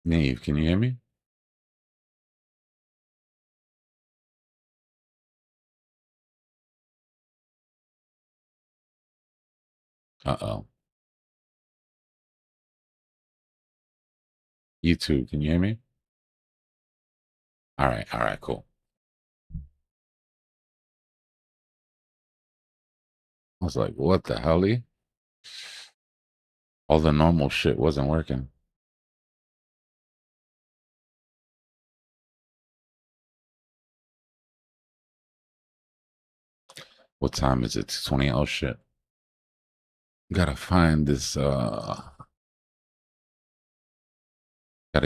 Neve, can you hear me? Uh-oh. YouTube, can you hear me? All right, cool. I was like, what the hell? All the normal shit wasn't working. What time is it? 20? Oh shit. Gotta find this gotta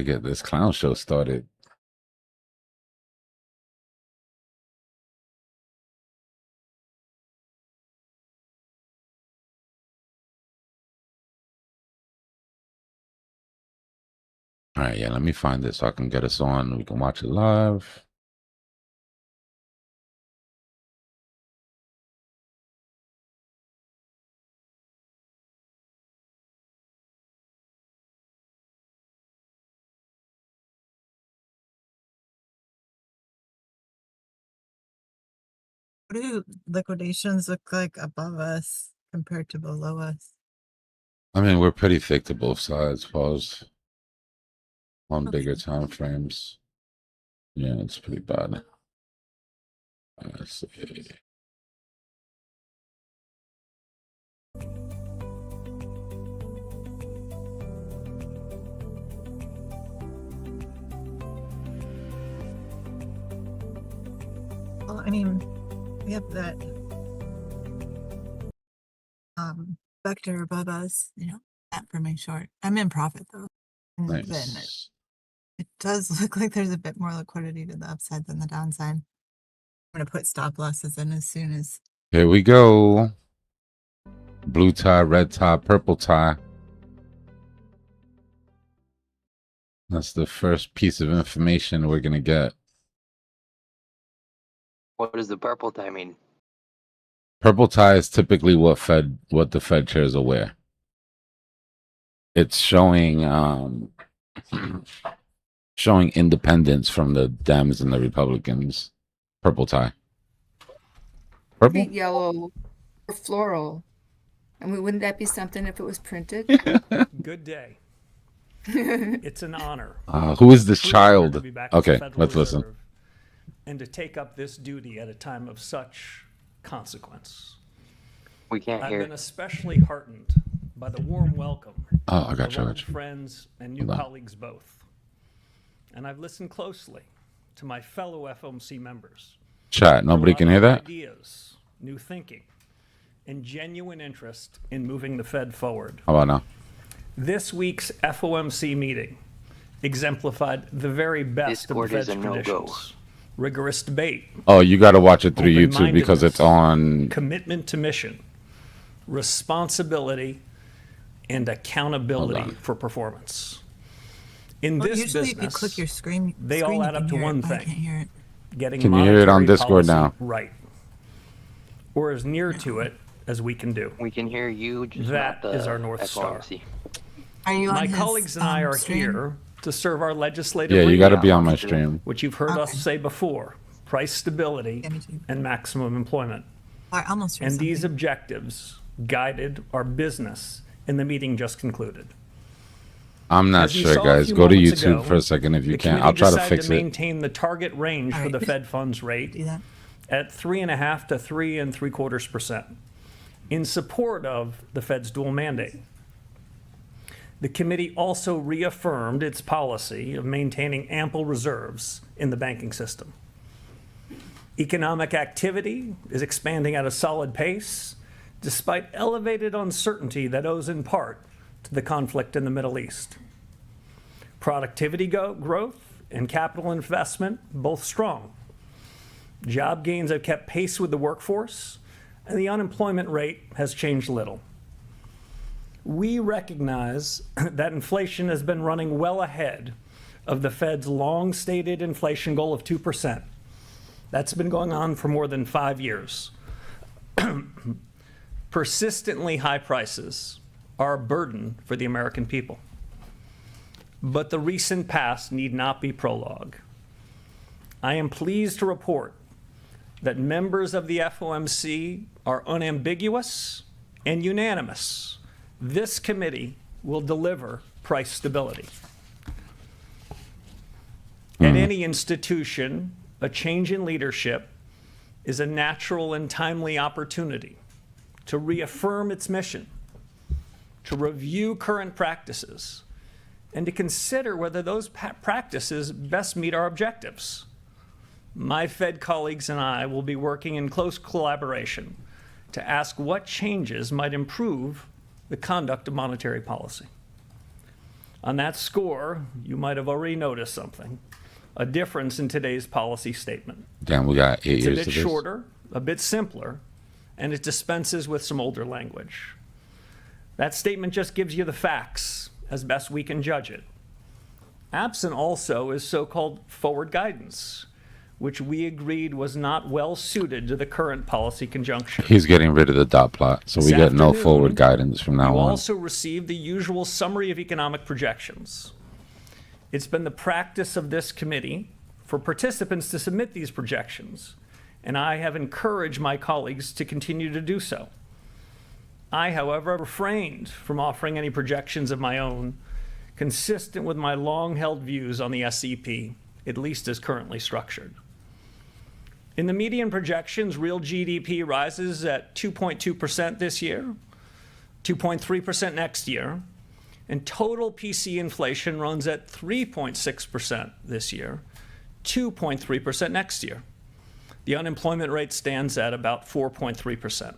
get this clown show started. All right, yeah, let me find this so I can get us on. We can watch it live. What do liquidations look like above us compared to below us? I mean, we're pretty thick to both sides, pause on bigger time frames. Yeah, it's pretty bad. Let's see. Well, I mean, we have that vector above us, that for my short. I'm in profit though. And then Nice. it does look like there's a bit more liquidity to the upside than the downside. I'm gonna put stop losses in as soon as. Here we go. Blue tie, red tie, purple tie. That's the first piece of information we're gonna get. What does the purple tie mean? Purple tie is typically what the Fed chairs will wear. It's showing showing independence from the Dems and the Republicans. Purple tie. Purple? Yellow or floral. And wouldn't that be something if it was printed? Good day. It's an honor. Who is this child? To be back at the Okay, Federal let's listen. Reserve and to take up this duty at a time of such consequence. We can't I've hear. been especially heartened by the warm welcome Oh, I got of you. I old got you. friends and new Hold on. colleagues both. And I've listened closely to my fellow FOMC members. Chat. Nobody can hear that? Ideas, new thinking, and genuine interest in moving the Fed forward. How about now? This week's FOMC meeting exemplified the very best Discord of the is Fed's a no-go. traditions. Rigorous debate, Oh, you got to watch it through YouTube because it's on. commitment to mission, responsibility, and accountability Hold on. for performance. In Well, this usually business, if you click your screen, they all you add up can to hear one it, but I thing. can't hear it. getting Can you hear it on monetary Discord policy now? right, or as near to it as we can do. We can hear you, just That not the is our North Star. FOMC. Are you on My his, colleagues and I are stream? here to serve our legislative Yeah, you got to remit, be on my stream. which you've heard us Okay. say before: price stability Yeah, me too. and maximum employment. I almost heard And these something. objectives guided our business in the meeting just concluded. I'm not As you sure, saw a guys. few Go to moments YouTube ago, for a second if you the can. committee I'll try to decided fix to it. maintain the target range for All the right. Fed funds rate Do that. at 3.5 to 3.75% in support of the Fed's dual mandate. The committee also reaffirmed its policy of maintaining ample reserves in the banking system. Economic activity is expanding at a solid pace, despite elevated uncertainty that owes in part to the conflict in the Middle East. Productivity growth and capital investment both strong. Job gains have kept pace with the workforce, and the unemployment rate has changed little. We recognize that inflation has been running well ahead of the Fed's long-stated inflation goal of 2%. That's been going on for more than 5 years. Persistently high prices are a burden for the American people. but the recent past need not be prologue. I am pleased to report that members of the FOMC are unambiguous and unanimous. This committee will deliver price stability. At any institution, a change in leadership is a natural and timely opportunity to reaffirm its mission, to review current practices, and to consider whether those practices best meet our objectives. My Fed colleagues and I will be working in close collaboration to ask what changes might improve the conduct of monetary policy. On that score, you might have already noticed something, a difference in today's policy statement. Damn, we got 8 It's a years bit to this. shorter, a bit simpler, and it dispenses with some older language. That statement just gives you the facts as best we can judge it. Absent also is so-called forward guidance, which we agreed was not well suited to the current policy conjuncture. He's getting rid of the dot plot, so we This get no afternoon, forward guidance from now You on. also received the usual summary of economic projections. It's been the practice of this committee for participants to submit these projections, and I have encouraged my colleagues to continue to do so. I, however, refrained from offering any projections of my own consistent with my long-held views on the SEP, at least as currently structured. In the median projections, real GDP rises at 2.2% this year, 2.3% next year, and total PC inflation runs at 3.6% this year, 2.3% next year. The unemployment rate stands at about 4.3%.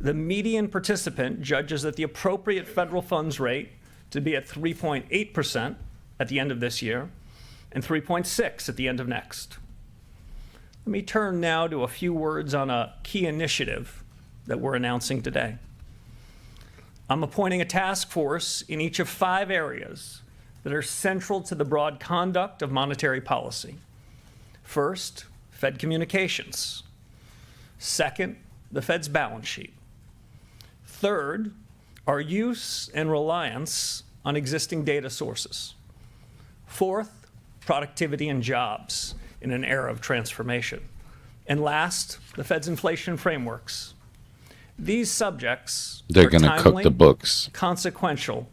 The median participant judges that the appropriate federal funds rate to be at 3.8% at the end of this year and 3.6% at the end of next. Let me turn now to a few words on a key initiative that we're announcing today. I'm appointing a task force in each of 5 areas that are central to the broad conduct of monetary policy. First, Fed communications. Second, the Fed's balance sheet. Third, our use and reliance on existing data sources. Fourth, productivity and jobs in an era of transformation. And last, the Fed's inflation frameworks. These subjects They're are going to cook timely, the books. consequential,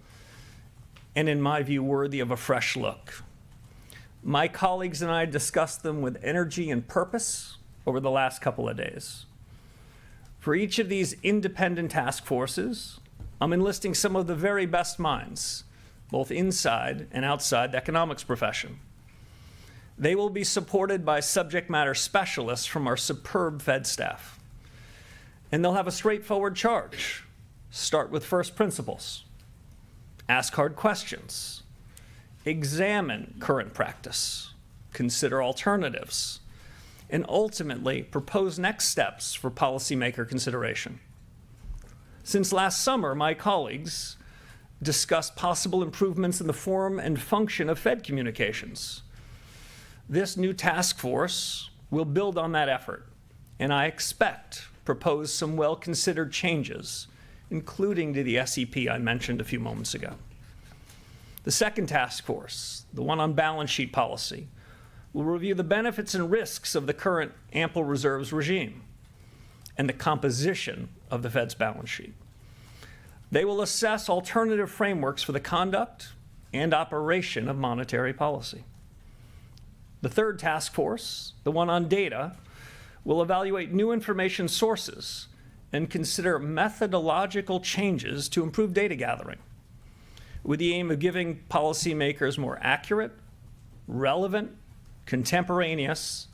and in my view, worthy of a fresh look. My colleagues and I discussed them with energy and purpose over the last couple of days. For each of these independent task forces, I'm enlisting some of the very best minds, both inside and outside the economics profession. They will be supported by subject matter specialists from our superb Fed staff. And they'll have a straightforward charge. Start with first principles. Ask hard questions. Examine current practice. Consider alternatives. And ultimately, propose next steps for policymaker consideration. Since last summer, my colleagues discussed possible improvements in the form and function of Fed communications. This new task force will build on that effort, and I expect propose some well-considered changes, including to the SEP I mentioned a few moments ago. The second task force, the one on balance sheet policy, will review the benefits and risks of the current ample reserves regime and the composition of the Fed's balance sheet. They will assess alternative frameworks for the conduct and operation of monetary policy. The third task force, the one on data, will evaluate new information sources and consider methodological changes to improve data gathering, with the aim of giving policymakers more accurate, relevant, contemporaneous,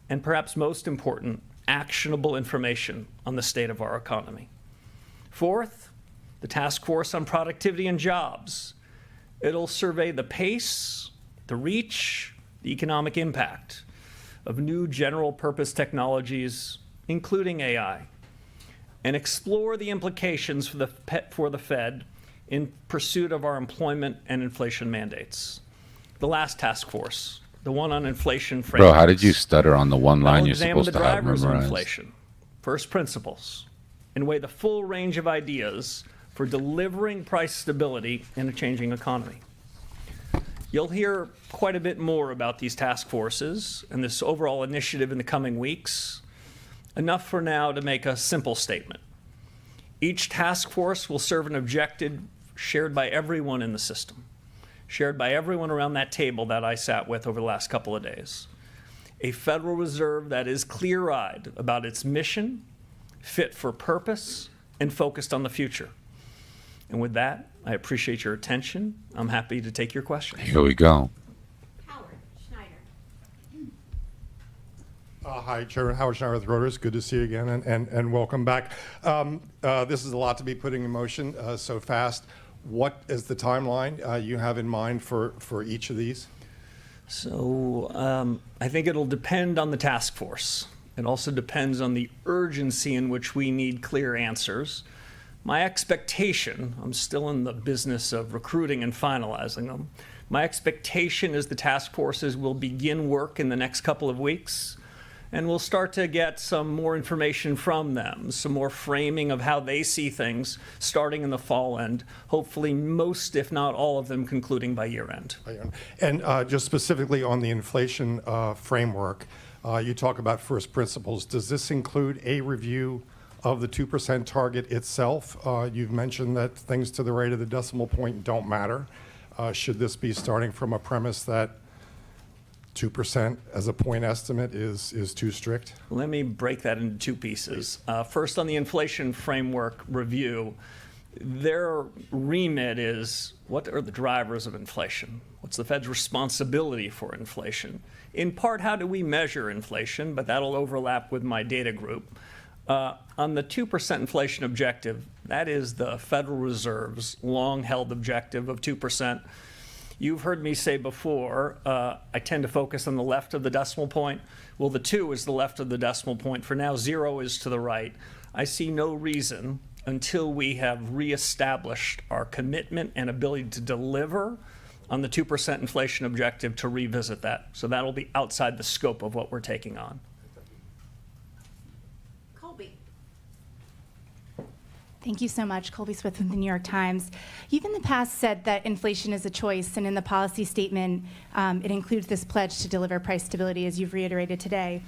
and perhaps most important, actionable information on the state of our economy. Fourth, the task force on productivity and jobs. It'll survey the pace, the reach, the economic impact of new general purpose technologies, including AI, and explore the implications for the Fed in pursuit of our employment and inflation mandates. The last task force, the one on inflation frameworks. Bro, how did you stutter on the one line I'll you're examine supposed the to have drivers of memorized? inflation, first principles, and weigh the full range of ideas for delivering price stability in a changing economy. You'll hear quite a bit more about these task forces and this overall initiative in the coming weeks. Enough for now to make a simple statement. Each task force will serve an objective shared by everyone in the system, shared by everyone around that table that I sat with over the last couple of days. A Federal Reserve that is clear-eyed about its mission, fit for purpose, and focused on the future. And with that, I appreciate your attention. I'm happy to take your questions. Here we go. Howard Schneider. Hi, Chairman Howard Schneider with Reuters. Good to see you again, and welcome back. This is a lot to be putting in motion so fast. What is the timeline you have in mind for each of these? So I think it'll depend on the task force. It also depends on the urgency in which we need clear answers. My expectation, I'm still in the business of recruiting and finalizing them. My expectation is the task forces will begin work in the next couple of weeks, and we'll start to get some more information from them, some more framing of how they see things starting in the fall end, hopefully most, if not all of them, concluding by year end. And just specifically on the inflation framework, you talk about first principles. Does this include a review of the 2% target itself? You've mentioned that things to the right of the decimal point don't matter. Should this be starting from a premise that 2% as a point estimate is too strict? Let me break that into two pieces. First, on the inflation framework review, their remit is what are the drivers of inflation? What's the Fed's responsibility for inflation? In part, how do we measure inflation? But that'll overlap with my data group. On the 2% inflation objective, that is the Federal Reserve's long-held objective of 2%. You've heard me say before, I tend to focus on the left of the decimal point. Well, the 2 is the left of the decimal point. For now, 0 is to the right. I see no reason until we have reestablished our commitment and ability to deliver on the 2% inflation objective to revisit that. So that'll be outside the scope of what we're taking on. Colby. Thank you so much. Colby Smith with the New York Times. You've in the past said that inflation is a choice, and in the policy statement, it includes this pledge to deliver price stability, as you've reiterated today.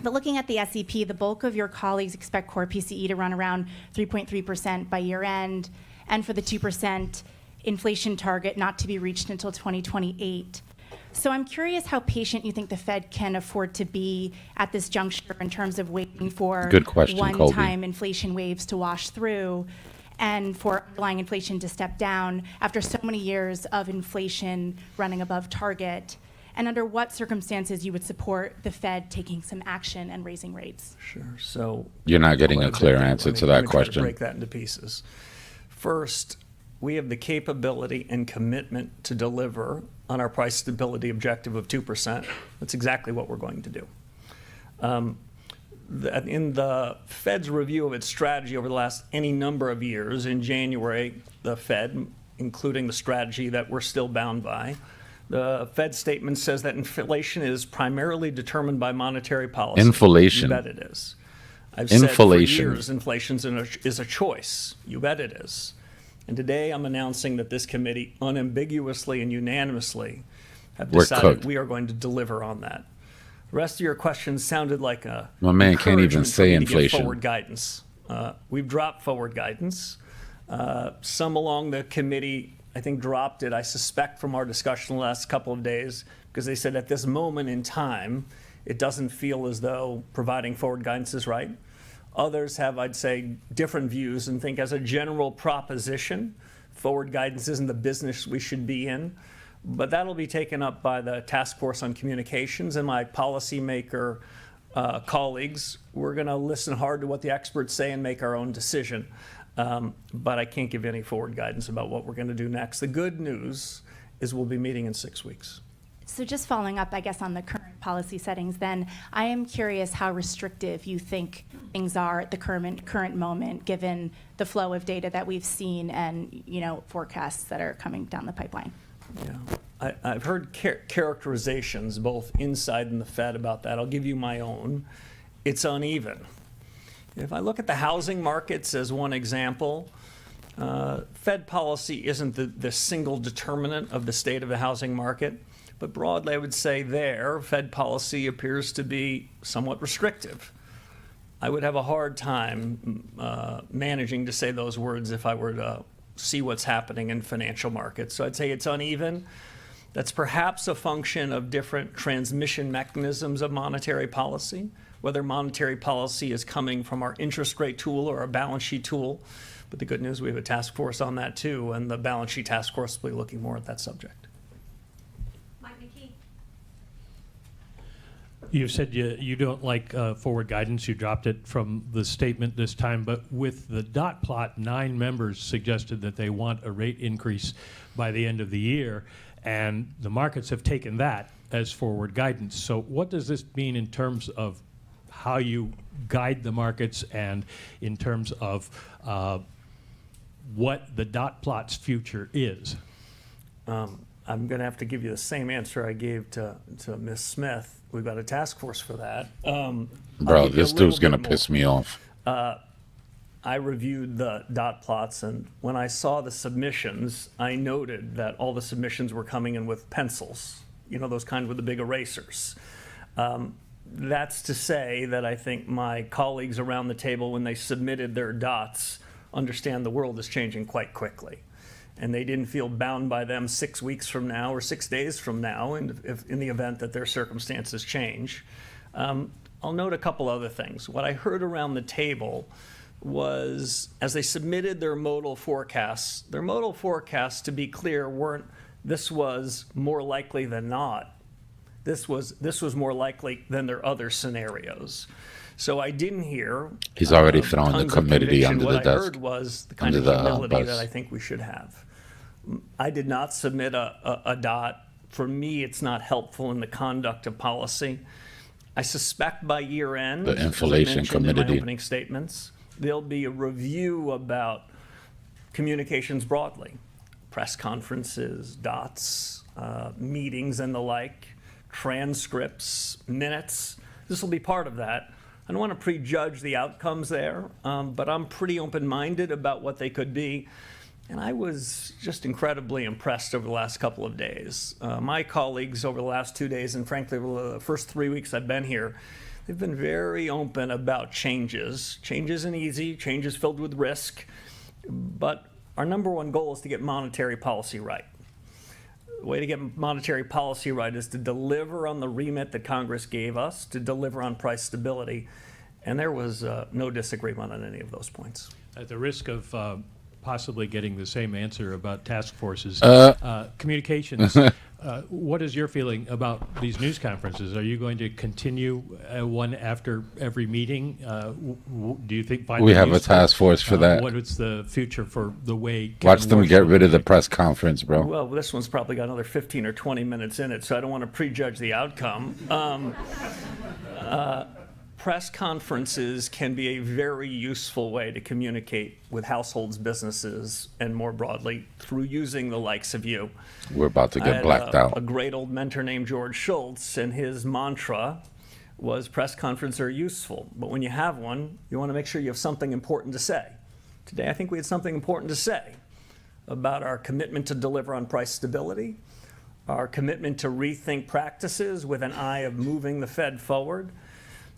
But looking at the SEP, the bulk of your colleagues expect core PCE to run around 3.3% by year end, and for the 2% inflation target not to be reached until 2028. So I'm curious how patient you think the Fed can afford to be at this juncture in terms of waiting for Good question, one-time Colby. inflation waves to wash through and for underlying inflation to step down after so many years of inflation running above target, and under what circumstances you would support the Fed taking some action and raising rates. Sure. So You're not getting Let a me clear break that- answer let me- to let that me try to question. break that into pieces. First, we have the capability and commitment to deliver on our price stability objective of 2%. That's exactly what we're going to do. In the Fed's review of its strategy over the last any number of years, in January, the Fed, including the strategy that we're still bound by, the Fed statement says that inflation is primarily determined by monetary policy. Inflation. You bet it is. I've said for Inflation. years inflation is a choice. You bet it is. And today I'm announcing that this committee unambiguously and unanimously have We're decided cooked. we are going to deliver on that. The rest of your questions sounded like a My man can't even encouragement for say me to give inflation. forward guidance. We've dropped forward guidance. Some along the committee, I think, dropped it, I suspect, from our discussion the last couple of days, because they said at this moment in time, it doesn't feel as though providing forward guidance is right. Others have, I'd say, different views and think as a general proposition, forward guidance isn't the business we should be in. But that'll be taken up by the Task Force on Communications and my policymaker colleagues. We're going to listen hard to what the experts say and make our own decision. But I can't give any forward guidance about what we're going to do next. The good news is we'll be meeting in 6 weeks. So just following up, I guess, on the current policy settings, then I am curious how restrictive you think things are at the current moment, given the flow of data that we've seen and, you know, forecasts that are coming down the pipeline. Yeah, I've heard characterizations both inside and the Fed about that. I'll give you my own. It's uneven. If I look at the housing markets as one example, Fed policy isn't the single determinant of the state of the housing market, but broadly I would say Fed policy appears to be somewhat restrictive. I would have a hard time managing to say those words if I were to see what's happening in financial markets. So I'd say it's uneven. That's perhaps a function of different transmission mechanisms of monetary policy, whether monetary policy is coming from our interest rate tool or our balance sheet tool. But the good news, we have a task force on that too, and the balance sheet task force will be looking more at that subject. Mike McKee. You said you don't like forward guidance. You dropped it from the statement this time. But with the dot plot, 9 members suggested that they want a rate increase by the end of the year. And the markets have taken that as forward guidance. So what does this mean in terms of how you guide the markets and in terms of what the dot plot's future is? I'm going to have to give you the same answer I gave to Ms. Smith. We've got a task force for that. Bro, this dude's gonna piss me off. I reviewed the dot plots, and when I saw the submissions, I noted that all the submissions were coming in with pencils, you know, those kind with the big erasers. That's to say that I think my colleagues around the table, when they submitted their dots, understand the world is changing quite quickly. And they didn't feel bound by them 6 weeks from now or 6 days from now in the event that their circumstances change. I'll note a couple other things. What I heard around the table was, as they submitted their modal forecasts, to be clear, this was more likely than not. This was more likely than their other scenarios. So I didn't hear. He's already thrown the tons of committee conviction. under the What desk. I heard was the kind Under of the, humility bus. that I think we should have. I did not submit a dot. For me, it's not helpful in the conduct of policy. I suspect by year end, The as I inflation mentioned in my committee. opening statements, there'll be a review about communications broadly, press conferences, dots, meetings and the like, transcripts, minutes. This will be part of that. I don't want to prejudge the outcomes there, but I'm pretty open-minded about what they could be. And I was just incredibly impressed over the last couple of days. My colleagues over the last 2 days, and frankly, over the first 3 weeks I've been here, they've been very open about changes. Change isn't easy, change is filled with risk, but our number one goal is to get monetary policy right. The way to get monetary policy right is to deliver on the remit that Congress gave us, to deliver on price stability, and there was no disagreement on any of those points. At the risk of possibly getting the same answer about task forces, communications, what is your feeling about these news conferences? Are you going to continue one after every meeting? Do you think We have a task force for that. What is the future for the way? Watch Kevin them Warsh get will rid of the be- press conference, bro. Well, this one's probably got another 15 or 20 minutes in it, so I don't want to prejudge the outcome. Press conferences can be a very useful way to communicate with households, businesses, and more broadly, through using the likes of you. We're about to I get had blacked a out. great old mentor named George Schultz, and his mantra was press conferences are useful, but when you have one, you want to make sure you have something important to say. Today, I think we had something important to say about our commitment to deliver on price stability, our commitment to rethink practices with an eye of moving the Fed forward,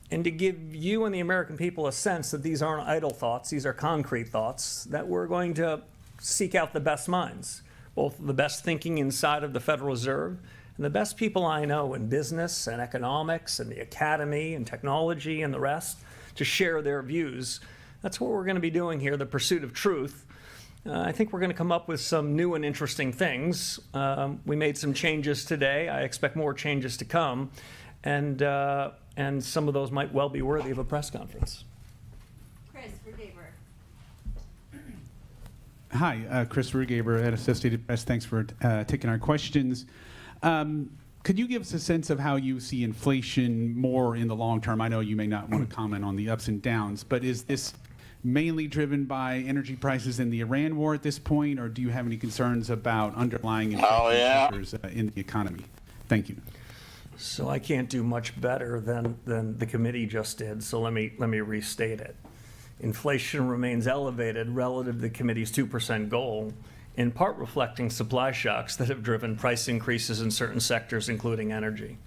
and to give you and the American people a sense that these aren't idle thoughts, these are concrete thoughts, that we're going to seek out the best minds, both the best thinking inside of the Federal Reserve and the best people I know in business and economics and the academy and technology and the rest, to share their views. That's what we're going to be doing here, the pursuit of truth. I think we're going to come up with some new and interesting things. We made some changes today. I expect more changes to come. And some of those might well be worthy of a press conference. Chris Rugaber. Hi, Chris Rugaber at Associated Press. Thanks for taking our questions. Could you give us a sense of how you see inflation more in the long term? I know you may not want to comment on the ups and downs, but is this mainly driven by energy prices in the Iran war at this point, or do you have any concerns about underlying inflation pressures in the economy? Thank you. So I can't do much better than the committee just did, so let me restate it. inflation remains elevated relative to the committee's 2% goal, in part reflecting supply shocks that have driven price increases in certain sectors, including energy.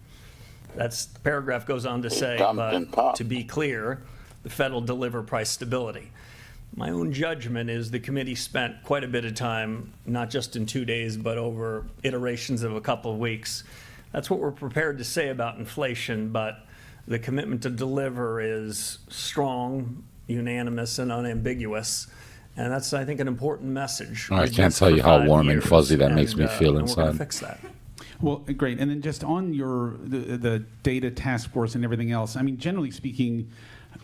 The paragraph goes on to say, but to be clear, the Fed will deliver price stability. My own judgment is the committee spent quite a bit of time, not just in 2 days, but over iterations of a couple of weeks. That's what we're prepared to say about inflation, but the commitment to deliver is strong, unanimous, and unambiguous. And that's, I think, an important message. I We've can't lived tell for you how 5 warm and years, fuzzy that makes me feel and we're gonna inside. fix that. Well, great. And then just on the data task force and everything else, I mean, generally speaking,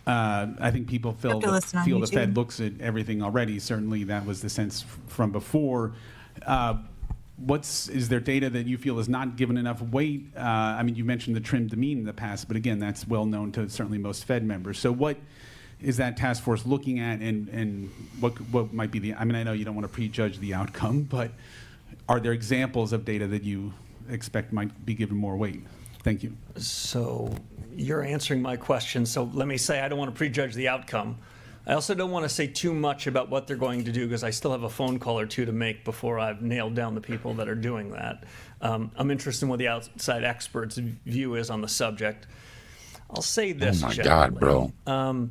I think people feel to listen on the YouTube. Fed looks at everything already. Certainly, that was the sense from before. Is there data that you feel is not given enough weight? I mean, you mentioned the trimmed the mean in the past, but again, that's well known to certainly most Fed members. So what is that task force looking at, and what might be I mean, I know you don't want to prejudge the outcome, but are there examples of data that you expect might be given more weight? Thank you. So you're answering my question. So let me say I don't want to prejudge the outcome. I also don't want to say too much about what they're going to do because I still have a phone call or two to make before I've nailed down the people that are doing that. I'm interested in what the outside experts' view is on the subject. I'll say this. Oh my generally. God, bro.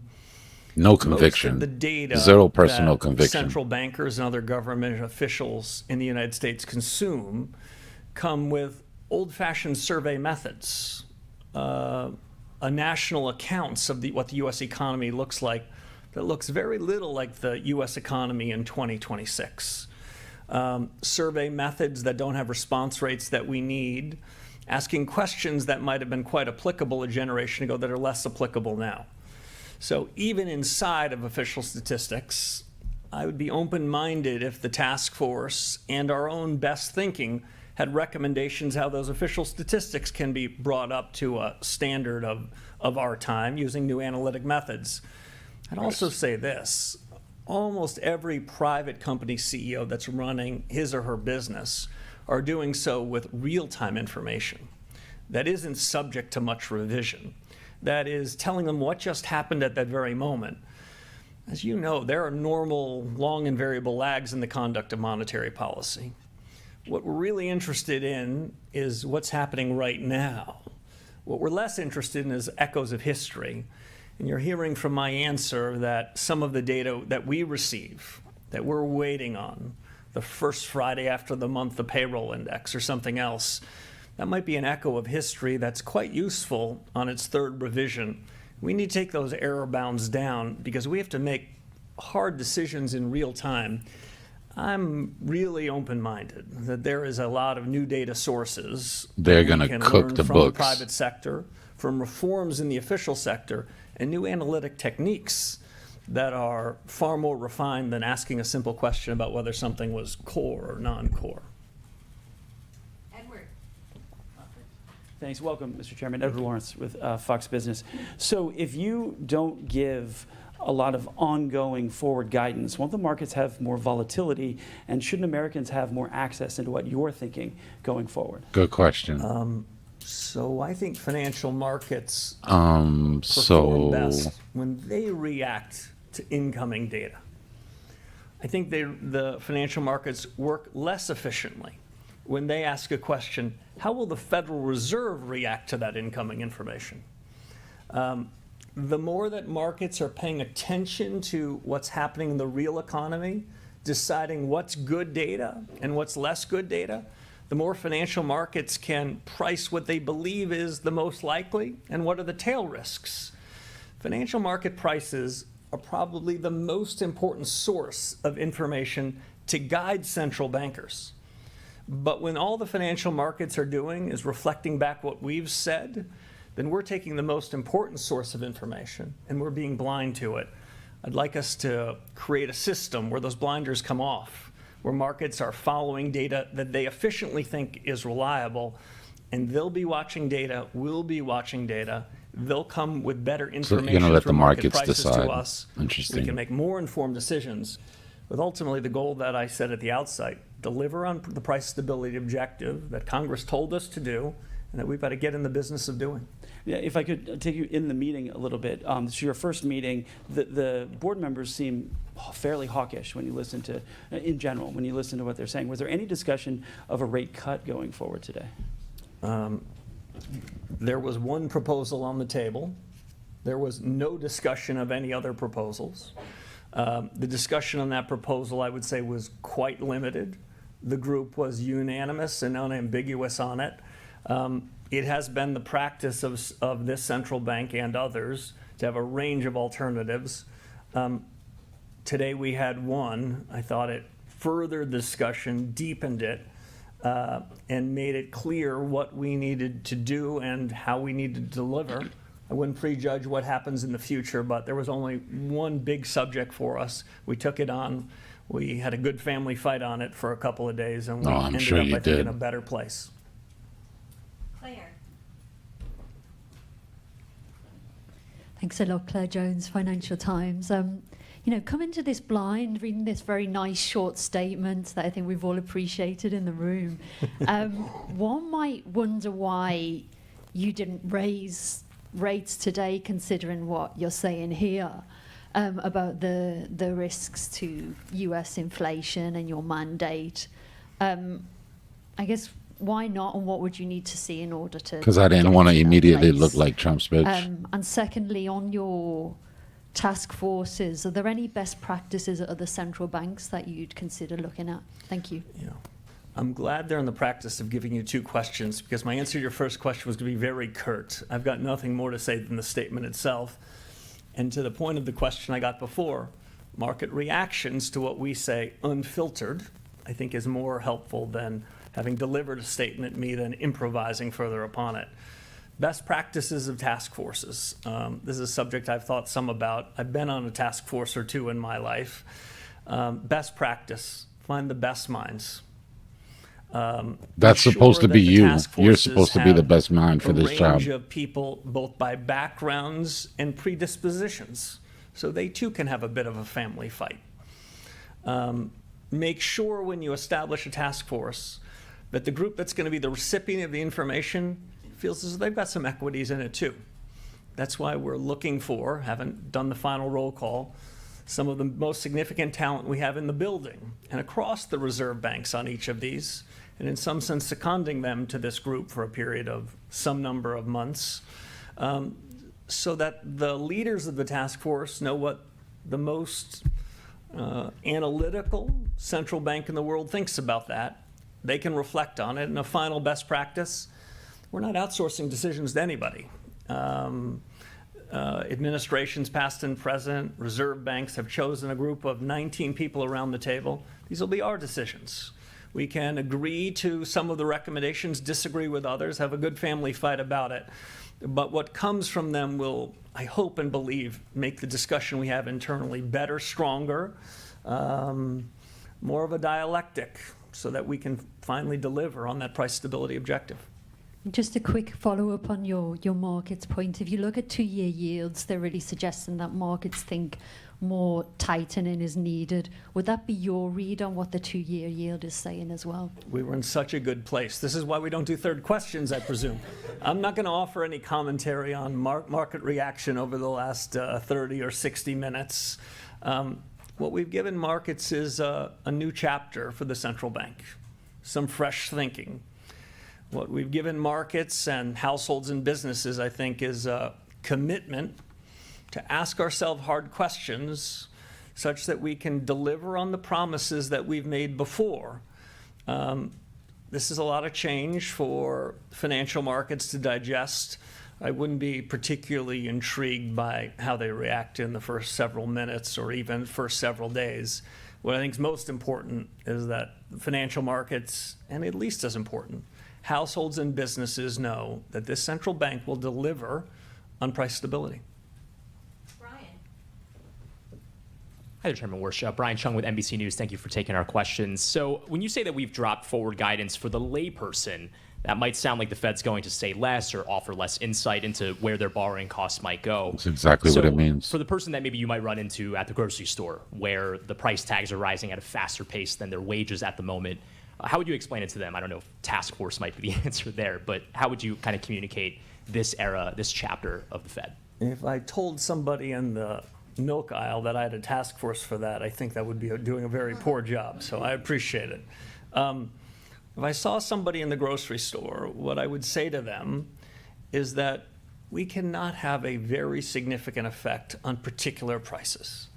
No conviction. Most of the data Zero personal that conviction. central bankers and other government officials in the United States consume come with old-fashioned survey methods, a national accounts of what the U.S. economy looks like that looks very little like the U.S. economy in 2026. Survey methods that don't have response rates that we need, asking questions that might have been quite applicable a generation ago that are less applicable now. So even inside of official statistics, I would be open-minded if the task force and our own best thinking had recommendations how those official statistics can be brought up to a standard of our time using new analytic methods. I'd also say this, almost every private company CEO that's running his or her business are doing so with real-time information that isn't subject to much revision, that is telling them what just happened at that very moment. As you know, there are normal, long and variable lags in the conduct of monetary policy. What we're really interested in is what's happening right now. What we're less interested in is echoes of history. And you're hearing from my answer that some of the data that we receive, that we're waiting on, the first Friday after the month, the payroll index or something else, that might be an echo of history that's quite useful on its third revision. We need to take those error bounds down because we have to make hard decisions in real time. I'm really open-minded that there is a lot of new data sources. They're that going we to can cook learn the from books. The private sector, from reforms in the official sector, and new analytic techniques that are far more refined than asking a simple question about whether something was core or non-core. Edward. Thanks. Welcome, Mr. Chairman. Edward Lawrence with Fox Business. So if you don't give a lot of ongoing forward guidance, won't the markets have more volatility, and shouldn't Americans have more access into what you're thinking going forward? Good question. So I think financial markets So perform best when they react to incoming data. I think the financial markets work less efficiently when they ask a question, how will the Federal Reserve react to that incoming information? The more that markets are paying attention to what's happening in the real economy, deciding what's good data and what's less good data, the more financial markets can price what they believe is the most likely and what are the tail risks. Financial market prices are probably the most important source of information to guide central bankers. But when all the financial markets are doing is reflecting back what we've said, then we're taking the most important source of information and we're being blind to it. I'd like us to create a system where those blinders come off, where markets are following data that they efficiently think is reliable, and they'll be watching data, we'll be watching data, they'll come with better information you're gonna let through the market markets prices decide. to us. Interesting. We can make more informed decisions, with ultimately the goal that I said at the outset, deliver on the price stability objective that Congress told us to do, and that we've got to get in the business of doing. Yeah, if I could take you in the meeting a little bit. This is your first meeting. The board members seem fairly hawkish when you listen to, in general, when you listen to what they're saying. Was there any discussion of a rate cut going forward today? There was one proposal on the table. There was no discussion of any other proposals. The discussion on that proposal, I would say, was quite limited. The group was unanimous and unambiguous on it. It has been the practice of this central bank and others to have a range of alternatives. Today we had one. I thought it furthered discussion, deepened it, and made it clear what we needed to do and how we needed to deliver. I wouldn't prejudge what happens in the future, but there was only one big subject for us. We took it on. We had a good family fight on it for a couple of days, and we ended up, I think, in a better place. Claire. Thanks a lot, Claire Jones, Financial Times. Coming to this blind, reading this very nice short statement that I think we've all appreciated in the room, one might wonder why you didn't raise rates today, considering what you're saying here about the risks to US inflation and your mandate. I guess, why not, and what would you need to see in order to... Because I didn't want to immediately look like Trump's bitch. And secondly, on your task forces, are there any best practices at other central banks that you'd consider looking at? Thank you. I'm glad they're in the practice of giving you two questions, because my answer to your first question was going to be very curt. I've got nothing more to say than the statement itself. And to the point of the question I got before, market reactions to what we say unfiltered, I think, is more helpful than having delivered a statement at me than improvising further upon it. Best practices of task forces. This is a subject I've thought some about. I've been on a task force or two in my life. Best practice, find the best minds. That's supposed to be you. You're supposed to be the best mind for this job. A range of people, both by backgrounds and predispositions, so they too can have a bit of a family fight. Make sure when you establish a task force that the group that's going to be the recipient of the information feels as though they've got some equities in it too. That's why we're looking for, haven't done the final roll call, some of the most significant talent we have in the building and across the reserve banks on each of these, and in some sense seconding them to this group for a period of some number of months, so that the leaders of the task force know what the most analytical central bank in the world thinks about that. They can reflect on it. And a final best practice, we're not outsourcing decisions to anybody. Administrations past and present, reserve banks have chosen a group of 19 people around the table. These will be our decisions. We can agree to some of the recommendations, disagree with others, have a good family fight about it. But what comes from them will, I hope and believe, make the discussion we have internally better, stronger, more of a dialectic, so that we can finally deliver on that price stability objective. Just a quick follow-up on your markets point. If you look at 2-year yields, they're really suggesting that markets think more tightening is needed. Would that be your read on what the 2-year yield is saying as well? We were in such a good place. This is why we don't do third questions, I presume. I'm not going to offer any commentary on market reaction over the last 30 or 60 minutes. What we've given markets is a new chapter for the central bank, some fresh thinking. What we've given markets and households and businesses, I think, is a commitment to ask ourselves hard questions such that we can deliver on the promises that we've made before. This is a lot of change for financial markets to digest. I wouldn't be particularly intrigued by how they react in the first several minutes or even first several days. What I think is most important is that financial markets, and at least as important, households and businesses know that this central bank will deliver on price stability. Brian. Hi there, Chairman Warsh. Brian Chung with NBC News. Thank you for taking our questions. So when you say that we've dropped forward guidance for the layperson, that might sound like the Fed's going to say less or offer less insight into where their borrowing costs might go. That's exactly what it means. For the person that maybe you might run into at the grocery store, where the price tags are rising at a faster pace than their wages at the moment, How would you explain it to them? I don't know if task force might be the answer there, but how would you kind of communicate this era, this chapter of the Fed? If I told somebody in the milk aisle that I had a task force for that, I think that would be doing a very poor job, so I appreciate it. If I saw somebody in the grocery store, what I would say to them is that we cannot have a very significant effect on particular prices.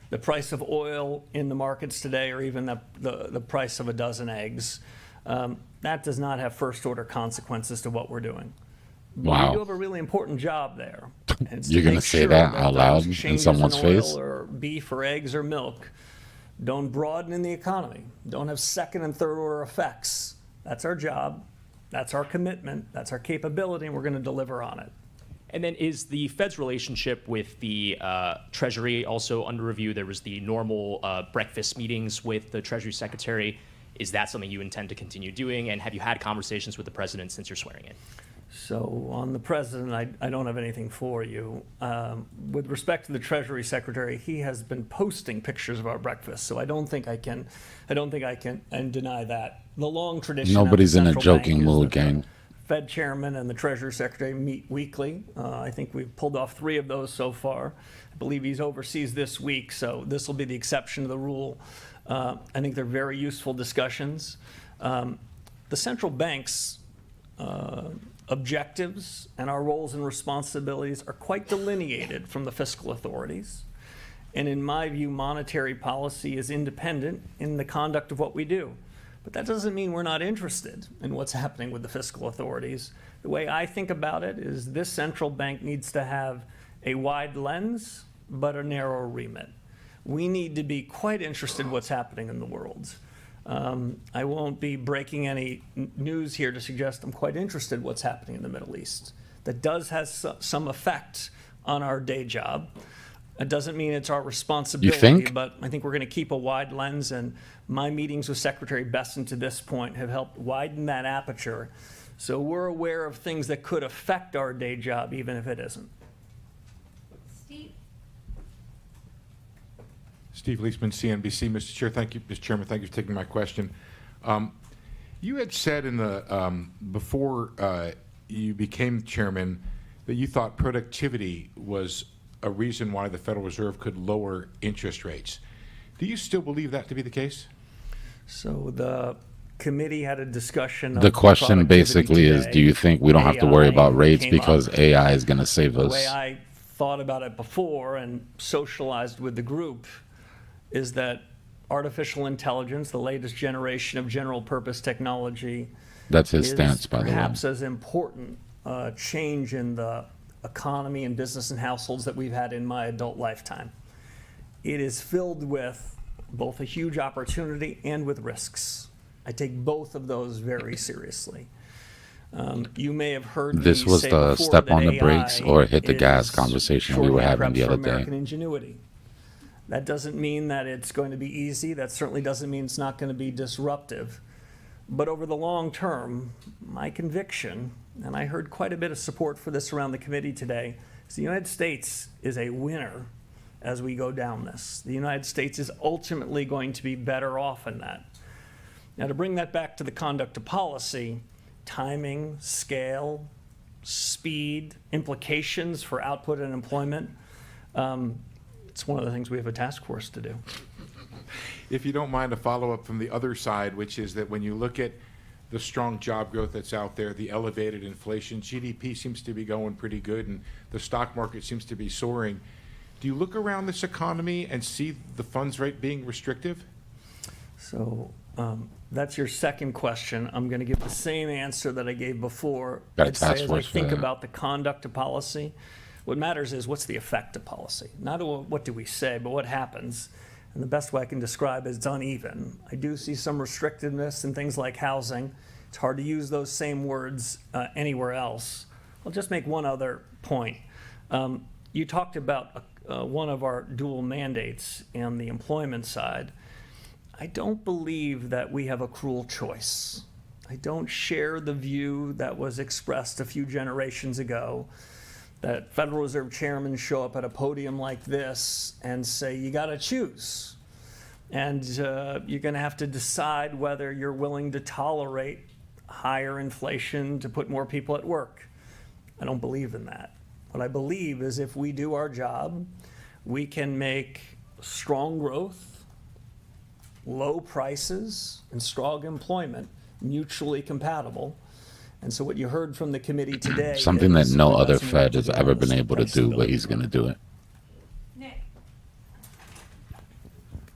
The price of oil in the markets today, or even the price of a dozen eggs, that does not have first-order consequences to what we're doing. But Wow. we do have a really important job there. And it's You're gonna make say sure that out those loud in changes someone's oil face? or beef or eggs or milk don't broaden in the economy, don't have second and third order effects. That's our job, that's our commitment, that's our capability, and we're going to deliver on it. And then is the Fed's relationship with the Treasury also under review? There was the normal breakfast meetings with the Treasury Secretary. Is that something you intend to continue doing? And have you had conversations with the president since you're swearing in? So on the president, I don't have anything for you. With respect to the Treasury Secretary, he has been posting pictures of our breakfast, so I don't think I can deny that. The long tradition. at the Nobody's in a central joking bank is mood, that the gang. Fed chairman and the Treasury Secretary meet weekly. I think we've pulled off 3 of those so far. I believe he's overseas this week, so this will be the exception to the rule. I think they're very useful discussions. The central bank's objectives and our roles and responsibilities are quite delineated from the fiscal authorities. And in my view, monetary policy is independent in the conduct of what we do. But that doesn't mean we're not interested in what's happening with the fiscal authorities. The way I think about it is this central bank needs to have a wide lens, but a narrow remit. We need to be quite interested in what's happening in the world. I won't be breaking any news here to suggest I'm quite interested in what's happening in the Middle East. That does have some effect on our day job. It doesn't mean it's our responsibility, think? but I think we're going to keep a wide lens, and my meetings with Secretary Besson to this point have helped widen that aperture. So we're aware of things that could affect our day job, even if it isn't. Steve? Steve Leisman, CNBC. Mr. Chair, thank you. Mr. Chairman, thank you for taking my question. You had said in the before you became chairman that you thought productivity was a reason why the Federal Reserve could lower interest rates. Do you still believe that to be the case? So the committee had a discussion. The of question productivity basically is, today. do you think we don't have to worry AI about rates came because up. AI is going to save The way us? I thought about it before and socialized with the group is that artificial intelligence, the latest generation of general purpose technology, That's his is stance, by the way. perhaps as important change in the economy and business and households that we've had in my adult lifetime. It is filled with both a huge opportunity and with risks. I take both of those very seriously. You may have heard This me was say the before step that on the brakes AI or hit the gas is conversation we were shorthand having the perhaps other for day. American ingenuity. That doesn't mean that it's going to be easy. That certainly doesn't mean it's not going to be disruptive. But over the long term, my conviction, and I heard quite a bit of support for this around the committee today, is the United States is a winner as we go down this. The United States is ultimately going to be better off in that. Now, to bring that back to the conduct of policy, timing, scale, speed, implications for output and employment, it's one of the things we have a task force to do. If you don't mind, a follow-up from the other side, which is that when you look at the strong job growth that's out there, the elevated inflation, GDP seems to be going pretty good, and the stock market seems to be soaring. Do you look around this economy and see the funds rate being restrictive? So that's your second question. I'm going to give the same answer that I gave before. Got a I'd say task as I force for think that. about the conduct of policy, what matters is what's the effect of policy. Not what do we say, but what happens. And the best way I can describe it is it's uneven. I do see some restrictiveness in things like housing. It's hard to use those same words anywhere else. I'll just make one other point. You talked about one of our dual mandates on the employment side. I don't believe that we have a cruel choice. I don't share the view that was expressed a few generations ago that Federal Reserve chairmen show up at a podium like this and say, you got to choose. And you're going to have to decide whether you're willing to tolerate higher inflation to put more people at work. I don't believe in that. What I believe is if we do our job, we can make strong growth, low prices, and strong employment mutually compatible. And so what you heard from the committee today Something that is no we're other not Fed has doing ever been this able to price do, but stability. he's going to do it. Nick.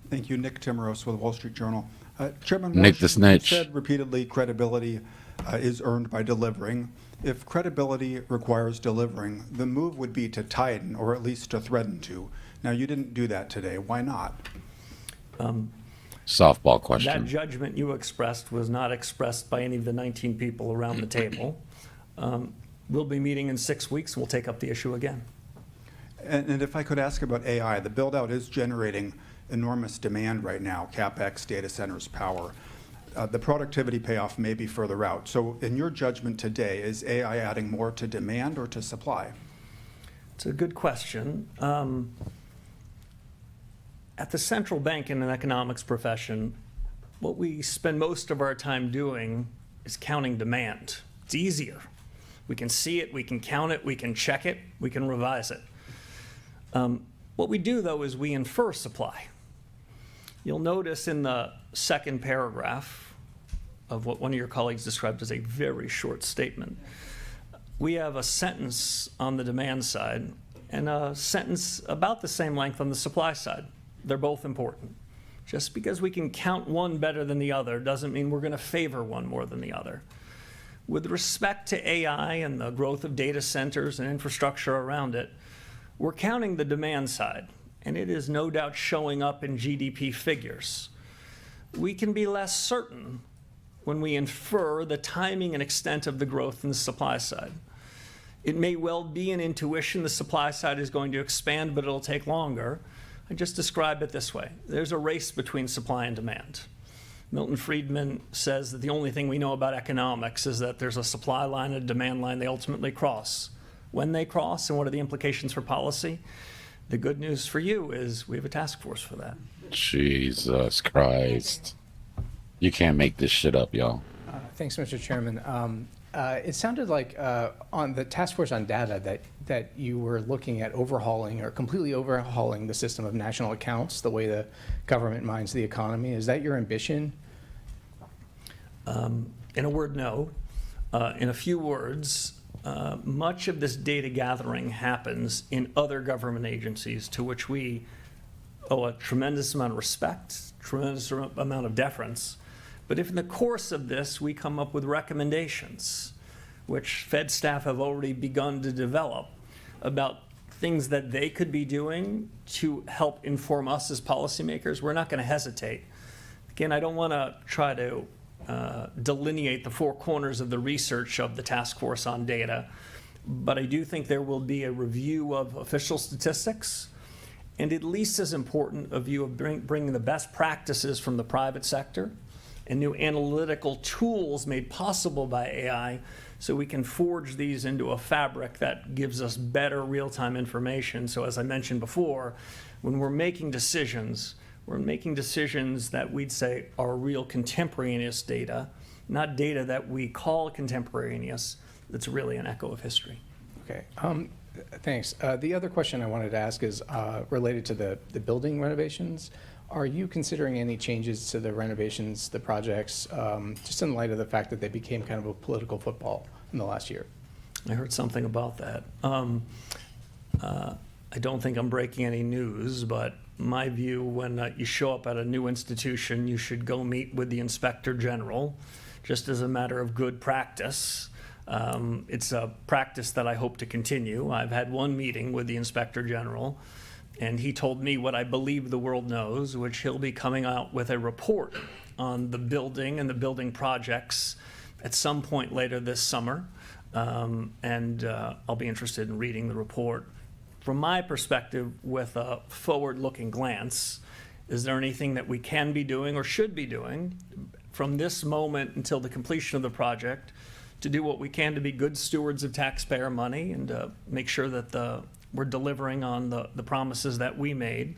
Thank you, Nick Timmeros with Wall Street Journal. Chairman Nick the Walsh, Snitch. you said repeatedly credibility is earned by delivering. If credibility requires delivering, the move would be to tighten or at least to threaten to. Now, you didn't do that today. Why not? Softball That question. judgment you expressed was not expressed by any of the 19 people around the table. We'll be meeting in 6 weeks. We'll take up the issue again. And if I could ask about AI, the build-out is generating enormous demand right now, CapEx, data centers, power. The productivity payoff may be further out. So in your judgment today, is AI adding more to demand or to supply? It's a good question. At the central bank in an economics profession, what we spend most of our time doing is counting demand. It's easier. We can see it, we can count it, we can check it, we can revise it. What we do, though, is we infer supply. You'll notice in the second paragraph of what one of your colleagues described as a very short statement, we have a sentence on the demand side and a sentence about the same length on the supply side. They're both important. Just because we can count one better than the other doesn't mean we're going to favor one more than the other. With respect to AI and the growth of data centers and infrastructure around it, we're counting the demand side, and it is no doubt showing up in GDP figures. We can be less certain when we infer the timing and extent of the growth in the supply side. It may well be an intuition the supply side is going to expand, but it'll take longer. I just describe it this way. There's a race between supply and demand. Milton Friedman says that the only thing we know about economics is that there's a supply line and a demand line they ultimately cross. When they cross and what are the implications for policy? The good news for you is we have a task force for that. Jesus Christ. You can't make this shit up, y'all. Thanks, Mr. Chairman. It sounded like on the task force on data that you were looking at overhauling or completely overhauling the system of national accounts, the way the government mines the economy. Is that your ambition? In a word, no. In a few words, much of this data gathering happens in other government agencies to which we owe a tremendous amount of respect, tremendous amount of deference. But if in the course of this we come up with recommendations, which Fed staff have already begun to develop, about things that they could be doing to help inform us as policymakers, we're not going to hesitate. Again, I don't want to try to delineate the four corners of the research of the task force on data, but I do think there will be a review of official statistics, and at least as important, a view of bringing the best practices from the private sector and new analytical tools made possible by AI so we can forge these into a fabric that gives us better real-time information. So as I mentioned before, when we're making decisions that we'd say are real contemporaneous data, not data that we call contemporaneous, that's really an echo of history. Okay. Thanks. The other question I wanted to ask is related to the building renovations. Are you considering any changes to the renovations, the projects, just in light of the fact that they became kind of a political football in the last year? I heard something about that. I don't think I'm breaking any news, but my view, when you show up at a new institution, you should go meet with the Inspector General, just as a matter of good practice. It's a practice that I hope to continue. I've had one meeting with the Inspector General, and he told me what I believe the world knows, which he'll be coming out with a report on the building and the building projects at some point later this summer. And I'll be interested in reading the report. From my perspective, with a forward-looking glance, is there anything that we can be doing or should be doing from this moment until the completion of the project to do what we can to be good stewards of taxpayer money and make sure that we're delivering on the promises that we made?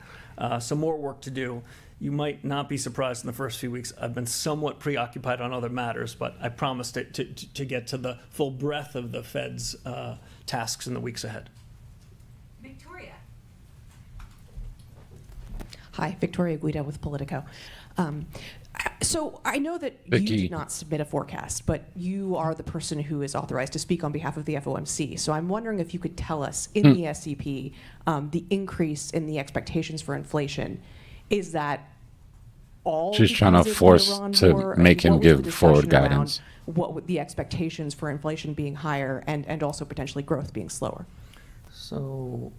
Some more work to do. You might not be surprised in the first few weeks. I've been somewhat preoccupied on other matters, but I promised to get to the full breadth of the Fed's tasks in the weeks ahead. Victoria. Hi, Victoria Guida with Politico. So I know that Vicky. you did not submit a forecast, but you are the person who is authorized to speak on behalf of the FOMC. So I'm wondering if you could tell us in the SCP, the increase in the expectations for inflation, is that all She's trying to because of force Iran to war? make him What was the give forward discussion around guidance. What would the expectations for inflation being higher and also potentially growth being slower? So,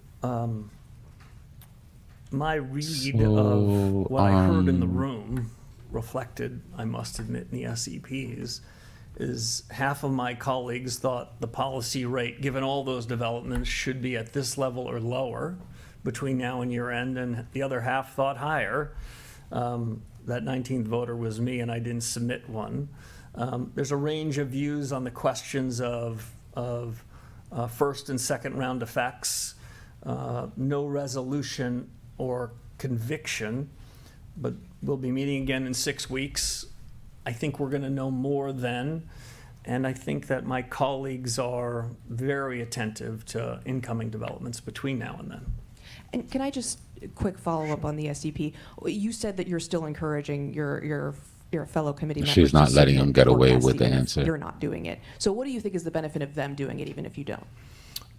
my read of what I heard in the room reflected, I must admit, in the SEPs, is half of my colleagues thought the policy rate, given all those developments, should be at this level or lower between now and year end, and the other half thought higher. That 19th voter was me, and I didn't submit one. There's a range of views on the questions of first and second round effects, no resolution or conviction, but we'll be meeting again in 6 weeks. I think we're going to know more then, and I think that my colleagues are very attentive to incoming developments between now and then. And can I just quick follow up on the SCP? You said that you're still encouraging your fellow committee members. She's not to letting submit them get away forecasts with the even if answer. You're not doing it. So what do you think is the benefit of them doing it even if you don't?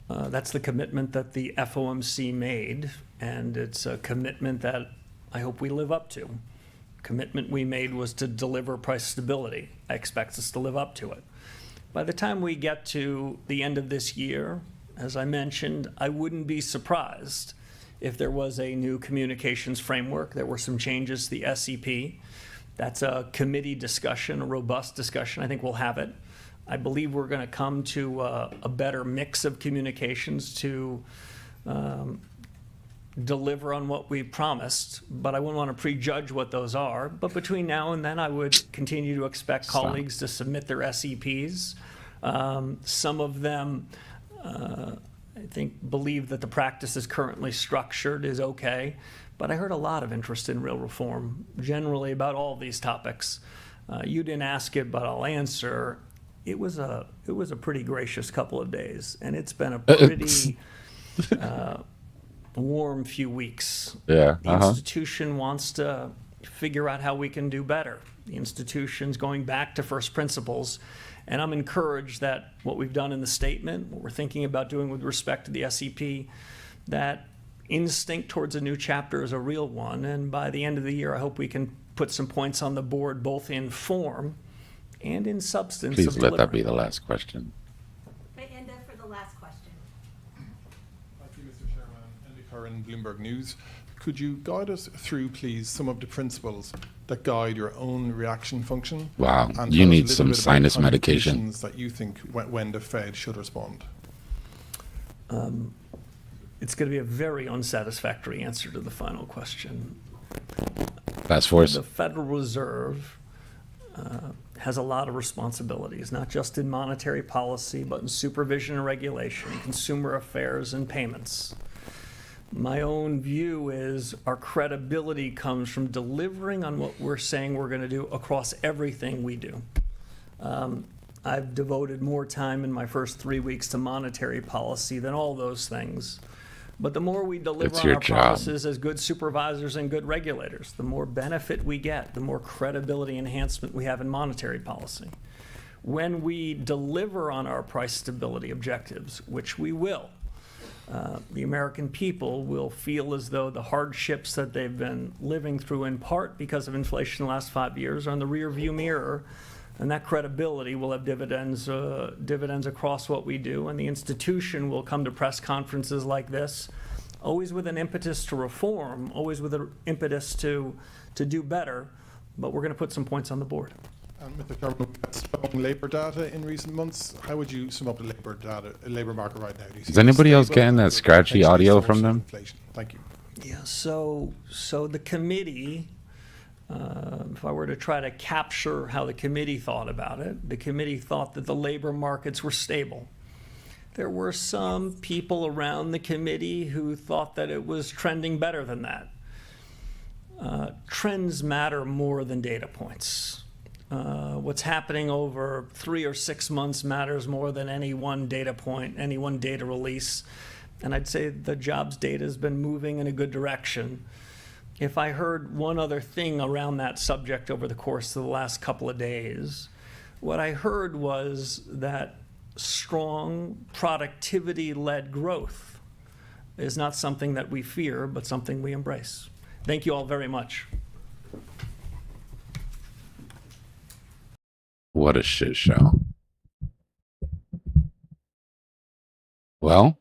That's the commitment that the FOMC made, and it's a commitment that I hope we live up to. Commitment we made was to deliver price stability. I expect us to live up to it. By the time we get to the end of this year, as I mentioned, I wouldn't be surprised if there was a new communications framework. There were some changes to the SEP. That's a committee discussion, a robust discussion. I think we'll have it. I believe we're going to come to a better mix of communications to deliver on what we promised, but I wouldn't want to prejudge what those are. But between now and then, I would continue to expect colleagues to submit their SEPs. Some of them, I think, believe that the practice is currently structured is okay, but I heard a lot of interest in real reform, generally about all these topics. You didn't ask it, but I'll answer. It was a pretty gracious couple of days, and it's been a pretty warm few weeks. Yeah. The institution wants to figure out how we can do better. The institution's going back to first principles, and I'm encouraged that what we've done in the statement, what we're thinking about doing with respect to the SEP, that instinct towards a new chapter is a real one, and by the end of the year, I hope we can put some points on the board, both in form and in substance. Please of let that delivering. be the last question. Enda for the last question. Thank you, Mr. Chairman. Andy Curran, Bloomberg News. Could you guide us through, please, some of the principles that guide your own reaction function? Wow, And you tell us a need little some bit about sinus the kind of medication. conditions that you think when the Fed should respond? It's going to be a very unsatisfactory answer to the final question. Task Force. The Federal Reserve has a lot of responsibilities, not just in monetary policy, but in supervision and regulation, consumer affairs and payments. My own view is our credibility comes from delivering on what we're saying we're going to do across everything we do. I've devoted more time in my first 3 weeks to monetary policy than all those things. But the more we deliver It's on your our job. promises as good supervisors and good regulators, the more benefit we get, the more credibility enhancement we have in monetary policy. When we deliver on our price stability objectives, which we will, the American people will feel as though the hardships that they've been living through, in part because of inflation in the last 5 years, are in the rearview mirror, and that credibility will have dividends across what we do, and the institution will come to press conferences like this, always with an impetus to reform, always with an impetus to do better, but we're going to put some points on the board. And Mr. Chairman, we've had strong labour data in recent months. How would you sum up the labour market right now? Do you see Is anybody it else stable getting or that scratchy potentially audio source from of them? inflation? Thank you. Yeah, so the committee, if I were to try to capture how the committee thought about it, the committee thought that the labor markets were stable. There were some people around the committee who thought that it was trending better than that. trends matter more than data points. What's happening over 3 or 6 months matters more than any one data point, any one data release. And I'd say the jobs data has been moving in a good direction. If I heard one other thing around that subject over the course of the last couple of days, what I heard was that strong productivity-led growth is not something that we fear, but something we embrace. Thank you all very much. What a shit show. Well,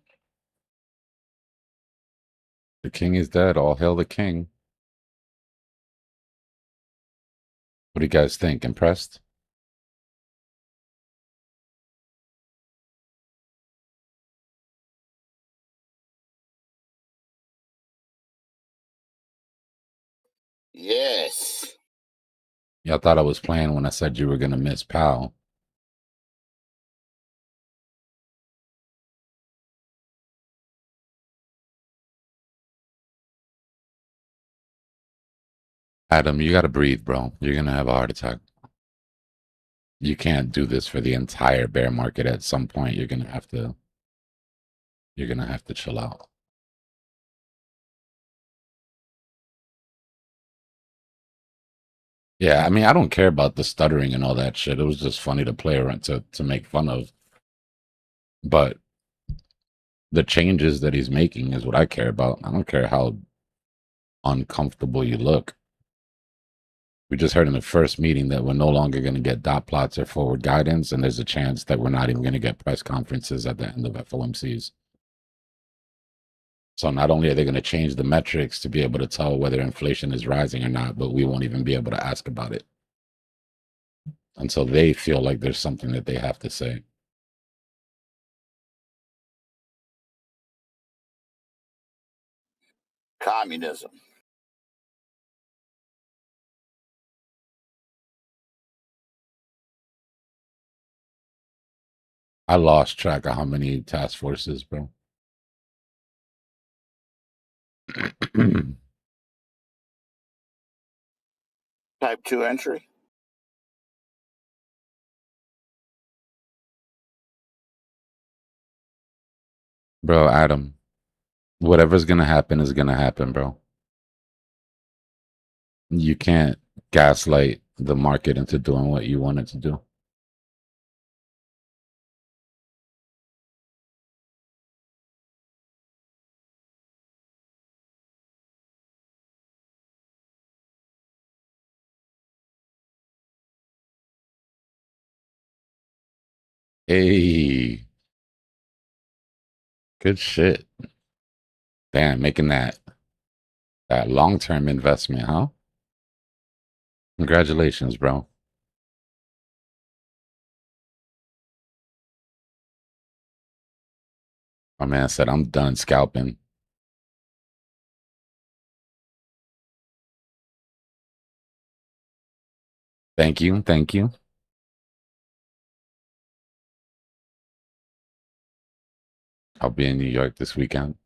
the king is dead. All hail the king. What do you guys think? Impressed? Yes. Y'all thought I was playing when I said you were going to miss Powell. Adam, you got to breathe, bro. You're going to have a heart attack. You can't do this for the entire bear market. At some point, you're going to have to chill out. Yeah, I mean, I don't care about the stuttering and all that shit. It was just funny to play around to make fun of. But the changes that he's making is what I care about. I don't care how uncomfortable you look. We just heard in the first meeting that we're no longer going to get dot plots or forward guidance, and there's a chance that we're not even going to get press conferences at the end of FOMCs. So not only are they going to change the metrics to be able to tell whether inflation is rising or not, but we won't even be able to ask about it until they feel like there's something that they have to say. Communism. I lost track of how many task forces, bro. Type 2 entry. Bro, Adam, whatever's going to happen is going to happen, bro. You can't gaslight the market into doing what you want it to do. Hey, good shit. Damn, making that long-term investment, huh? Congratulations, bro. My man said, I'm done scalping. Thank you. Thank you. I'll be in New York this weekend.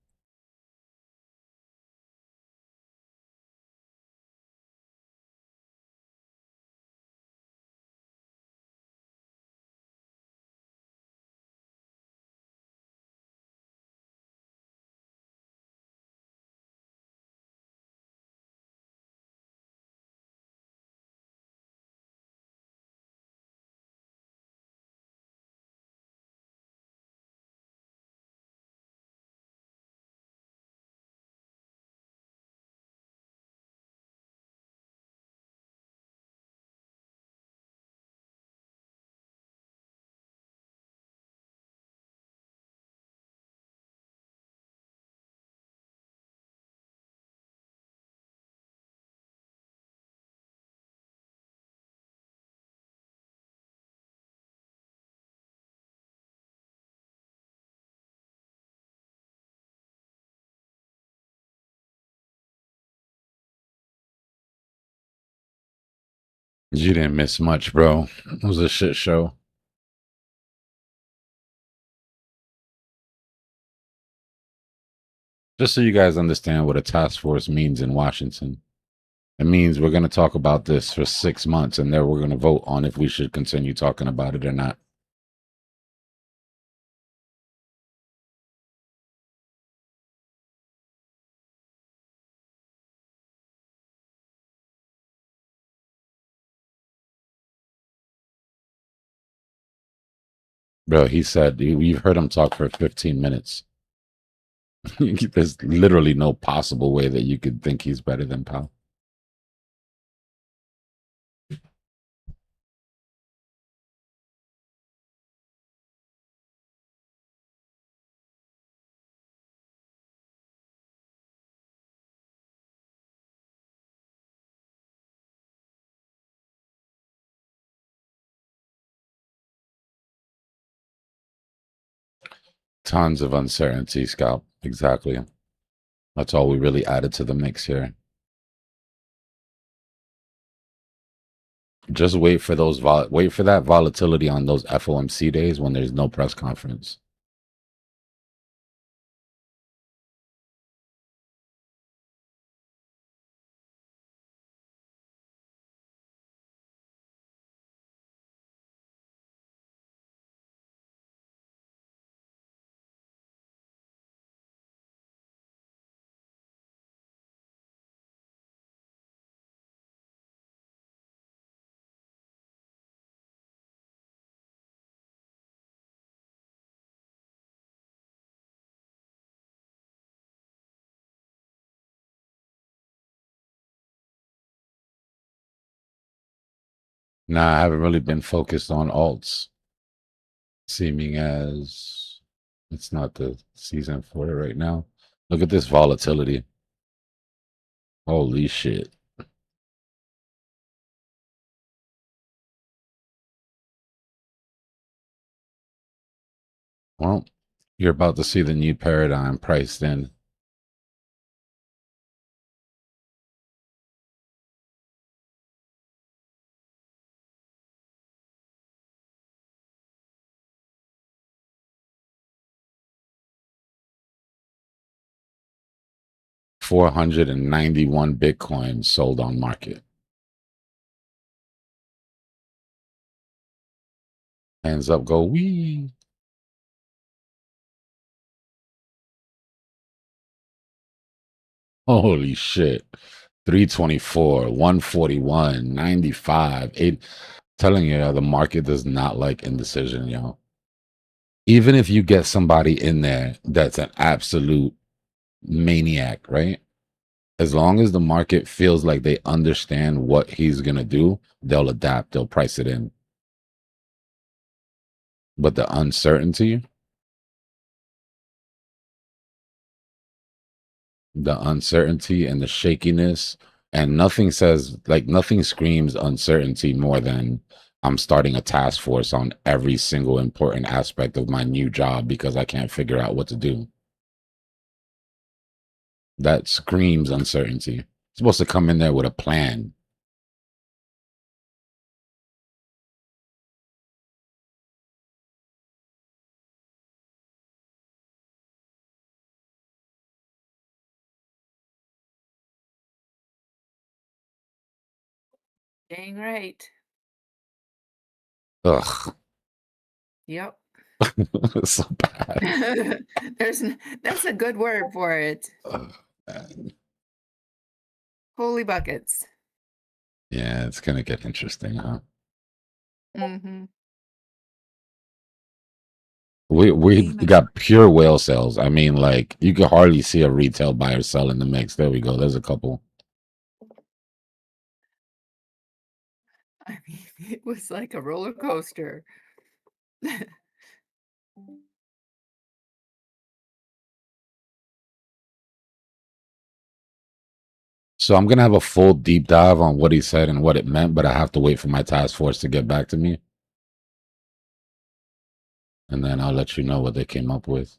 You didn't miss much, bro. It was a shit show. Just so you guys understand what a task force means in Washington. It means we're going to talk about this for 6 months, and then we're going to vote on if we should continue talking about it or not. Bro, he said, you've heard him talk for 15 minutes. There's literally no possible way that you could think he's better than Powell. Tons of uncertainty, Scalp. Exactly. That's all we really added to the mix here. Just wait for those wait for that volatility on those FOMC days when there's no press conference. Nah, I haven't really been focused on alts, seeming as it's not the season for it right now. Look at this volatility. Holy shit. Well, you're about to see the new paradigm priced in. $491 Bitcoin sold on market. Hands up, go wee. Holy shit. 324, 141, 95, 8. Telling you, the market does not like indecision, yo. Even if you get somebody in there that's an absolute maniac, right? As long as the market feels like they understand what he's going to do, they'll adapt, they'll price it in. But the uncertainty and the shakiness, and nothing says, like, nothing screams uncertainty more than I'm starting a task force on every single important aspect of my new job because I can't figure out what to do. That screams uncertainty. You're supposed to come in there with a plan. Dang right. Ugh. Yep. It's so bad. That's a good word for it. Holy buckets. Yeah, it's gonna get interesting, huh? Mm-hmm. We got pure whale sales. I mean, like, you could hardly see a retail buyer sell in the mix. There we go. There's a couple. I mean, it was like a roller coaster. So I'm gonna have a full deep dive on what he said and what it meant, but I have to wait for my task force to get back to me. And then I'll let you know what they came up with.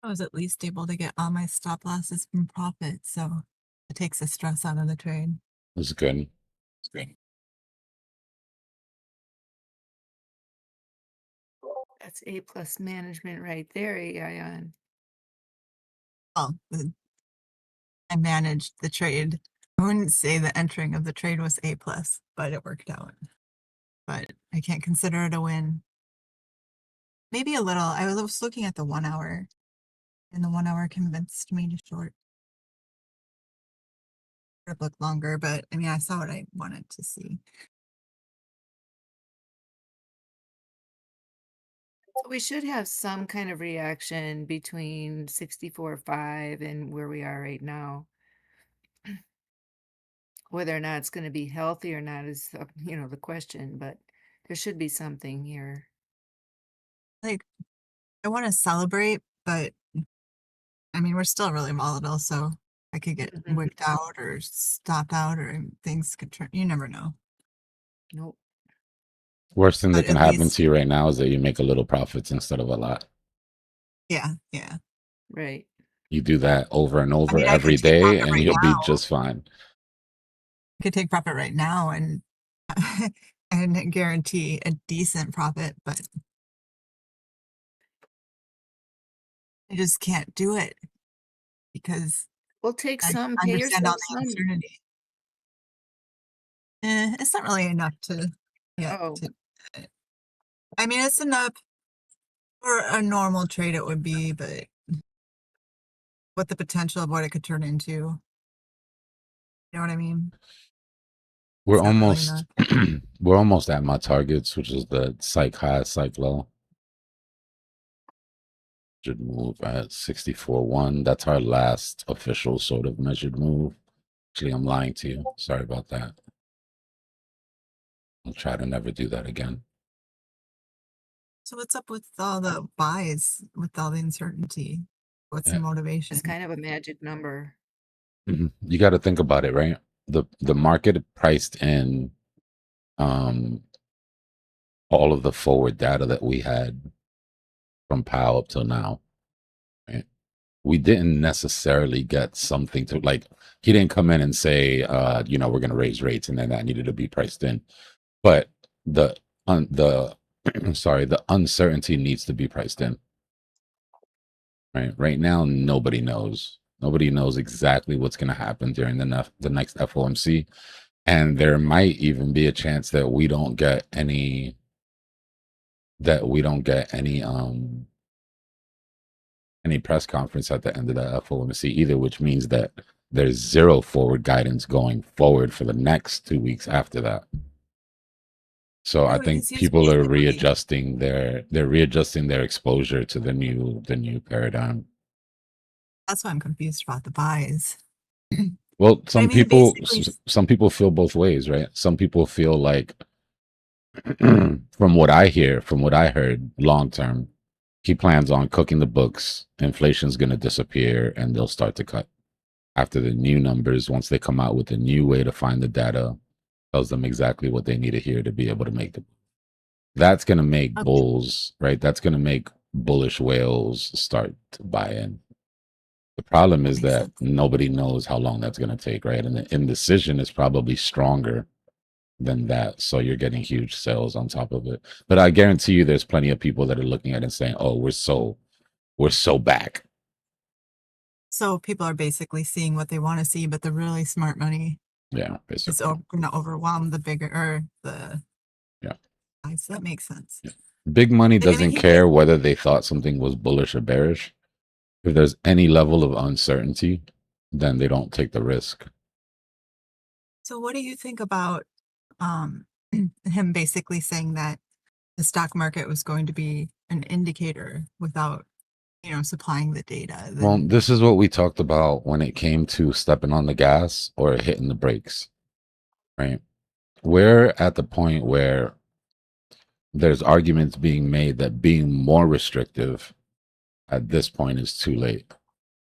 I was at least able to get all my stop losses from profit, so it takes the stress out of the trade. It's good. That's A+ management right there, AION. Well, I managed the trade. I wouldn't say the entering of the trade was A+, but it worked out. But I can't consider it a win. Maybe a little. I was looking at the 1 hour, and the 1 hour convinced me to short. It looked longer, but I mean, I saw what I wanted to see. So we should have some kind of reaction between 64.5 and where we are right now. Whether or not it's going to be healthy or not is, the question, but there should be something here. Like, I want to celebrate, but I mean, we're still really volatile, so I could get wicked out or stopped out, or things could turn. You never know. Nope. Worst thing that But can at happen least- to you right now is that you make a little profits instead of a lot. Yeah. Right. You do that over and over mean, I every could take day, profit and right you'll now. be just fine. I could take profit right now and and guarantee a decent profit, but I just can't do it because We'll take I some, pay understand all yourself the some. uncertainty. It's not really enough to I mean, it's enough for a normal trade it would be, but what the potential of what it could turn into. You know what I mean? We're It's not really almost we're almost at my targets, which is the psych high, psych low. Should move at 64.1. That's our last official sort of measured move. Actually, I'm lying to you. Sorry about that. I'll try to never do that again. So what's up with all the buys, with all the uncertainty? What's the Yeah. motivation? It's kind of a magic number. You got to think about it, right? The market priced in all of the forward data that we had from Powell up till now. Right? We didn't necessarily get something to like. He didn't come in and say, we're going to raise rates, and then that needed to be priced in. But the uncertainty needs to be priced in. Right now, nobody knows. Nobody knows exactly what's going to happen during the next FOMC, and there might even be a chance that we don't get any press conference at the end of the FOMC either, which means that there's zero forward guidance going forward for the next 2 weeks after that. So I think people are readjusting their exposure to the new paradigm. That's why I'm confused about the buys. Well, I mean, some people feel both ways, right? Some people feel like, from what I heard, long term, he plans on cooking the books. Inflation's going to disappear, and they'll start to cut after the new numbers. Once they come out with a new way to find the data, tells them exactly what they need to hear to be able to make the. That's going to make bulls, right? That's going to make bullish whales start to buy in. The problem is that nobody knows how long that's going to take, right? And the indecision is probably stronger than that. So you're getting huge sales on top of it. But I guarantee you there's plenty of people that are looking at it and saying, oh, we're so back. So people are basically seeing what they want to see, but the really smart money is going to overwhelm the bigger or the buys. That makes sense. Big money But I mean, doesn't care whether they thought something was bullish or bearish. If there's any level of uncertainty, then they don't take the risk. So what do you think about him basically saying that the stock market was going to be an indicator without, supplying the data? Well, this is what we talked about when it came to stepping on the gas or hitting the brakes, right? We're at the point where there's arguments being made that being more restrictive at this point is too late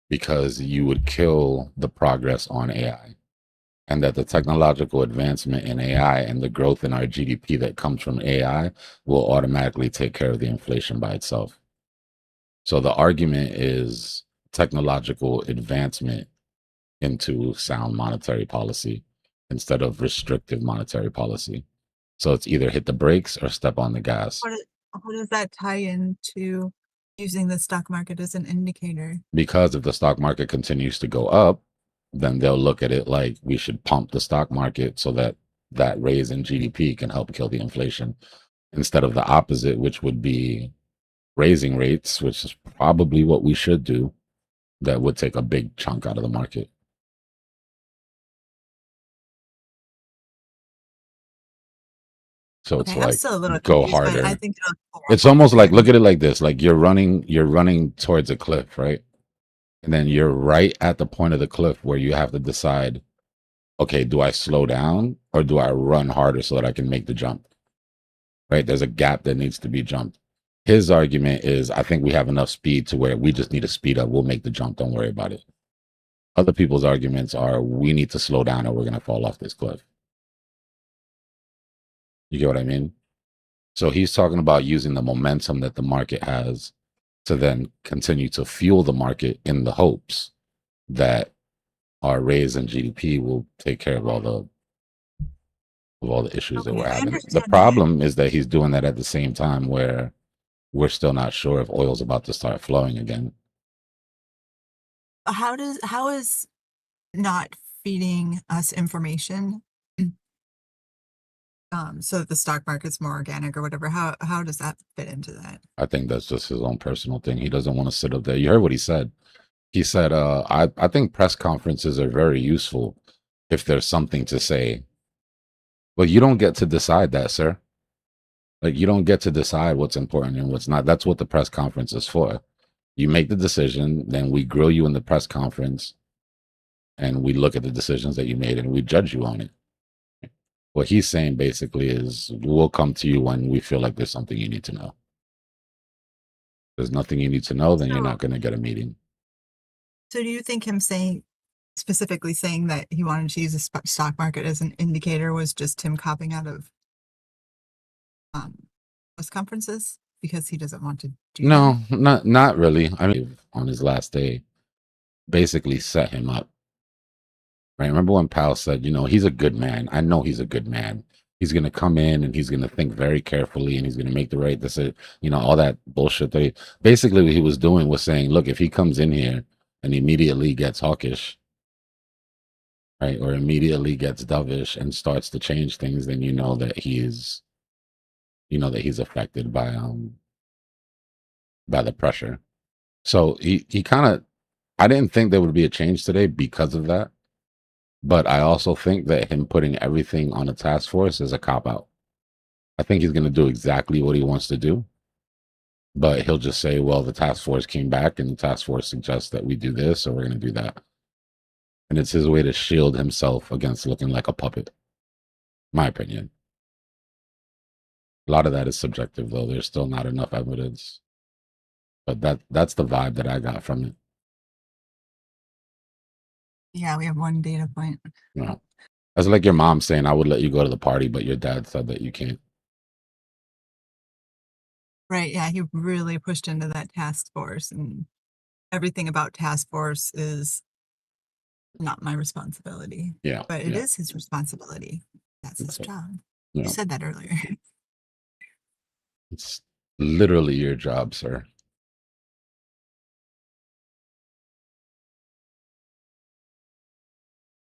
because you would kill the progress on AI, and that the technological advancement in AI and the growth in our GDP that comes from AI will automatically take care of the inflation by itself. So the argument is technological advancement into sound monetary policy instead of restrictive monetary policy. So it's either hit the brakes or step on the gas. How does that tie into using the stock market as an indicator? Because if the stock market continues to go up, then they'll look at it like we should pump the stock market so that that raise in GDP can help kill the inflation, instead of the opposite, which would be raising rates, which is probably what we should do. That would take a big chunk out of the market. So it's Okay, I'm like still a little go confused, but I harder. think It's almost like, look at it like this: like you're running towards a cliff, right? And then you're right at the point of the cliff where you have to decide, okay, do I slow down or do I run harder so that I can make the jump? Right? There's a gap that needs to be jumped. His argument is, I think we have enough speed to where we just need to speed up. We'll make the jump. Don't worry about it. Other people's arguments are, we need to slow down or we're going to fall off this cliff. You get what I mean? So he's talking about using the momentum that the market has to then continue to fuel the market in the hopes that our raise in GDP will take care of all the issues that we're having. The problem is that he's doing that at the same time where we're still not sure if oil's about to start flowing again. How is not feeding us information so that the stock market's more organic or whatever? How does that fit into that? I think that's just his own personal thing. He doesn't want to sit up there. You heard what he said. He said, I think press conferences are very useful if there's something to say. But you don't get to decide that, sir. Like, you don't get to decide what's important and what's not. That's what the press conference is for. You make the decision, then we grill you in the press conference, and we look at the decisions that you made and we judge you on it. What he's saying basically is, we'll come to you when we feel like there's something you need to know. If there's nothing you need to know, then you're not going to get a meeting. So do you think him specifically saying that he wanted to use the stock market as an indicator was just him copping out of press conferences because he doesn't want to do No, not really. I mean, on his last day, basically set him up. Right? Remember when Powell said, he's a good man. I know he's a good man. He's going to come in and he's going to think very carefully and he's going to make the right decision. All that bullshit that basically what he was doing was saying, look, if he comes in here and immediately gets hawkish, right, or immediately gets dovish and starts to change things, then you know that he's affected by the pressure. So he kind of, I didn't think there would be a change today because of that. But I also think that him putting everything on a task force is a cop-out. I think he's going to do exactly what he wants to do. But he'll just say, well, the task force came back and the task force suggests that we do this or we're going to do that. And it's his way to shield himself against looking like a puppet. My opinion. A lot of that is subjective, though. There's still not enough evidence. But that's the vibe that I got from it. Yeah, we have one data point. No. That's like your mom saying, I would let you go to the party, but your dad said that you can't. Right, yeah, he really pushed into that task force, and everything about task force is not my responsibility. Yeah. But it is his responsibility. That's his job. You said that earlier. It's literally your job, sir.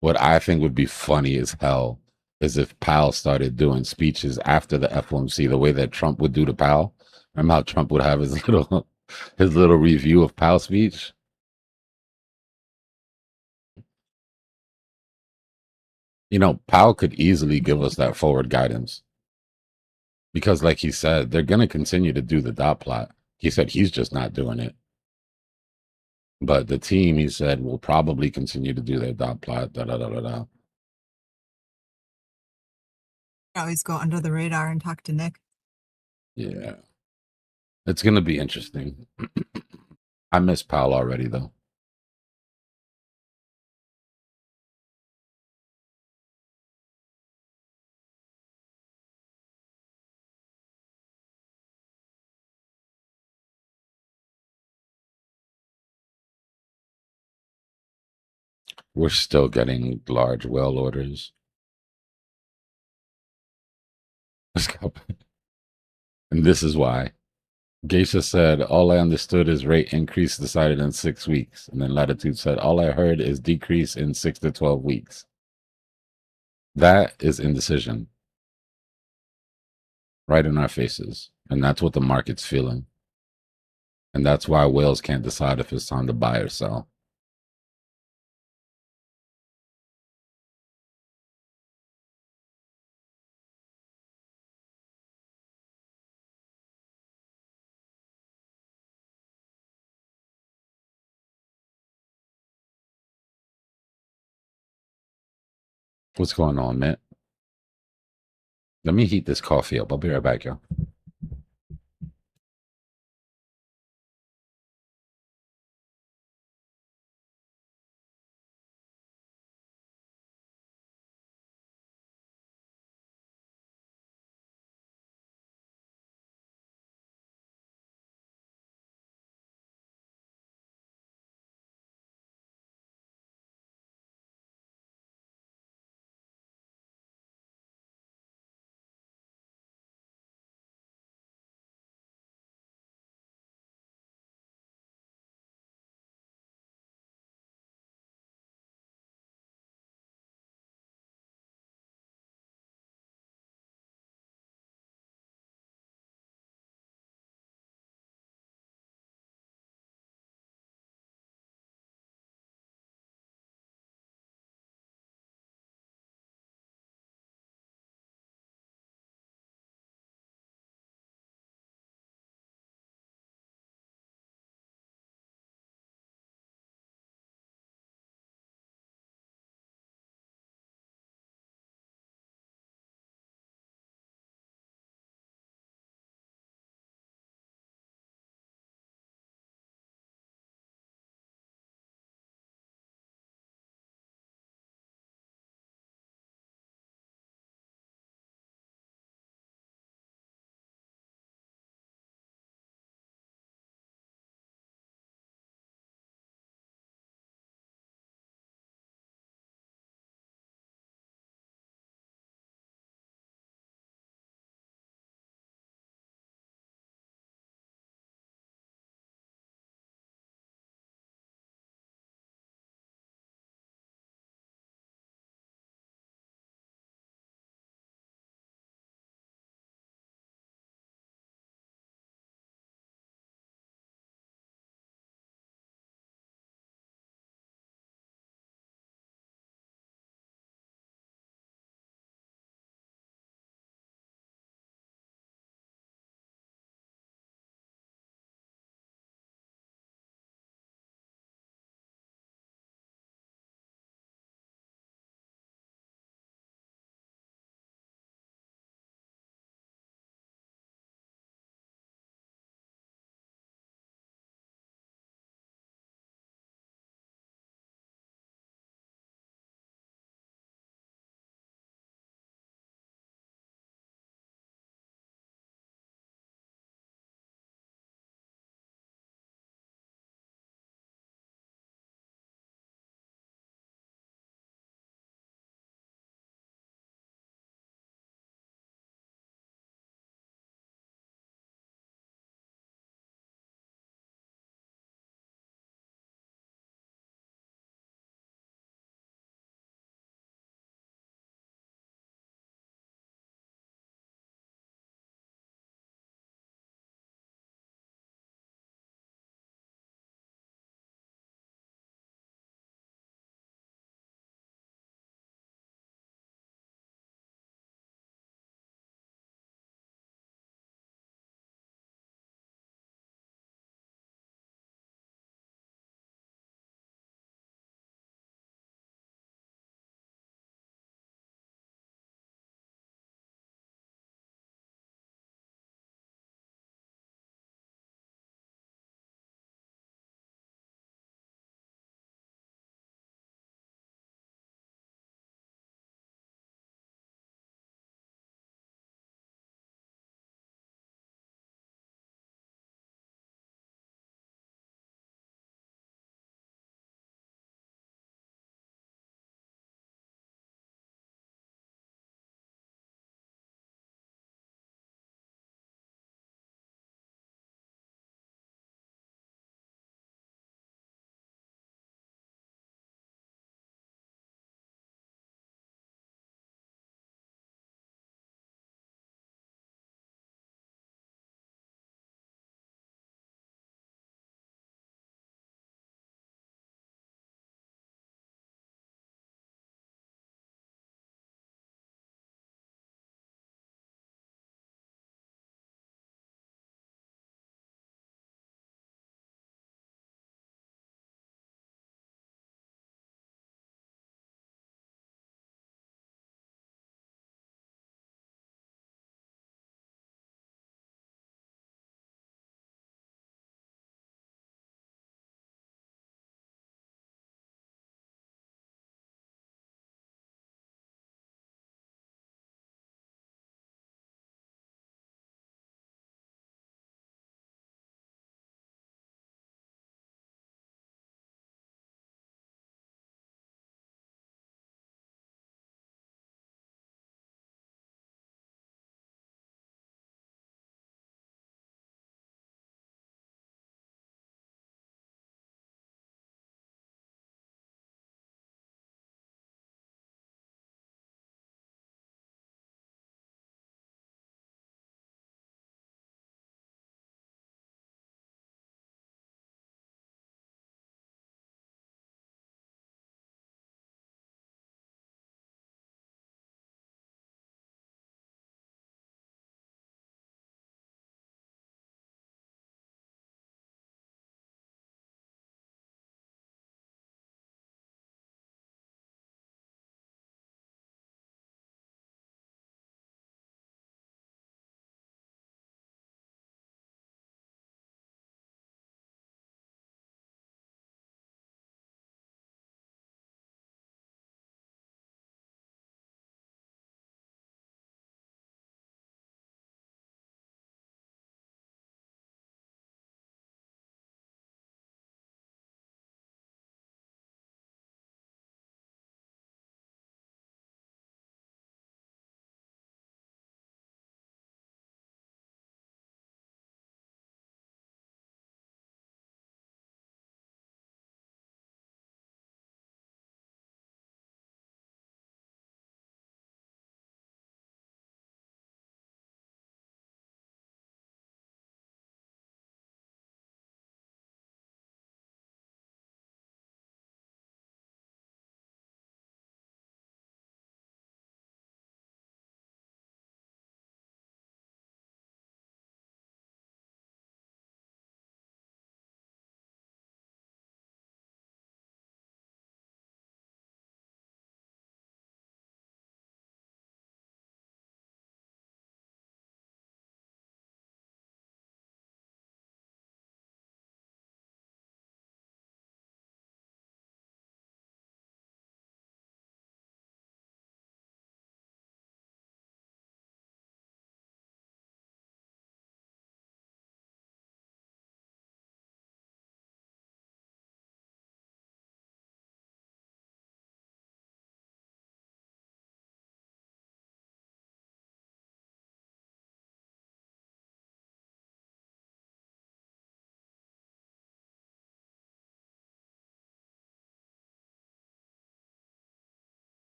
What I think would be funny as hell is if Powell started doing speeches after the FOMC, the way that Trump would do to Powell. Remember how Trump would have his little review of Powell's speech? Powell could easily give us that forward guidance. Because like he said, they're going to continue to do the dot plot. He said he's just not doing it. But the team, he said, will probably continue to do their dot plot, da-da-da-da-da. Always go under the radar and talk to Nick. Yeah. It's going to be interesting. I miss Powell already, though. We're still getting large whale orders. Let's go. And this is why. Geisha said, all I understood is rate increase decided in 6 weeks. And then Latitude said, all I heard is decrease in 6 to 12 weeks. That is indecision. Right in our faces. And that's what the market's feeling. And that's why whales can't decide if it's time to buy or sell. What's going on, man? Let me heat this coffee up. I'll be right back, y'all.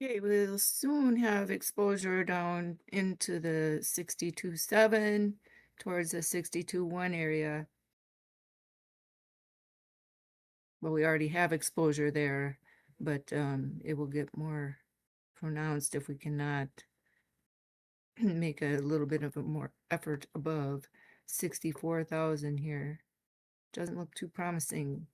Okay, we'll soon have exposure down into the 62.7 towards the 62.1 area. Well, we already have exposure there, but it will get more pronounced if we cannot make a little bit of a more effort above 64,000 here. Doesn't look too promising.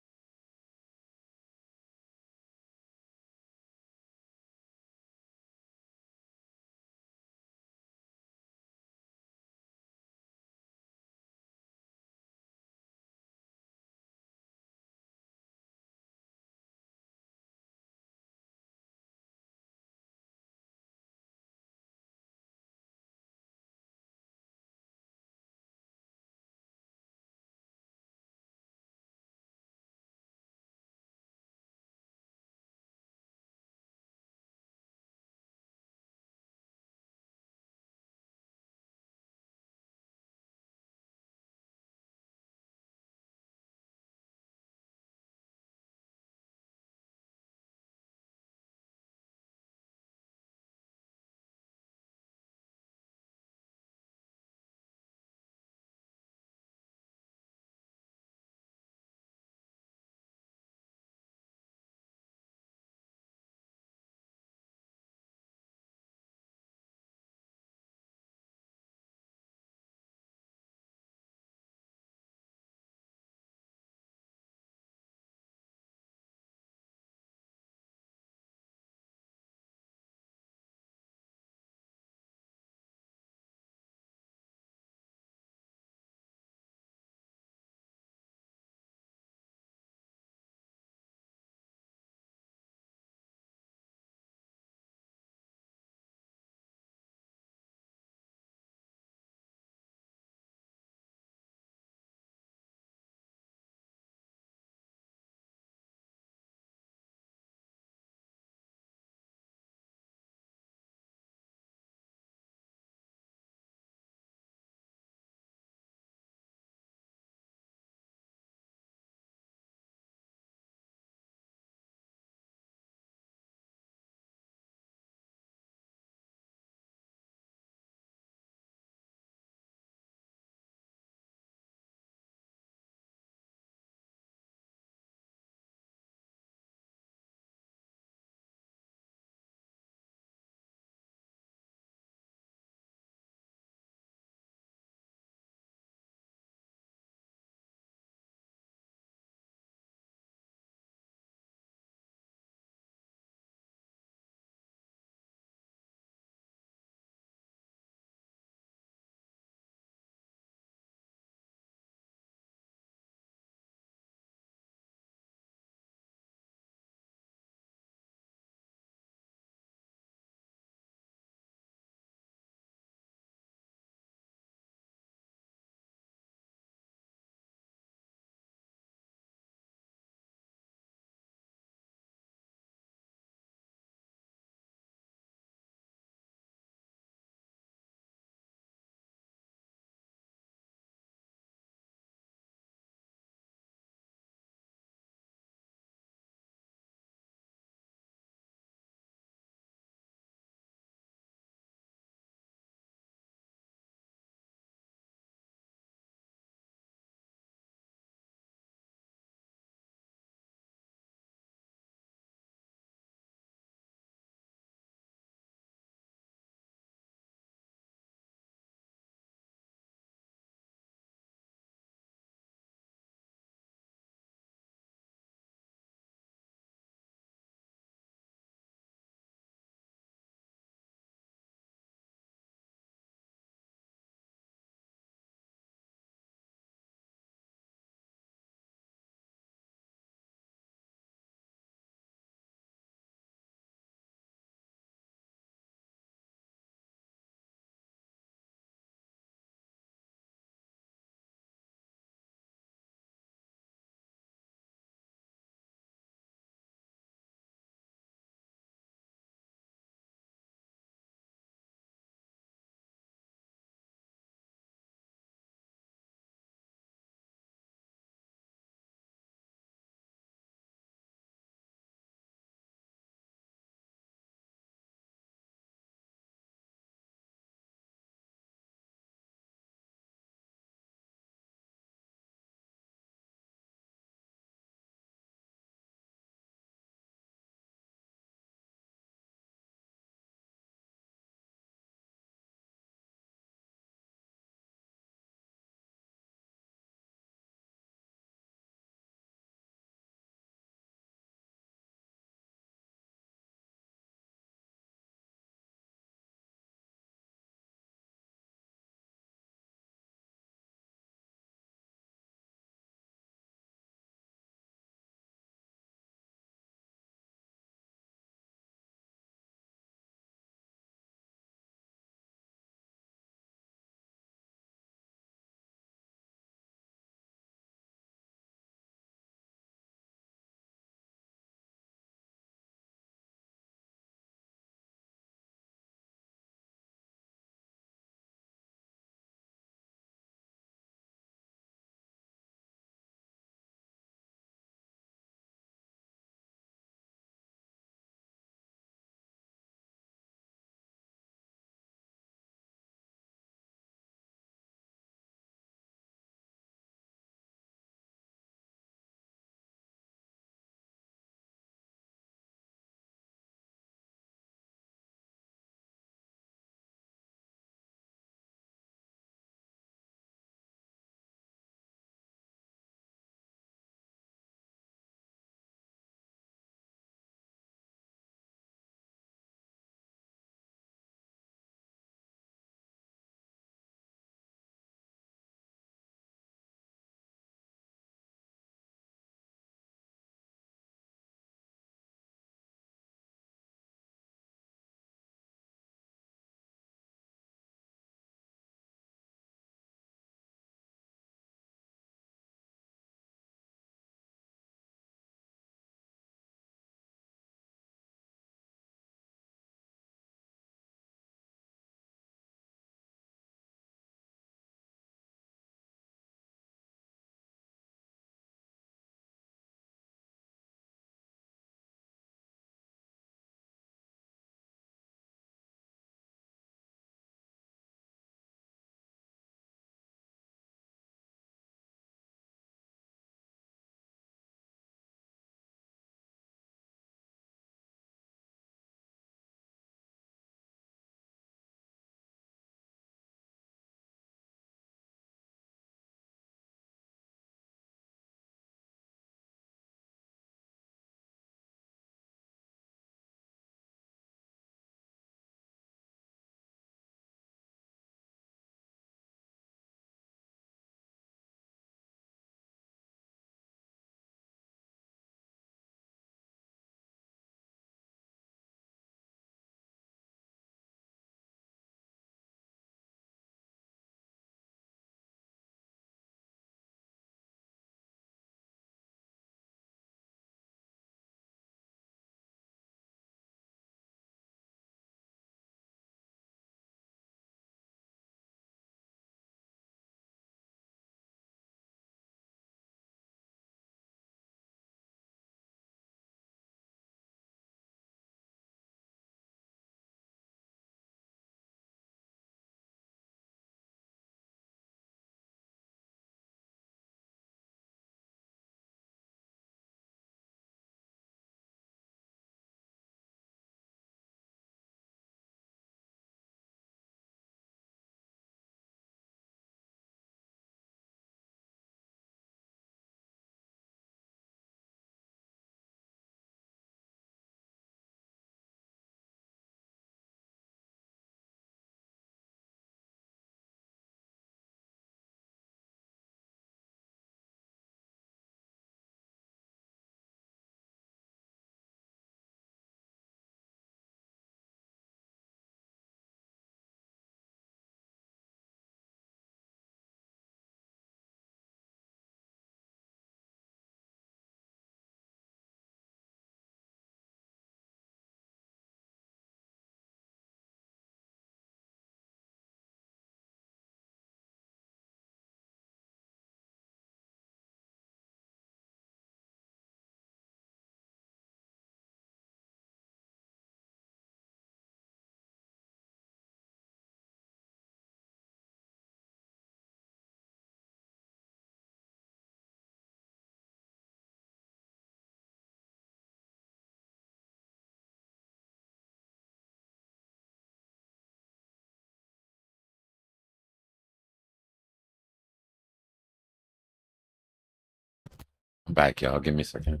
I'm back, y'all. Give me a second.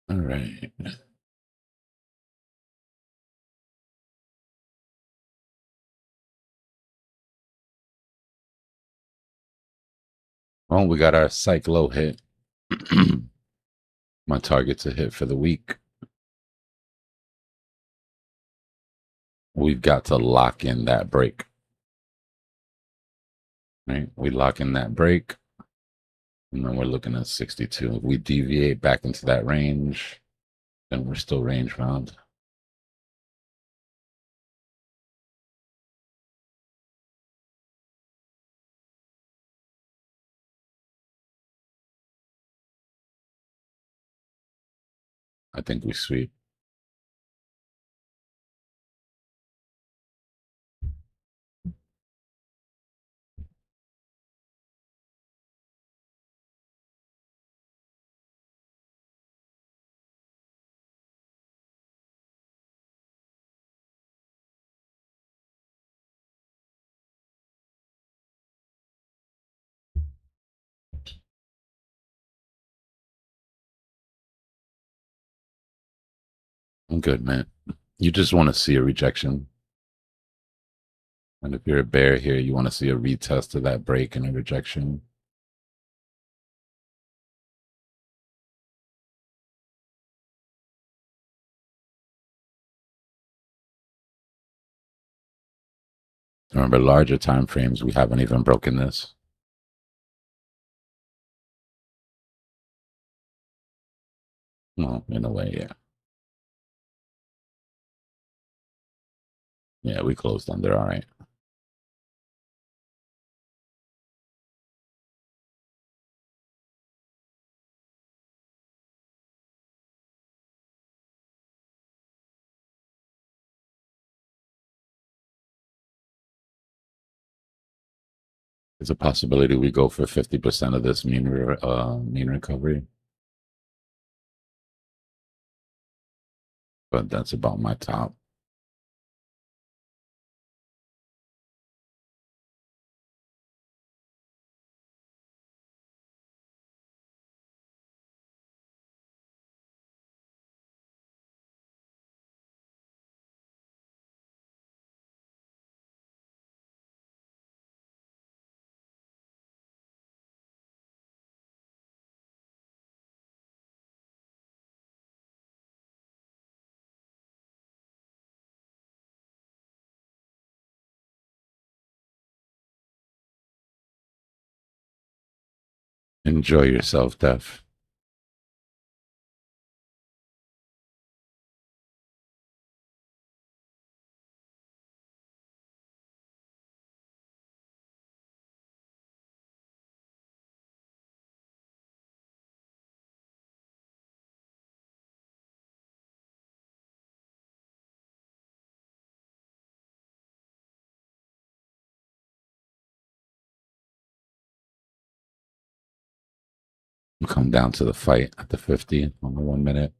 All right. Well, we got our psych low hit. My target's a hit for the week. We've got to lock in that break. Right? We lock in that break. And then we're looking at 62. If we deviate back into that range, then we're still range bound. I think we sweep. I'm good, man. You just want to see a rejection. And if you're a bear here, you want to see a retest of that break and a rejection. Remember, larger time frames, we haven't even broken this. Well, in a way, yeah. Yeah, we closed under. All right. There's a possibility we go for 50% of this mean recovery. But that's about my top. Enjoy yourself, Def. Come down to the fight at the 50 on the 1 minute.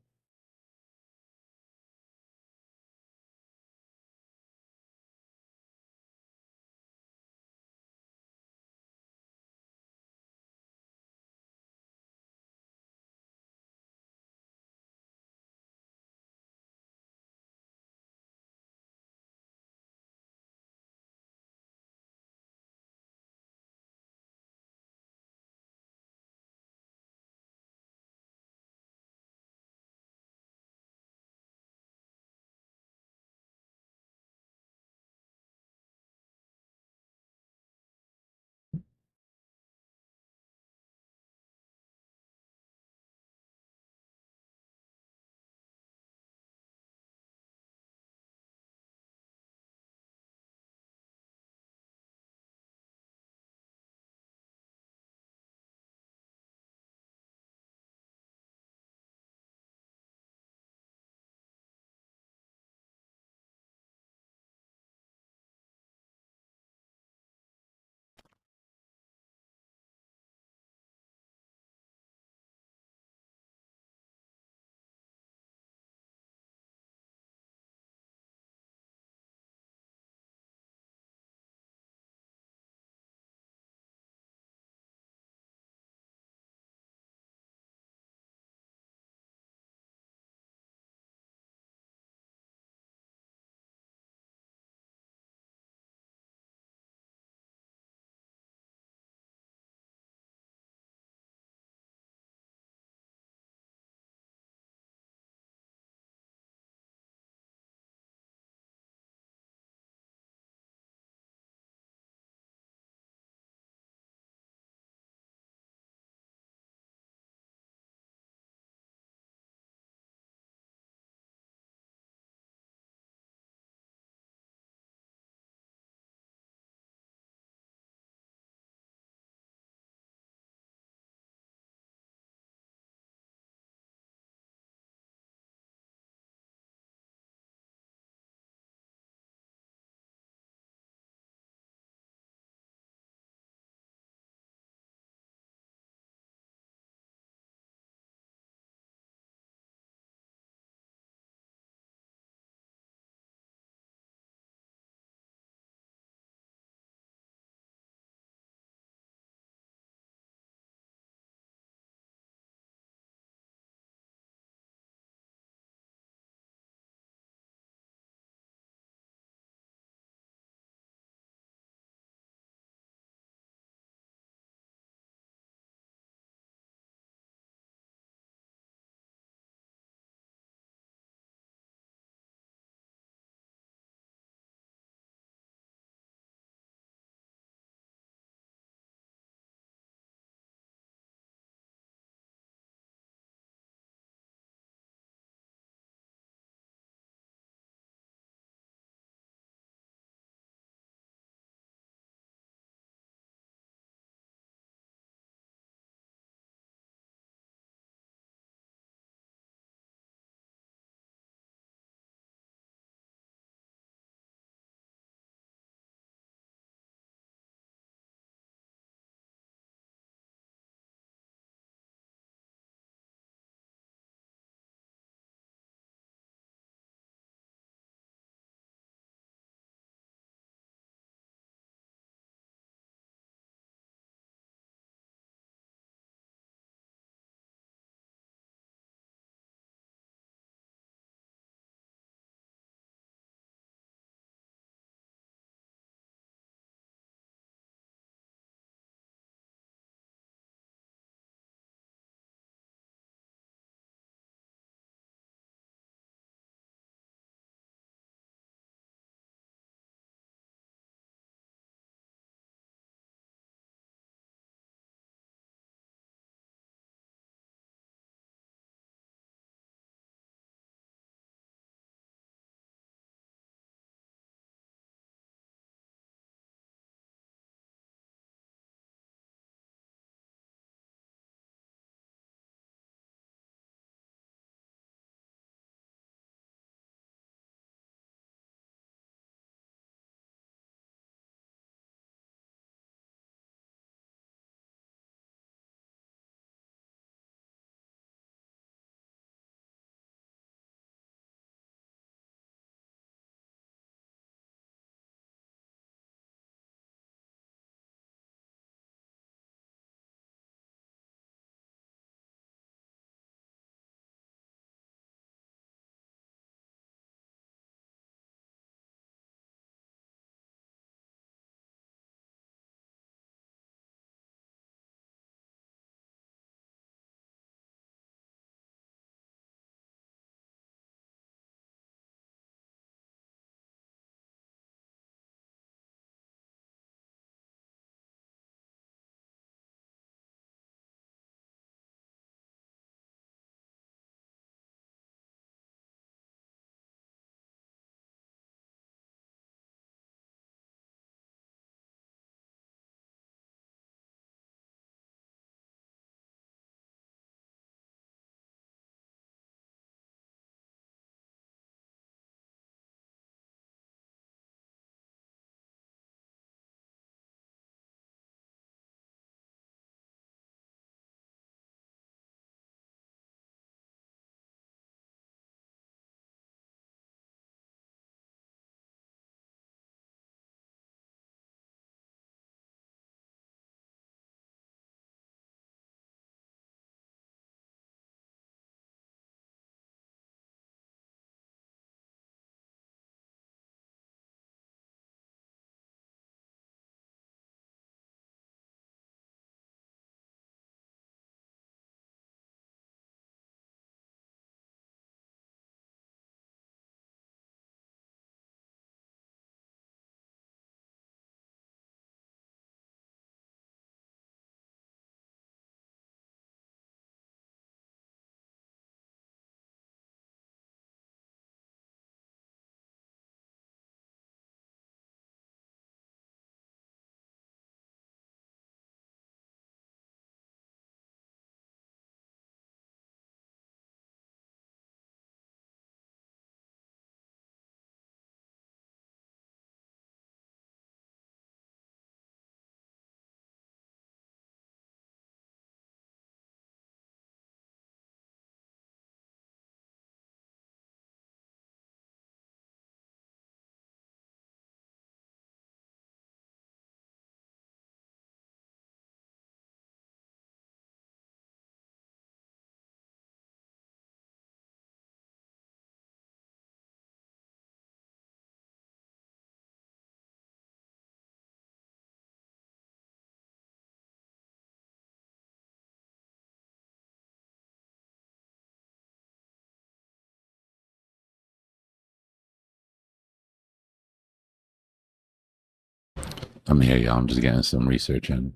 I'm here, y'all. I'm just getting some research in.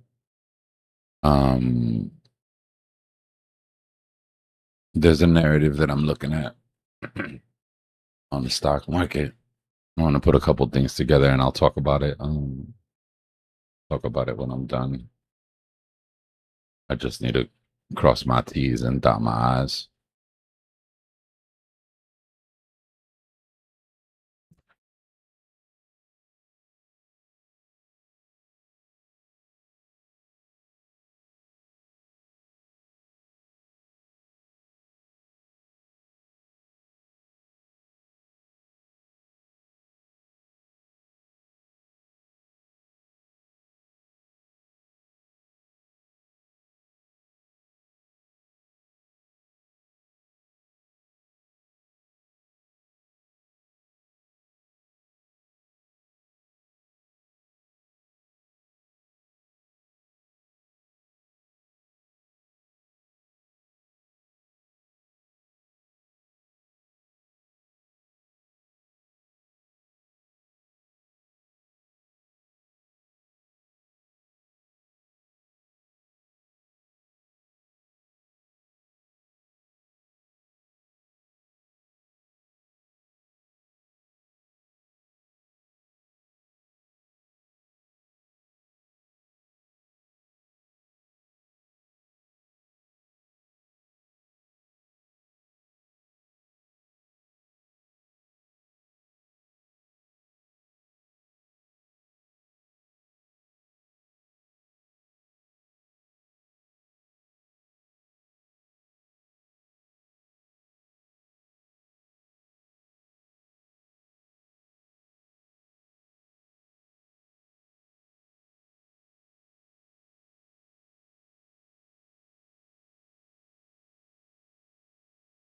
There's a narrative that I'm looking at on the stock market. I want to put a couple things together, and I'll talk about it. Talk about it when I'm done. I just need to cross my T's and dot my I's.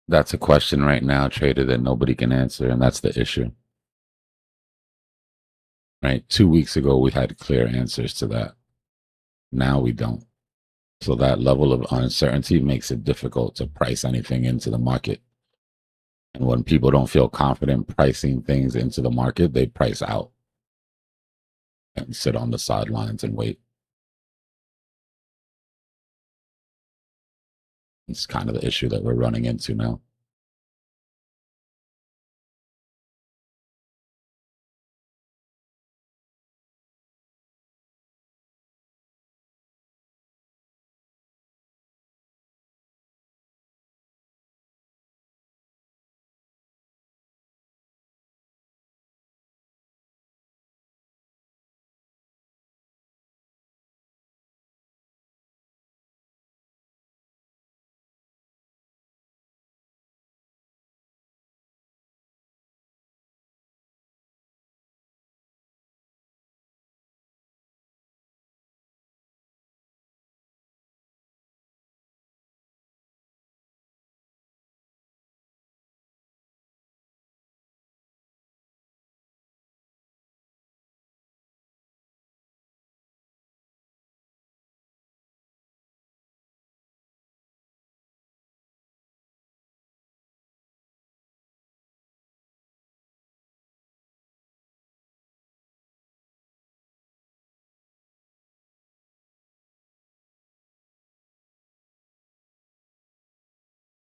That's a question right now, trader, that nobody can answer, and that's the issue. Right? 2 weeks ago, we had clear answers to that. Now we don't. So that level of uncertainty makes it difficult to price anything into the market. And when people don't feel confident pricing things into the market, they price out and sit on the sidelines and wait. It's kind of the issue that we're running into now.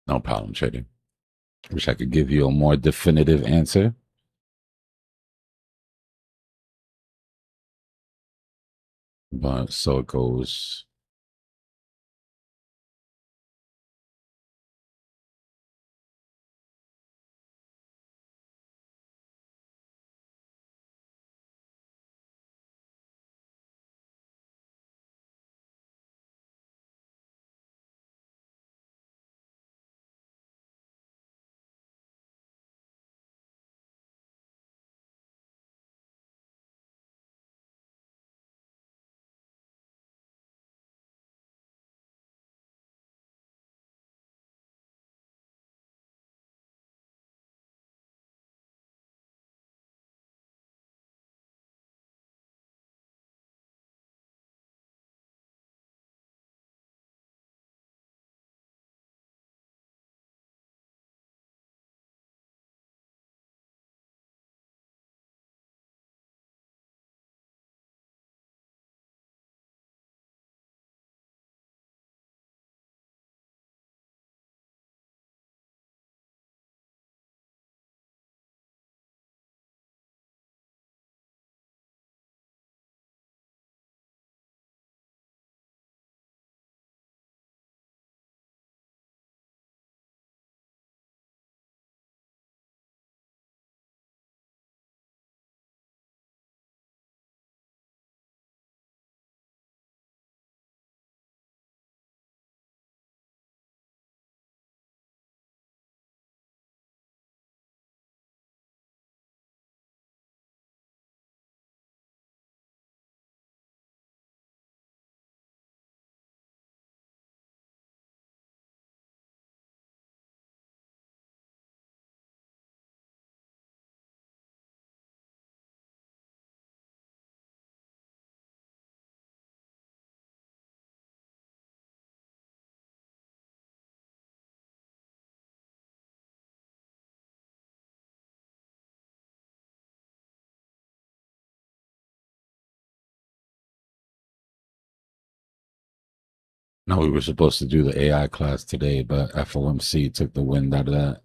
No problem, trader. Wish I could give you a more definitive answer. But so it goes. No, we were supposed to do the AI class today, but FOMC took the wind out of that.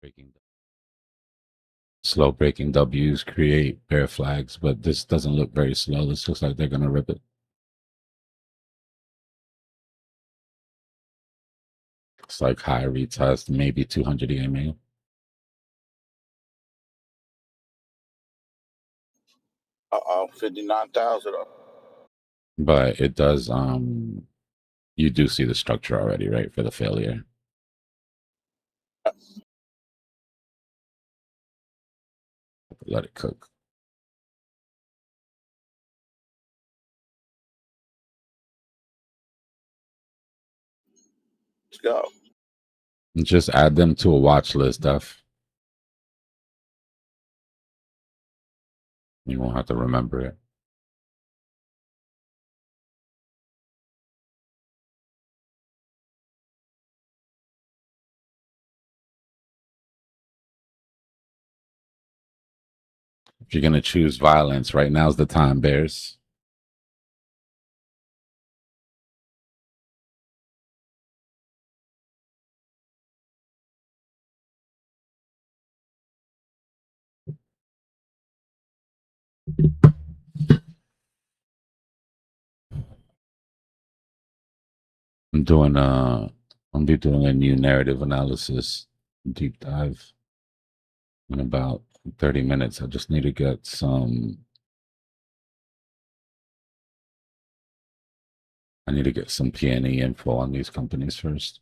Breaking slow breaking W's create bear flags, but this doesn't look very slow. This looks like they're gonna rip it. It's like high retest, maybe 200 EMA. Uh-oh, 59,000. But it does you do see the structure already, right? For the failure. Let it cook. Let's go. Just add them to a watch list, Duff. You won't have to remember it. If you're gonna choose violence, right now's the time, Bears. I'm be doing a new narrative analysis deep dive in about 30 minutes. I just need to get some P&E info on these companies first.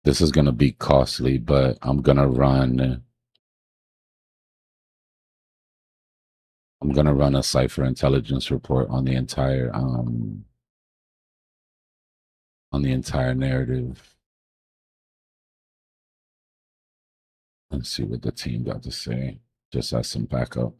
This is gonna be costly, but I'm gonna run a Cypher intelligence report on the entire narrative. Let's see what the team got to say, just as some backup.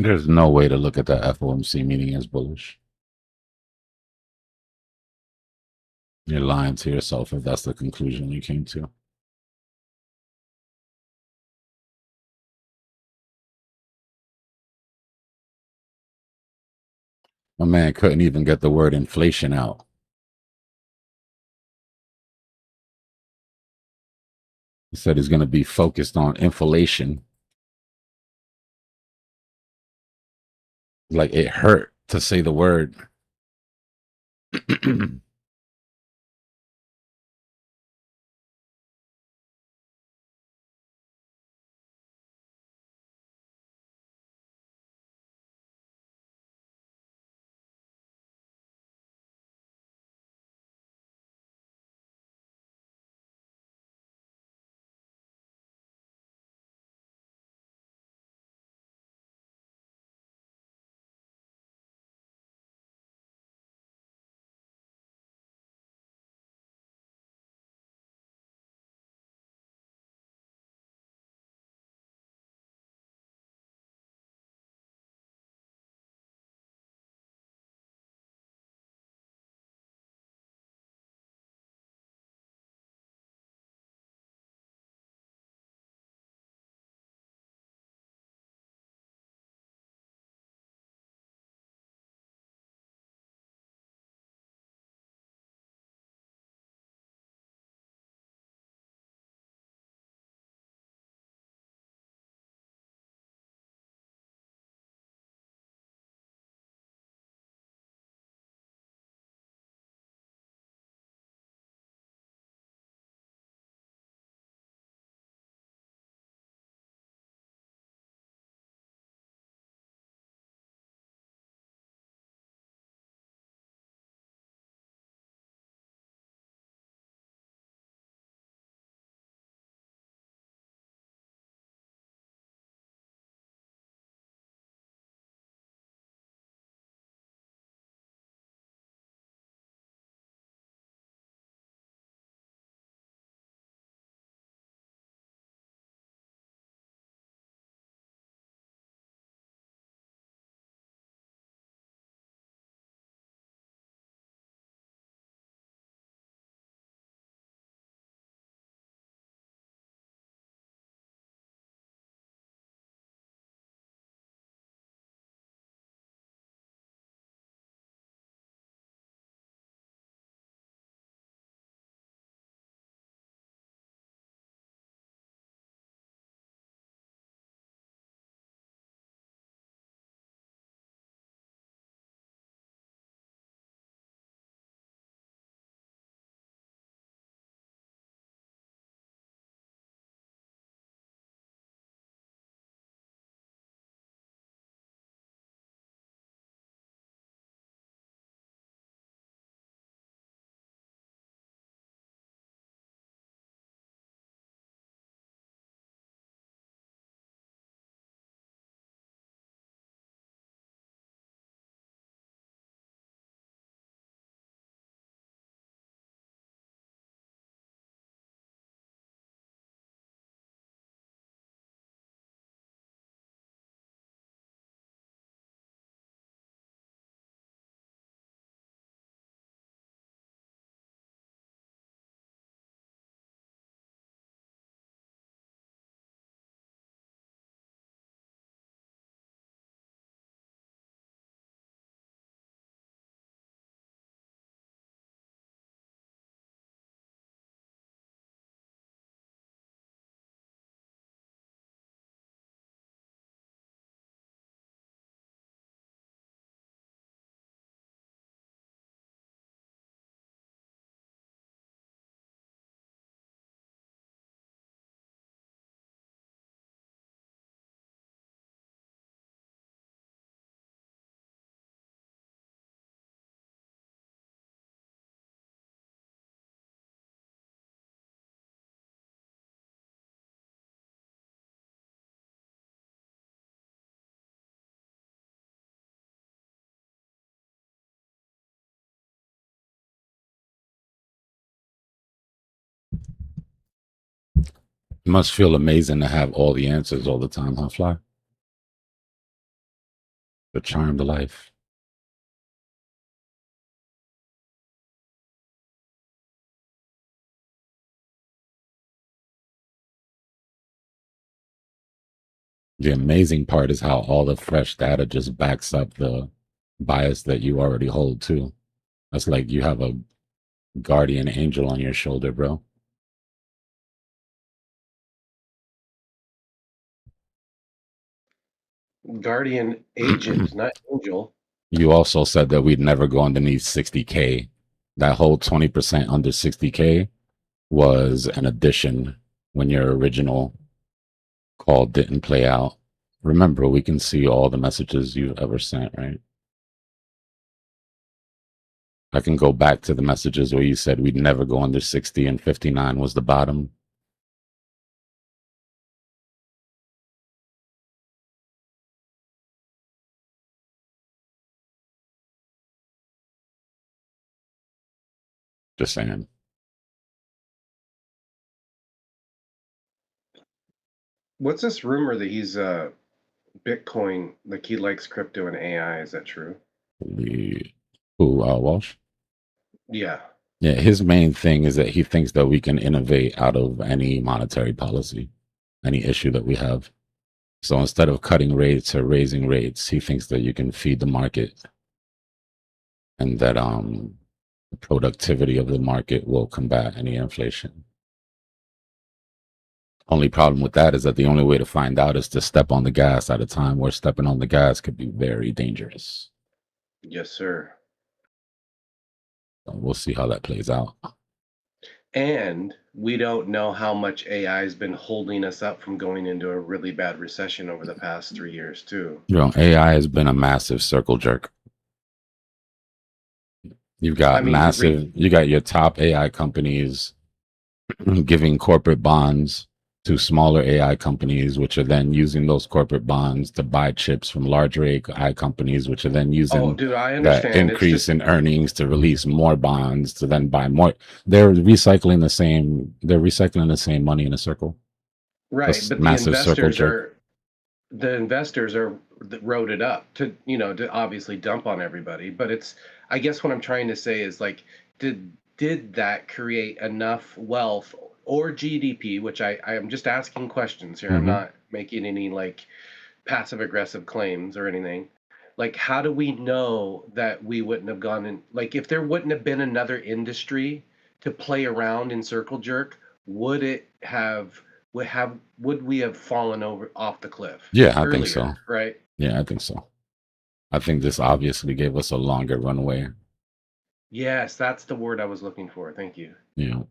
There's no way to look at that FOMC meeting as bullish. You're lying to yourself if that's the conclusion you came to. My man couldn't even get the word inflation out. He said he's going to be focused on inflation. Like it hurt to say the word. It must feel amazing to have all the answers all the time, huh, Fly? The charm to life. The amazing part is how all the fresh data just backs up the bias that you already hold too. That's like you have a guardian angel on your shoulder, bro. Guardian agent, not angel. You also said that we'd never go underneath 60K. That whole 20% under 60K was an addition when your original call didn't play out. Remember, we can see all the messages you've ever sent, right? I can go back to the messages where you said we'd never go under 60 and 59 was the bottom. Just saying. What's this rumor that he's Bitcoin, like he likes crypto and AI? Is that true? Walsh? Yeah. Yeah, his main thing is that he thinks that we can innovate out of any monetary policy, any issue that we have. So instead of cutting rates or raising rates, he thinks that you can feed the market and that the productivity of the market will combat any inflation. Only problem with that is that the only way to find out is to step on the gas at a time where stepping on the gas could be very dangerous. Yes, sir. So we'll see how that plays out. And we don't know how much AI has been holding us up from going into a really bad recession over the past 3 years, too. You know, AI has been a massive circle jerk. You've got you got your top AI companies giving corporate bonds to smaller AI companies, which are then using those corporate bonds to buy chips from larger AI companies, which are then using I that understand. increase in earnings to release more bonds to then buy more. They're recycling the same money in a circle. Right, This but massive circle jerk. the investors are that wrote it up to to obviously dump on everybody. But it's, I guess what I'm trying to say is, like, did that create enough wealth or GDP, which I am just asking questions here. I'm not making any like passive aggressive claims or anything. Like, how do we know that we wouldn't have gone in, like, if there wouldn't have been another industry to play around in circle jerk, would it have would we have fallen over off the cliff? Yeah, I earlier, think so. right? Yeah, I think so. I think this obviously gave us a longer runway. Yes, that's the word I was looking for. Thank you. Yeah.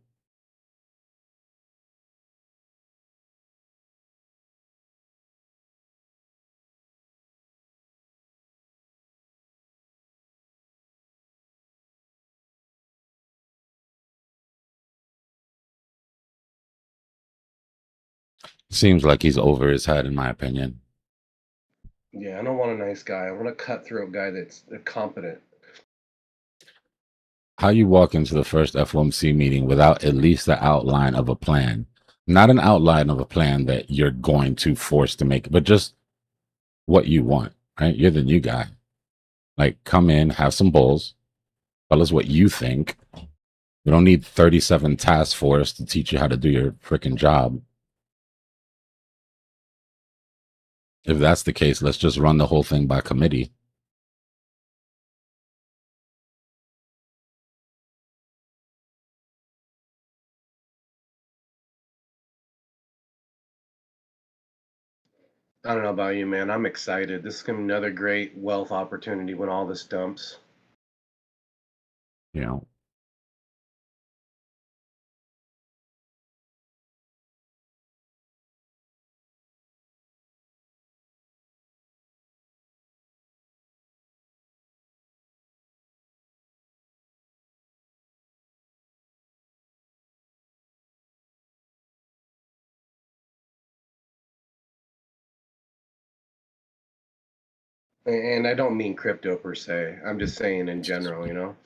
Seems like he's over his head, in my opinion. Yeah, I don't want a nice guy. I want a cutthroat guy that's competent. How you walk into the first FOMC meeting without at least the outline of a plan, not an outline of a plan that you're going to force to make, but just what you want, right? You're the new guy. Like, come in, have some bulls, tell us what you think. We don't need 37 task force to teach you how to do your freaking job. If that's the case, let's just run the whole thing by committee. I don't know about you, man. I'm excited. This is gonna be another great wealth opportunity when all this dumps. You know, And I don't mean crypto per se. I'm just saying in general.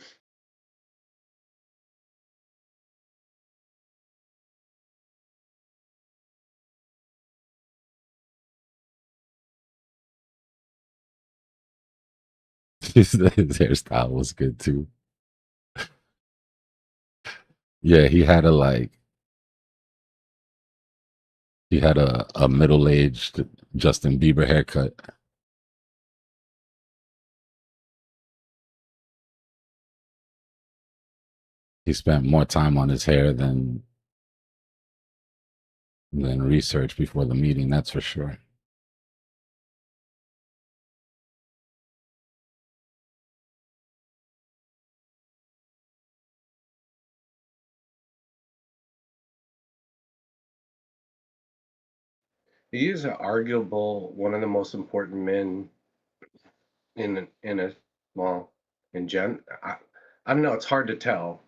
his hairstyle was good too. Yeah, he had a middle-aged Justin Bieber haircut. He spent more time on his hair than research before the meeting, that's for sure. He is arguable one of the most important men in a well in gen. I don't know. It's hard to tell,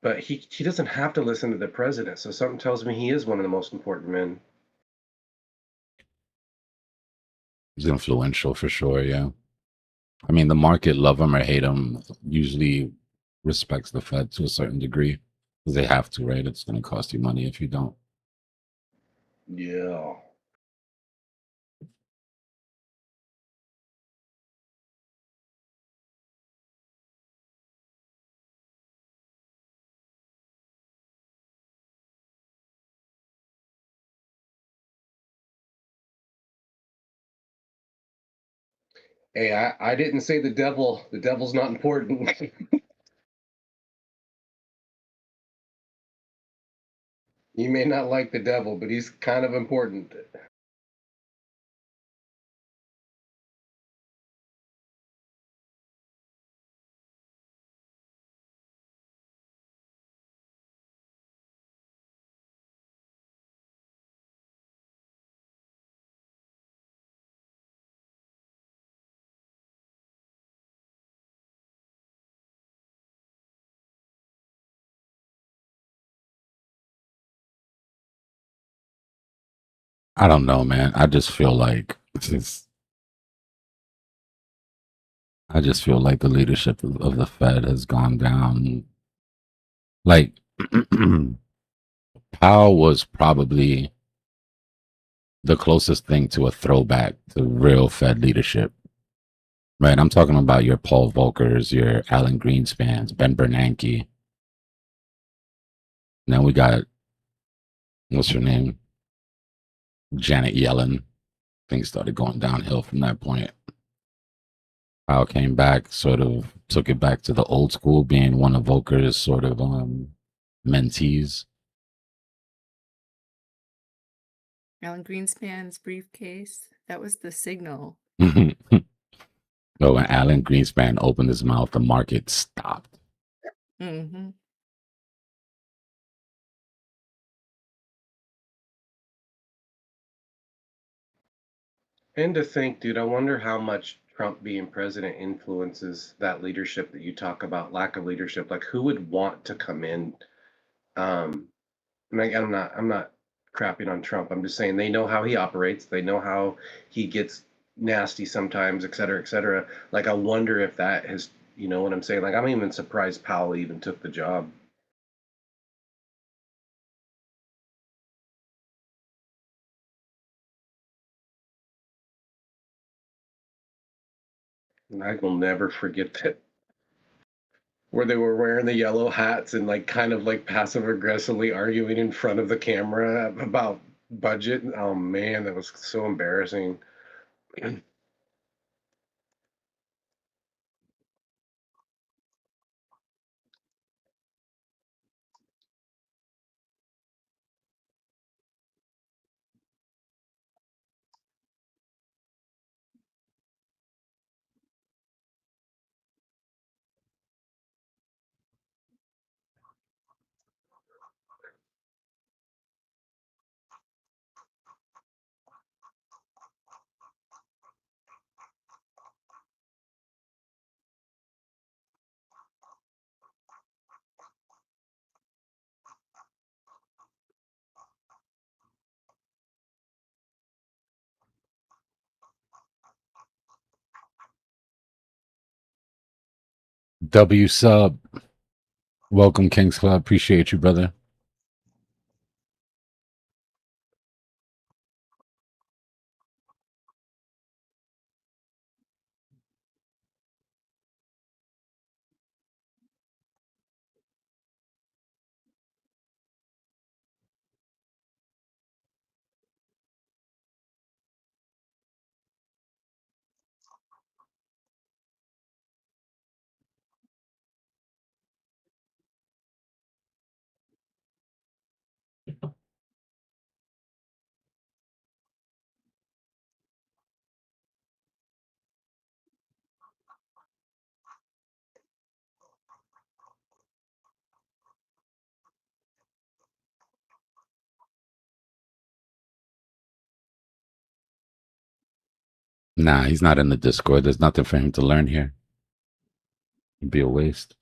but he doesn't have to listen to the president. So something tells me he is one of the most important men. He's influential for sure, yeah. I mean, the market, love him or hate him, usually respects the Fed to a certain degree because they have to, right? It's going to cost you money if you don't. Yeah. Hey, I didn't say the devil. The devil's not important. You may not like the devil, but he's kind of important. I don't know, man. I just feel like the leadership of the Fed has gone down. Like Powell was probably the closest thing to a throwback to real Fed leadership. Right, I'm talking about your Paul Volckers, your Alan Greenspans, Ben Bernanke. Now we got, what's her name? Janet Yellen. Things started going downhill from that point. Powell came back, sort of took it back to the old school, being one of Volcker's sort of mentees. Alan Greenspan's briefcase. That was the signal. But when Alan Greenspan opened his mouth, the market stopped. Mm-hmm. And to think, dude, I wonder how much Trump being president influences that leadership that you talk about, lack of leadership. Like, who would want to come in? And I'm not crapping on Trump. I'm just saying they know how he operates. They know how he gets nasty sometimes, et cetera, et cetera. Like, I wonder if that has, you know what I'm saying? Like, I'm even surprised Powell even took the job. And I will never forget that where they were wearing the yellow hats and like kind of like passive aggressively arguing in front of the camera about budget. Oh man, that was so embarrassing. W sub. Welcome, Kings Club. Appreciate you, brother. Nah, he's not in the Discord. There's nothing for him to learn here. It'd be a waste.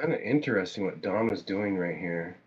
Kind of interesting what Dom is doing right here.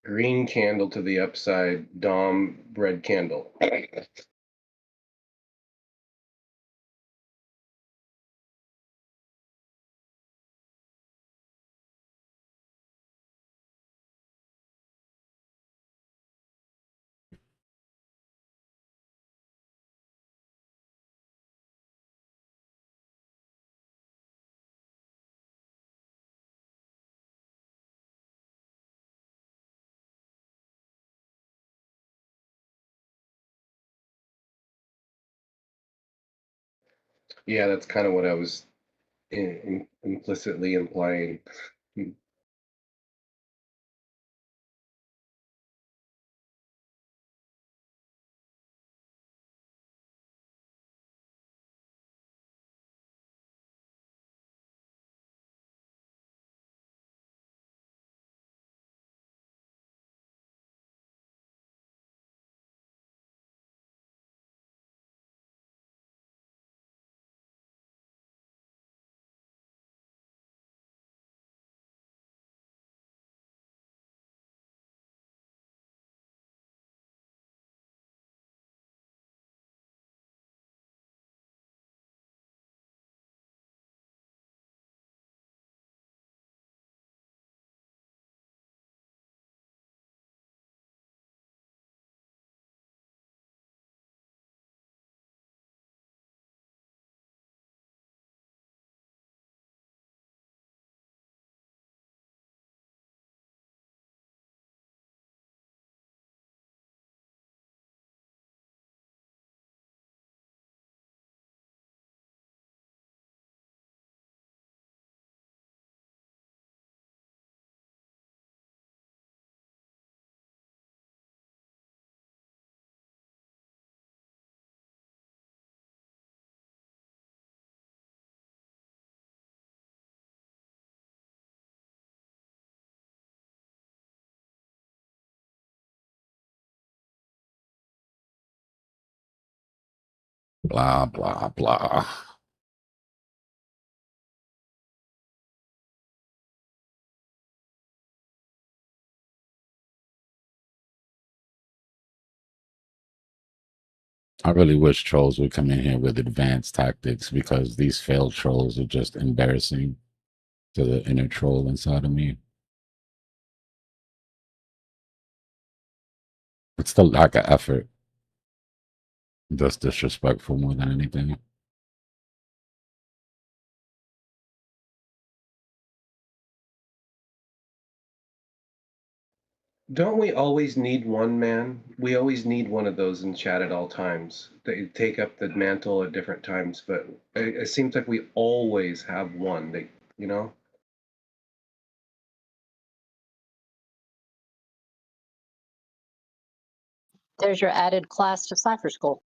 Green candle to the upside, Dom red candle. Yeah, that's kind of what I was implicitly implying. Blah, blah, blah. I really wish trolls would come in here with advanced tactics, because these failed trolls are just embarrassing to the inner troll inside of me. It's the lack of effort that's disrespectful more than anything. Don't we always need one, man? We always need one of those in chat at all times. They take up the mantle at different times, but it seems like we always have one. They, you know. There's your added class to Cypher School.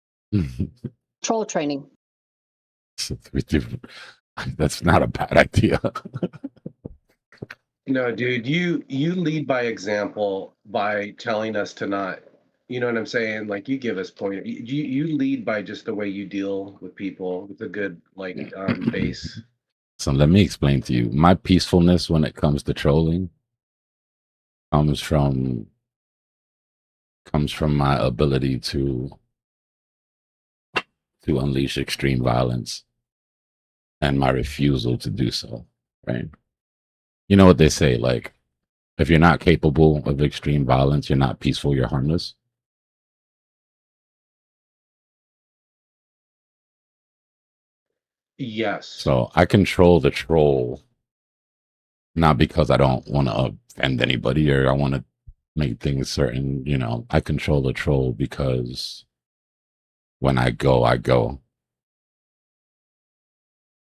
Troll training. That's not a bad idea. No, dude, you lead by example by telling us to not, you know what I'm saying? Like, you give us point. You lead by just the way you deal with people with a good base. So let me explain to you. My peacefulness when it comes to trolling comes from my ability to unleash extreme violence and my refusal to do so, right? You know what they say, like, if you're not capable of extreme violence, you're not peaceful, you're harmless. Yes. So I control the troll, not because I don't want to offend anybody or I want to make things certain, you know. I control the troll because when I go, I go.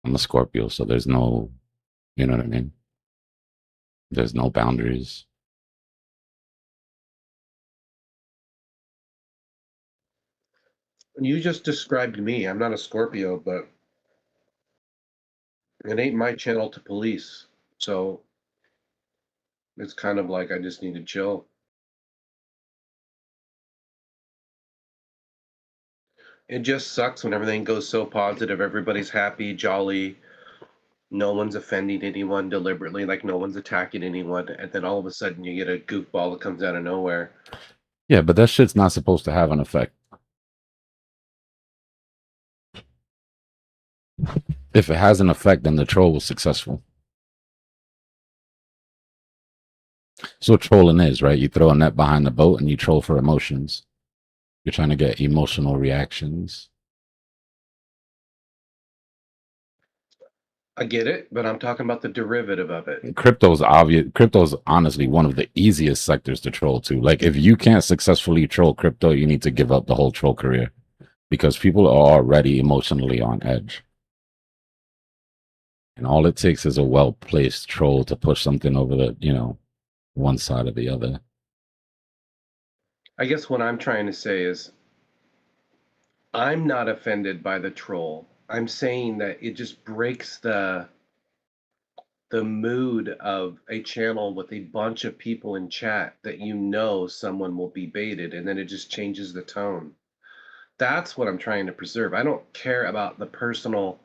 I'm a Scorpio, so there's no, you know what I mean? There's no boundaries. You just described me. I'm not a Scorpio, but it ain't my channel to police. So it's kind of like I just need to chill. It just sucks when everything goes so positive. Everybody's happy, jolly. No one's offending anyone deliberately, like no one's attacking anyone. And then all of a sudden you get a goofball that comes out of nowhere. Yeah, but that shit's not supposed to have an effect. If it has an effect, then the troll was successful. So trolling is, right? You throw a net behind the boat and you troll for emotions. You're trying to get emotional reactions. I get it, but I'm talking about the derivative of it. Crypto's obvious. Crypto's honestly one of the easiest sectors to troll to. Like, if you can't successfully troll crypto, you need to give up the whole troll career, because people are already emotionally on edge. And all it takes is a well-placed troll to push something over the, you know, one side or the other. I guess what I'm trying to say is I'm not offended by the troll. I'm saying that it just breaks the mood of a channel with a bunch of people in chat that you know someone will be baited, and then it just changes the tone. That's what I'm trying to preserve. I don't care about the personal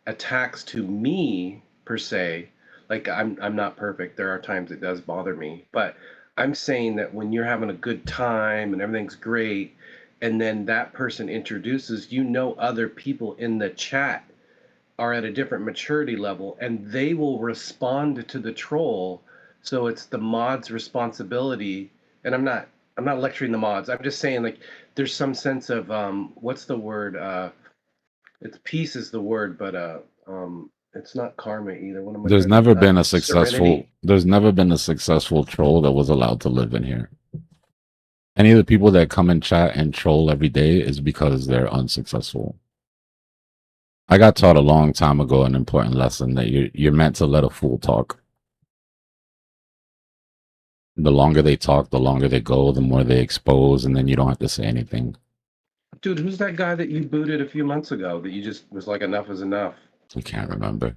attacks to me per se. Like, I'm not perfect. There are times it does bother me, but I'm saying that when you're having a good time and everything's great, and then that person introduces, you know, other people in the chat are at a different maturity level and they will respond to the troll. So it's the mod's responsibility. And I'm not lecturing the mods. I'm just saying, like, there's some sense of what's the word? It's peace is the word, but it's not karma either. What am I There's trying never to- been a successful serenity. there's never been a successful troll that was allowed to live in here. Any of the people that come in chat and troll every day is because they're unsuccessful. I got taught a long time ago an important lesson that you're meant to let a fool talk. The longer they talk, the longer they go, the more they expose, and then you don't have to say anything. Dude, who's that guy that you booted a few months ago that you just was like, enough is enough? I can't remember.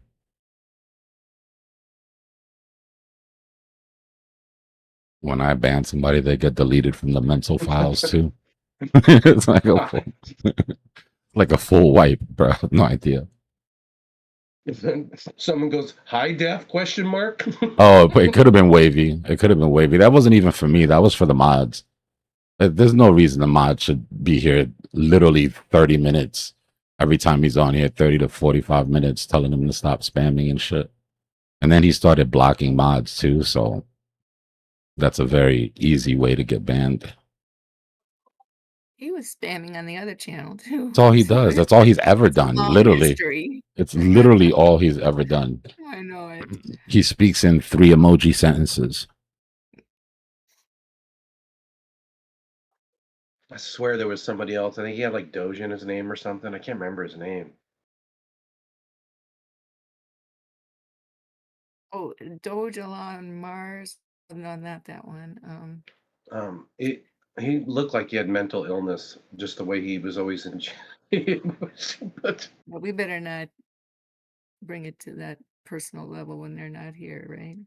When I ban somebody, they get deleted from the mental files too. It's like a full, like a full wipe, bro. No idea. Someone goes, high def question mark? Oh, but it could have been wavy. It could have been wavy. That wasn't even for me. That was for the mods. There's no reason the mod should be here literally 30 minutes every time he's on here, 30 to 45 minutes telling him to stop spamming and shit. And then he started blocking mods too, so that's a very easy way to get banned. He was spamming on the other channel too. That's all he so does. it's- That's all he's ever it's a done. long Literally. history. It's literally all he's ever done. I know it. He speaks in 3 emoji sentences. I swear there was somebody else. I think he had like Doge in his name or something. I can't remember his name. Oh, Doge on Mars. No, not that one. He looked like he had mental illness, just the way he was always in. But But we better not bring it to that personal level when they're not here, right?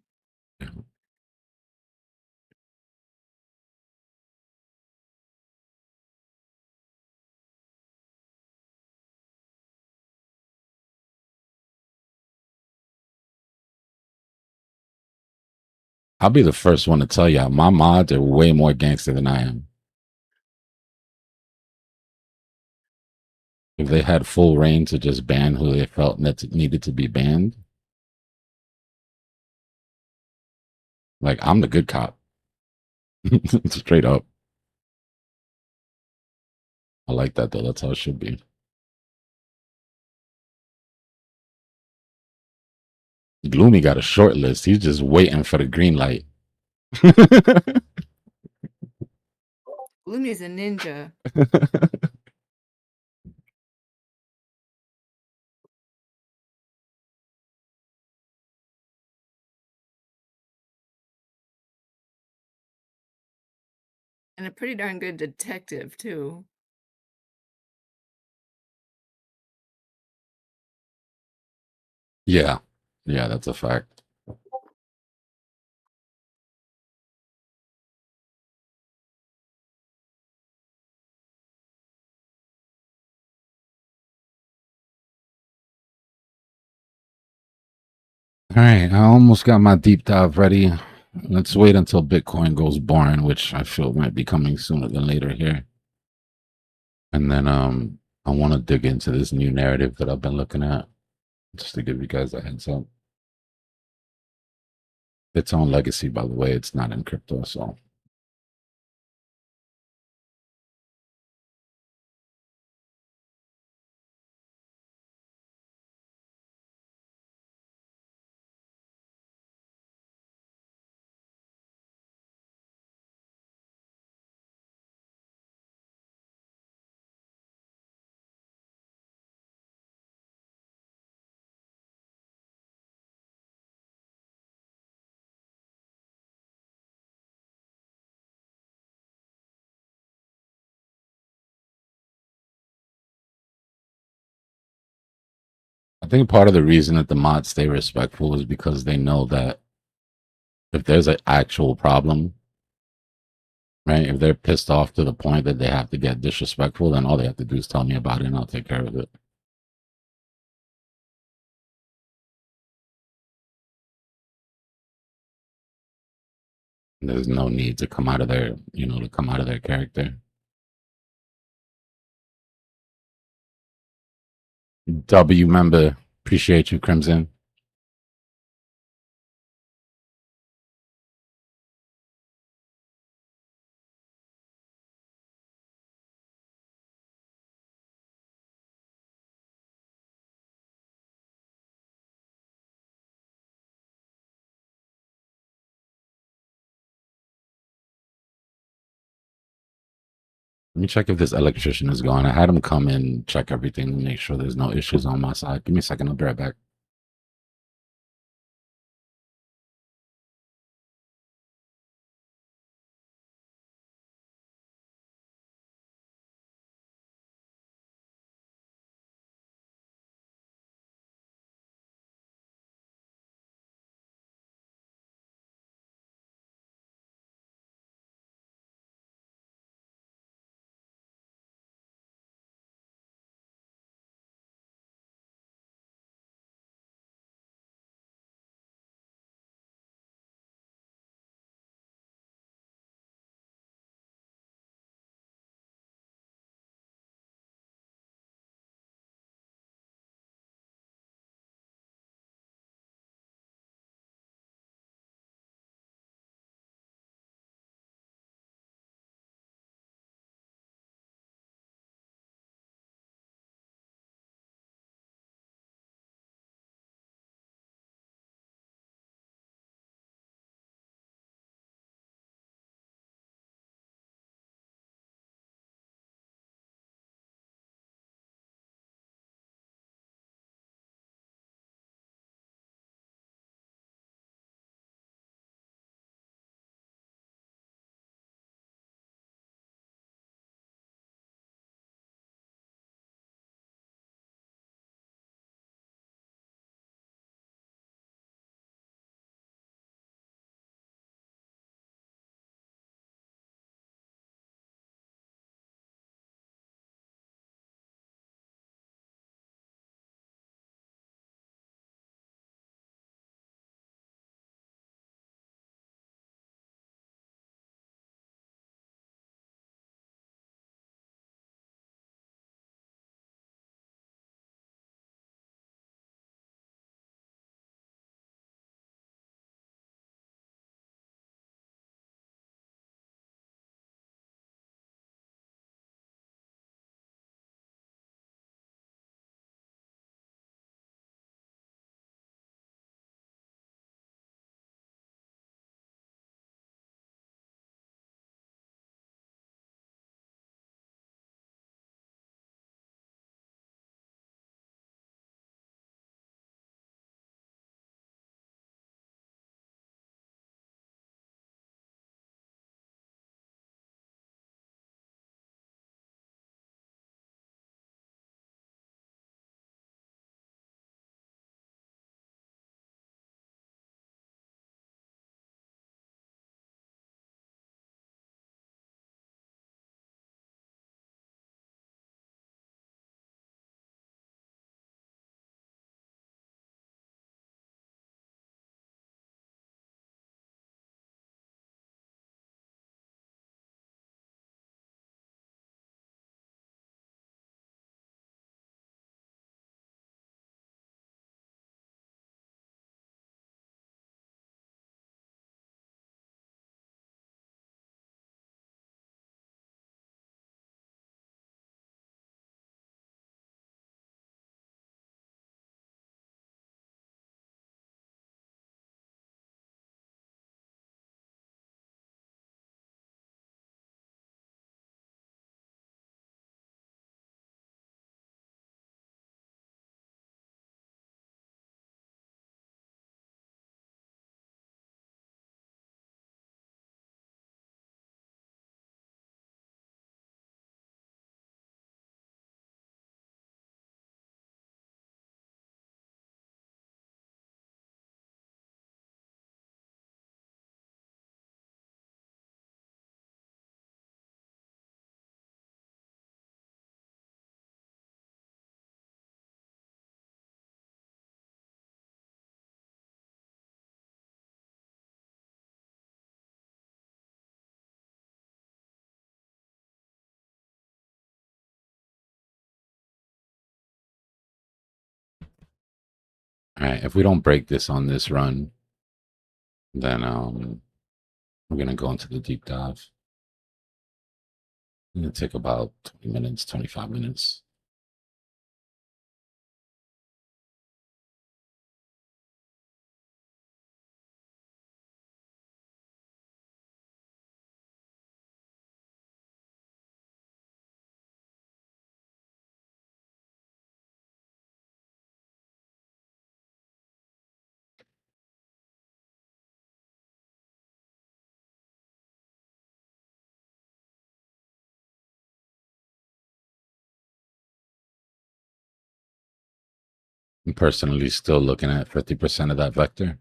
I'll be the first one to tell y'all, my mods are way more gangster than I am. If they had full reign to just ban who they felt needed to be banned, like, I'm the good cop. Straight up. I like that, though. That's how it should be. Gloomy got a short list. He's just waiting for the green light. Lumi's a ninja. And a pretty darn good detective too. Yeah. Yeah, that's a fact. All right, I almost got my deep dive ready. Let's wait until Bitcoin goes boring, which I feel might be coming sooner than later here. And then I want to dig into this new narrative that I've been looking at, just to give you guys a heads up. Its own legacy, by the way. It's not in crypto, so. I think part of the reason that the mods stay respectful is because they know that if there's an actual problem, right? If they're pissed off to the point that they have to get disrespectful, then all they have to do is tell me about it and I'll take care of it. There's no need to come out of their, to come out of their character. W member, appreciate you, Crimson. Let me check if this electrician is gone. I had him come in, check everything, and make sure there's no issues on my side. Give me a second, I'll be right back. All right, if we don't break this on this run, then we're gonna go into the deep dive. It's gonna take about 20 minutes, 25 minutes. I'm personally still looking at 50% of that vector.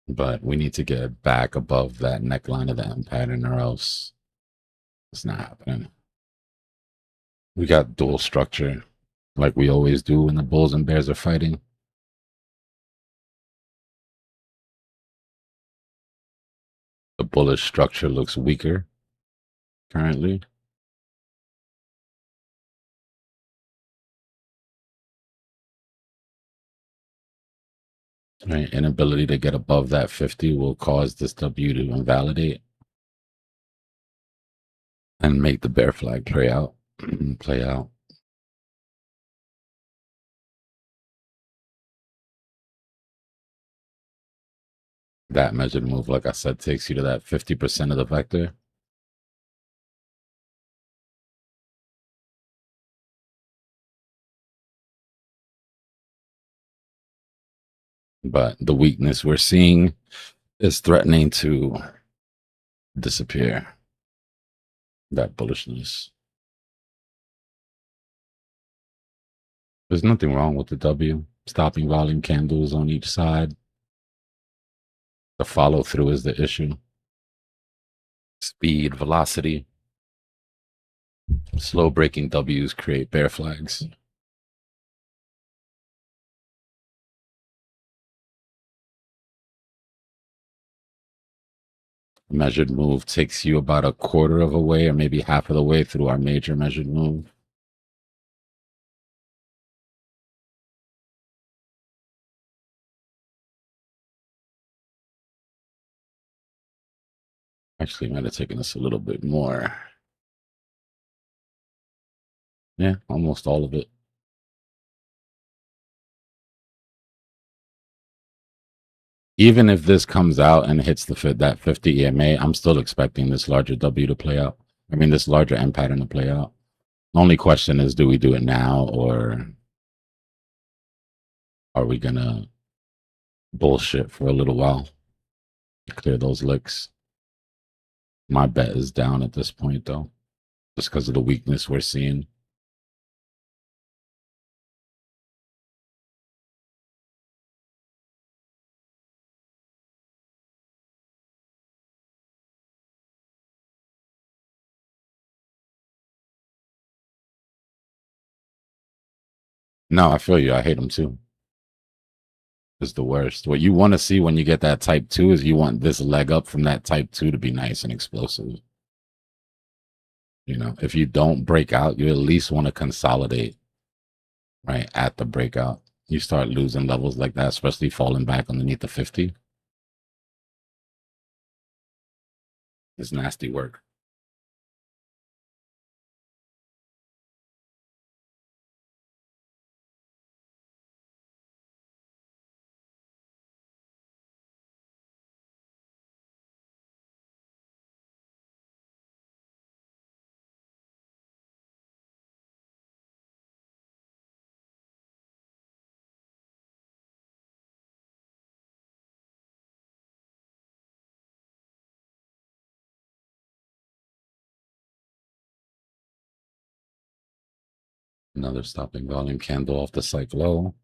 But we need to get back above that neckline of the M pattern or else it's not happening. We got dual structure like we always do when the bulls and bears are fighting. The bullish structure looks weaker currently. Right, inability to get above that 50 will cause this W to invalidate and make the bear flag play out. Play out. That measured move, like I said, takes you to that 50% of the vector. But the weakness we're seeing is threatening to disappear. That bullishness. There's nothing wrong with the W. Stopping volume candles on each side. The follow through is the issue. Speed, velocity. Slow breaking W's create bear flags. Measured move takes you about a quarter of a way or maybe half of the way through our major measured move. Actually, might have taken us a little bit more. Yeah, almost all of it. Even if this comes out and hits that 50 EMA, I'm still expecting this larger W to play out. I mean, this larger M pattern to play out. Only question is, do we do it now or are we gonna bullshit for a little while to clear those licks? My bet is down at this point, though, just because of the weakness we're seeing. No, I feel you. I hate them too. It's the worst. What you want to see when you get that type 2 is you want this leg up from that type 2 to be nice and explosive. You know, if you don't break out, you at least want to consolidate, right, at the breakout. You start losing levels like that, especially falling back underneath the 50. It's nasty work. Another stopping volume candle off the cycle low.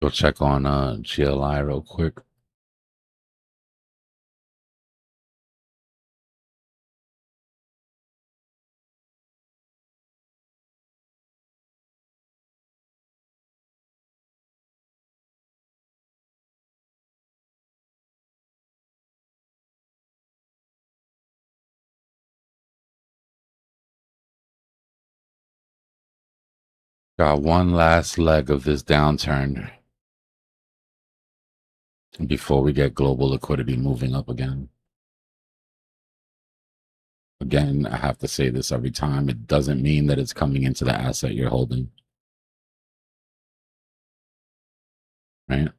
Go check on GLI real quick. Got one last leg of this downturn before we get global liquidity moving up again. Again, I have to say this every time. It doesn't mean that it's coming into the asset you're holding. Right?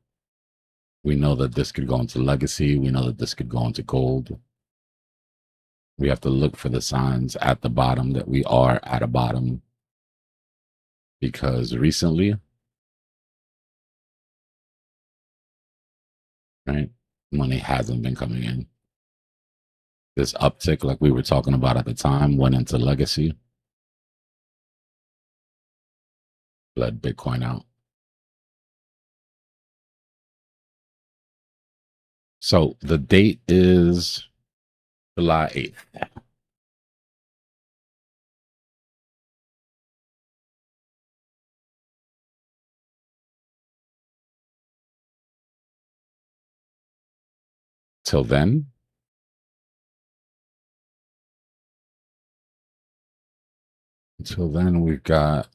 We know that this could go into legacy. We know that this could go into gold. We have to look for the signs at the bottom that we are at a bottom. Because recently, right, money hasn't been coming in. This uptick, like we were talking about at the time, went into legacy, bled Bitcoin out. So the date is July 8th. Till then, we've got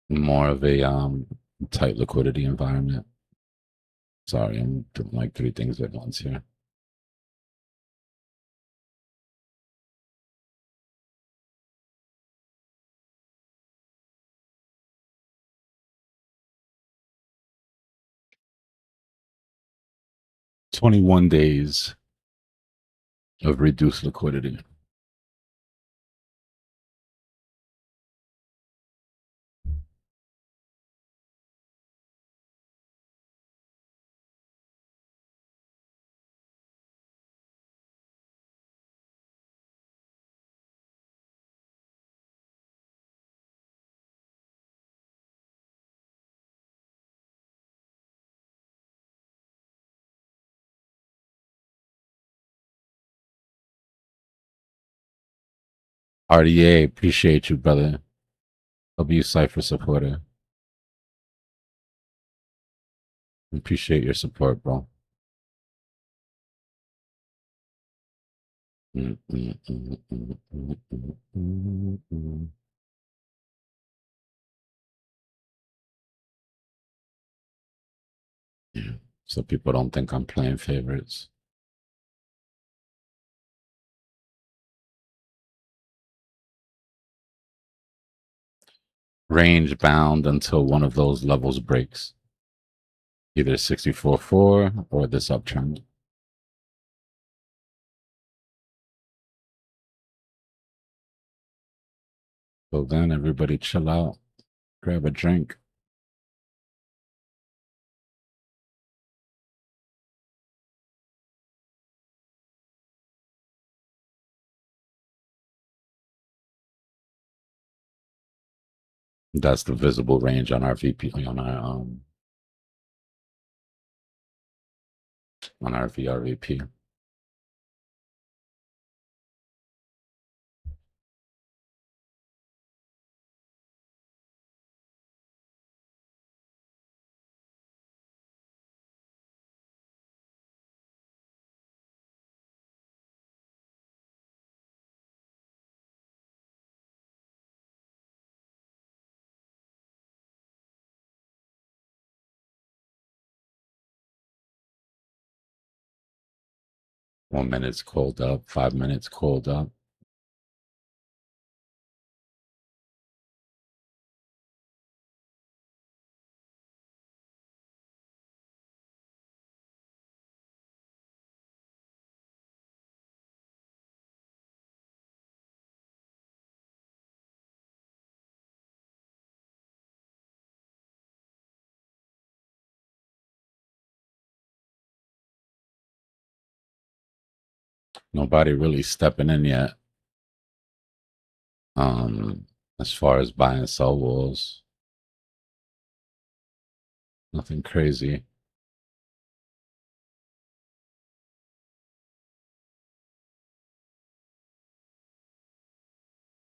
more of a tight liquidity environment. Sorry, I'm doing like 3 things at once here. "21 days of reduced liquidity." RDA, appreciate you, brother. W Cypher supporter. Appreciate your support, bro. Yeah. So people don't think I'm playing favorites. Range bound until one of those levels breaks. Either 64.4 or this uptrend. So then everybody chill out, grab a drink. That's the visible range on our VP, on our VRVP. One minute's cold up, 5 minutes cold up. Nobody really stepping in yet. As far as buy and sell walls, nothing crazy.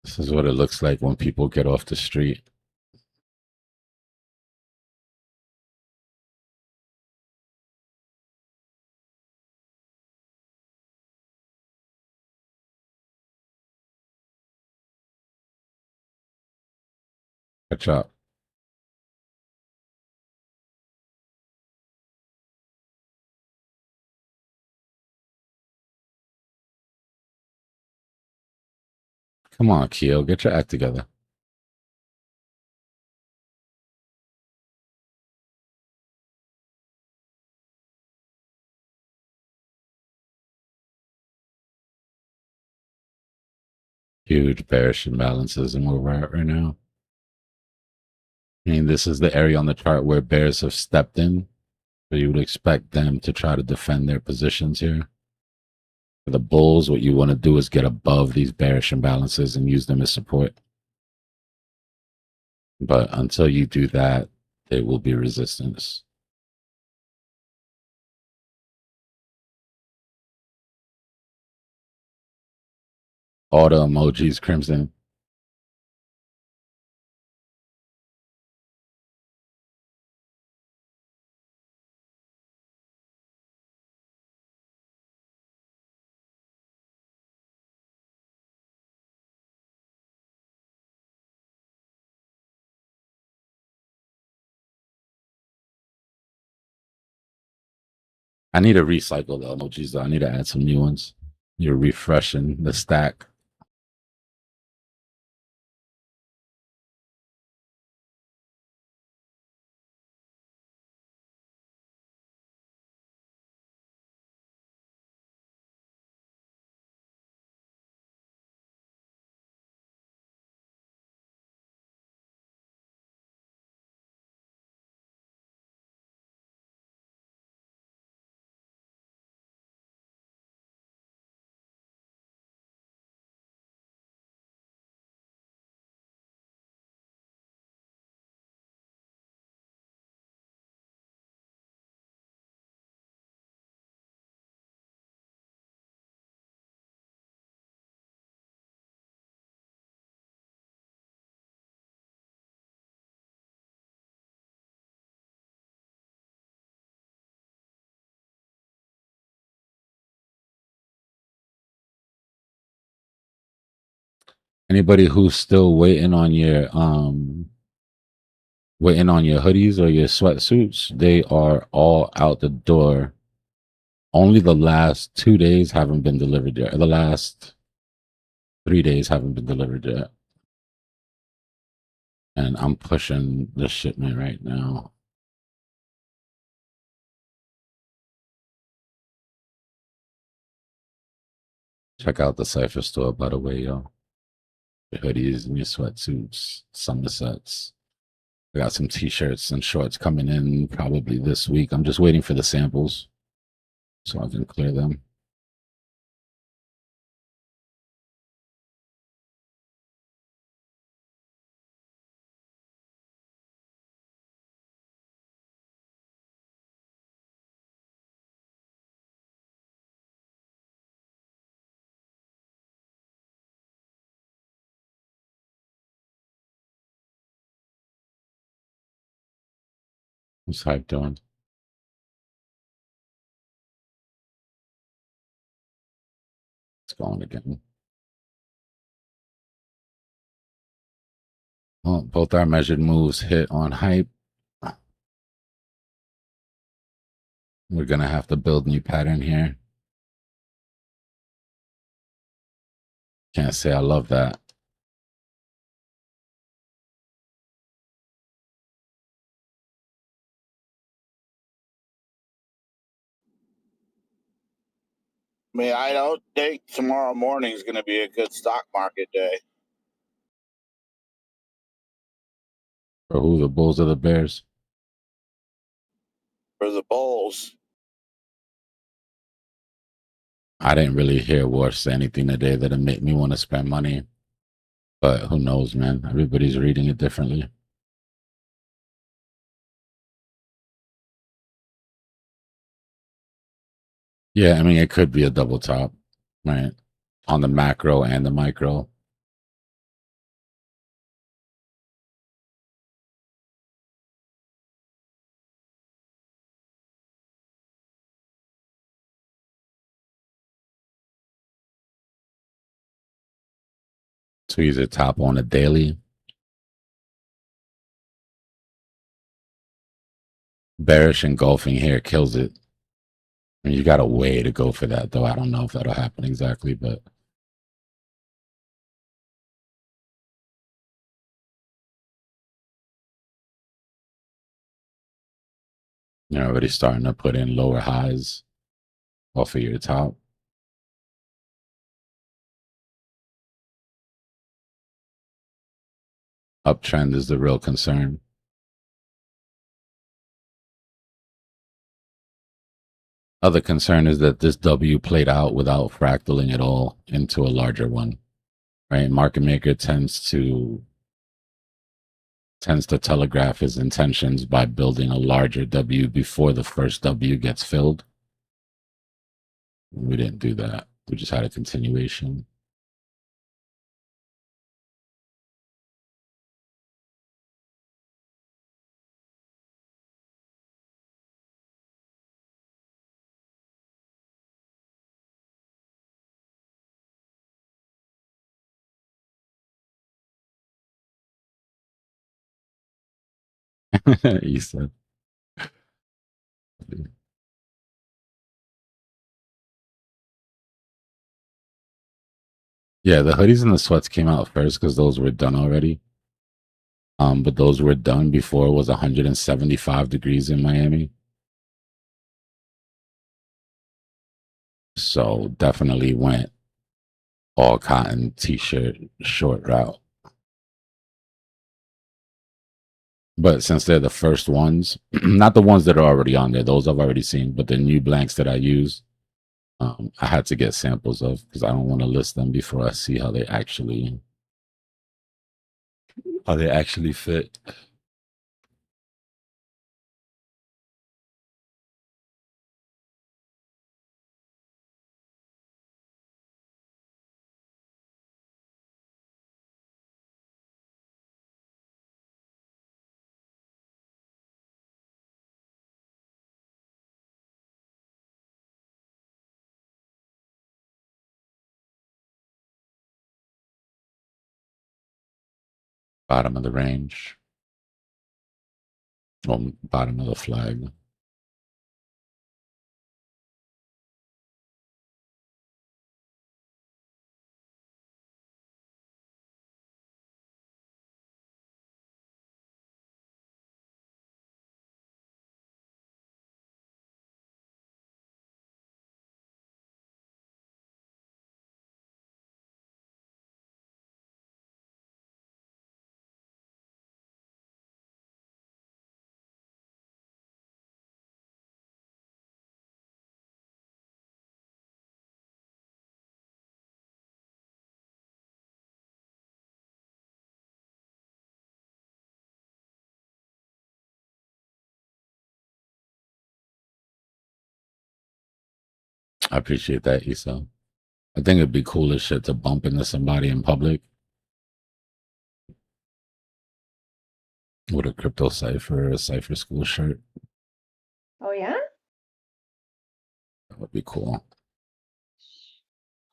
This is what it looks like when people get off the street. Catch up. Come on, Keo, get your act together. Huge bearish imbalances and where we're at right now. I mean, this is the area on the chart where bears have stepped in. So you would expect them to try to defend their positions here. For the bulls, what you want to do is get above these bearish imbalances and use them as support. But until you do that, there will be resistance. All the emojis, Crimson. I need to recycle the emojis, though. I need to add some new ones. You're refreshing the stack. Anybody who's still waiting on your hoodies or your sweatsuits, they are all out the door. Only the last 2 days haven't been delivered yet. The last 3 days haven't been delivered yet. And I'm pushing the shipment right now. Check out the Cypher store, by the way, yo. Your hoodies and your sweatsuits, summer sets. I got some t-shirts and shorts coming in probably this week. I'm just waiting for the samples so I can clear them. What's Hype doing? It's going again. Well, both our measured moves hit on Hype. We're going to have to build new pattern here. Can't say I love that. I mean, I don't think tomorrow morning is going to be a good stock market day. For who, the Bulls or the Bears? For the bulls. I didn't really hear War say anything today that'll make me want to spend money. But who knows, man? Everybody's reading it differently. Yeah, I mean, it could be a double top, right? On the macro and the micro. So he's a top on a daily. Bearish engulfing here kills it. I mean, you got a way to go for that, though. I don't know if that'll happen exactly, but you're already starting to put in lower highs off of your top. Uptrend is the real concern. Other concern is that this W played out without fractaling it all into a larger one, right? Market maker tends to telegraph his intentions by building a larger W before the first W gets filled. We didn't do that. We just had a continuation. You said. Yeah, the hoodies and the sweats came out first because those were done already. But those were done before it was 175 degrees in Miami. So definitely went all cotton t-shirt short route. But since they're the first ones, not the ones that are already on there, those I've already seen, but the new blanks that I use, I had to get samples of because I don't want to list them before I see how they actually fit. Bottom of the range. Well, bottom of the flag. I appreciate that, Issa. I think it'd be cool as shit to bump into somebody in public with a crypto cipher or a cipher school shirt. Oh, yeah? That would be cool.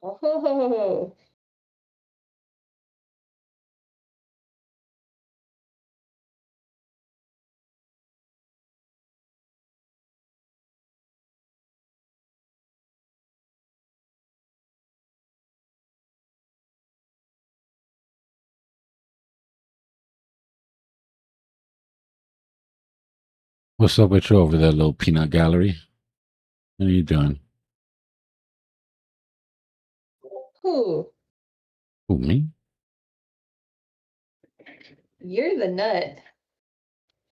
Oh. What's up with you over there, little peanut gallery? What are you doing? Who? Who, me? You're the nut.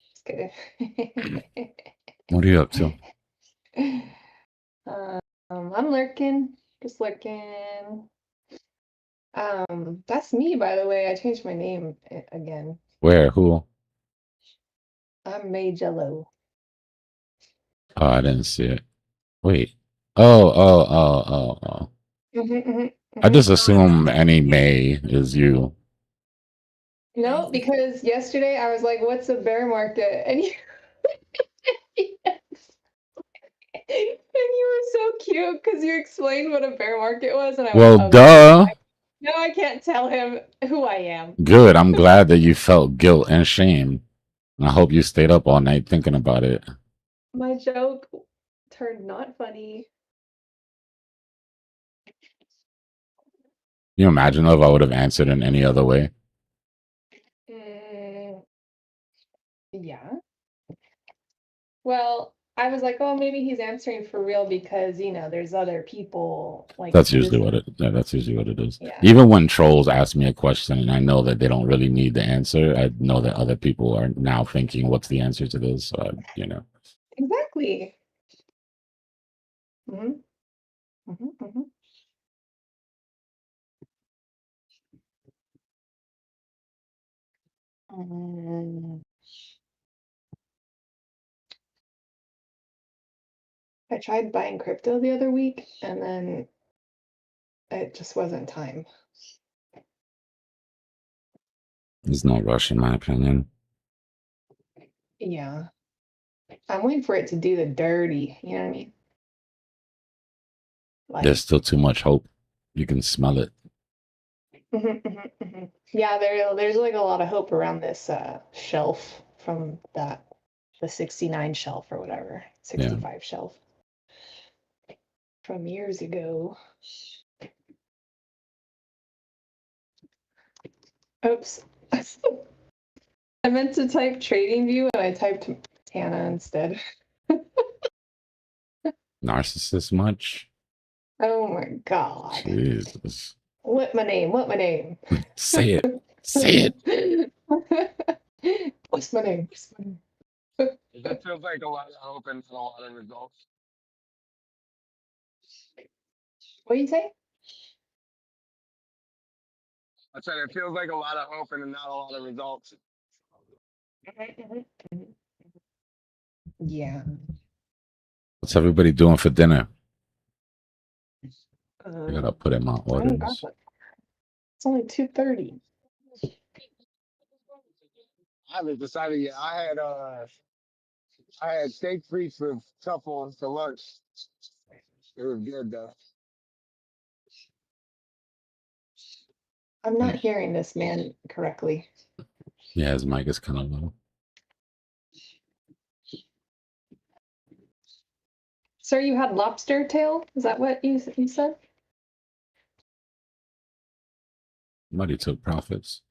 Just kidding. What are you up to? I'm lurking. Just looking. That's me, by the way. I changed my name again. Where? Who? I'm May Jello. Oh, I didn't see it. Wait. Oh. I just assume any May is you. No, because yesterday I was like, "What's a bear market?" And you, and you were so cute because you explained what a bear market was, and I Well, went, "Okay." duh. Now I can't tell him who I am. Good. I'm glad that you felt guilt and shame. And I hope you stayed up all night thinking about it. My joke turned not funny. Can you imagine if I would have answered in any other way? Yeah. Well, I was like, oh, maybe he's answering for real because, there's other people like That's this. usually what it. Yeah, that's usually what it is. Yeah. Even when trolls ask me a question and I know that they don't really need the answer, I know that other people are now thinking, "What's the answer to this?" So Exactly. Mm-hmm. Mm-hmm. Mm-hmm. I tried buying crypto the other week and then it just wasn't time. there's no rush, in my opinion. Yeah. I'm waiting for it to do the dirty. You know what I mean? There's still too much hope. You can smell it. Yeah, there's like a lot of hope around this shelf from the 69 shelf or whatever, 65 shelf from years ago. Oops. I meant to type trading view and I typed Tana instead. Narcissist much? Oh my god. Jesus. What my name? Say it. Say it. What's my name? That feels like a lot of hope and a lot of results. What do you say? I said it feels like a lot of hope and not a lot of results. Yeah. What's everybody doing for dinner? I gotta Uh, put in my I don't got orders. that. It's only 2:30. I haven't decided yet. I had steak frites with truffle for lunch. It was good though. I'm not hearing this man correctly. Yeah, his mic is kind of low. Sir, you had lobster tail? Is that what you said? Somebody took profits.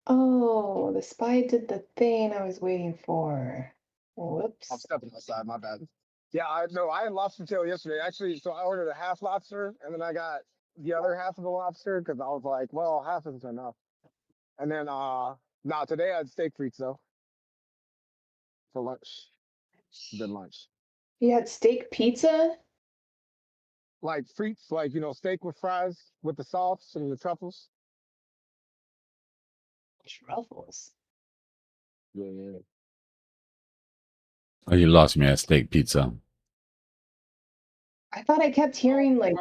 Oh, the spy did the thing I was waiting for. Whoops. I'm stepping outside, my bad. Yeah, I know I had lobster tail yesterday. Actually, so I ordered a half lobster and then I got the other half of the lobster because I was like, well, half isn't enough. And then now today I had steak frites though for lunch. Good lunch. You had steak pizza? Like frites, like steak with fries with the sauce and the truffles. Truffles. Yeah. Oh, you lost me at steak pizza. I thought I kept hearing like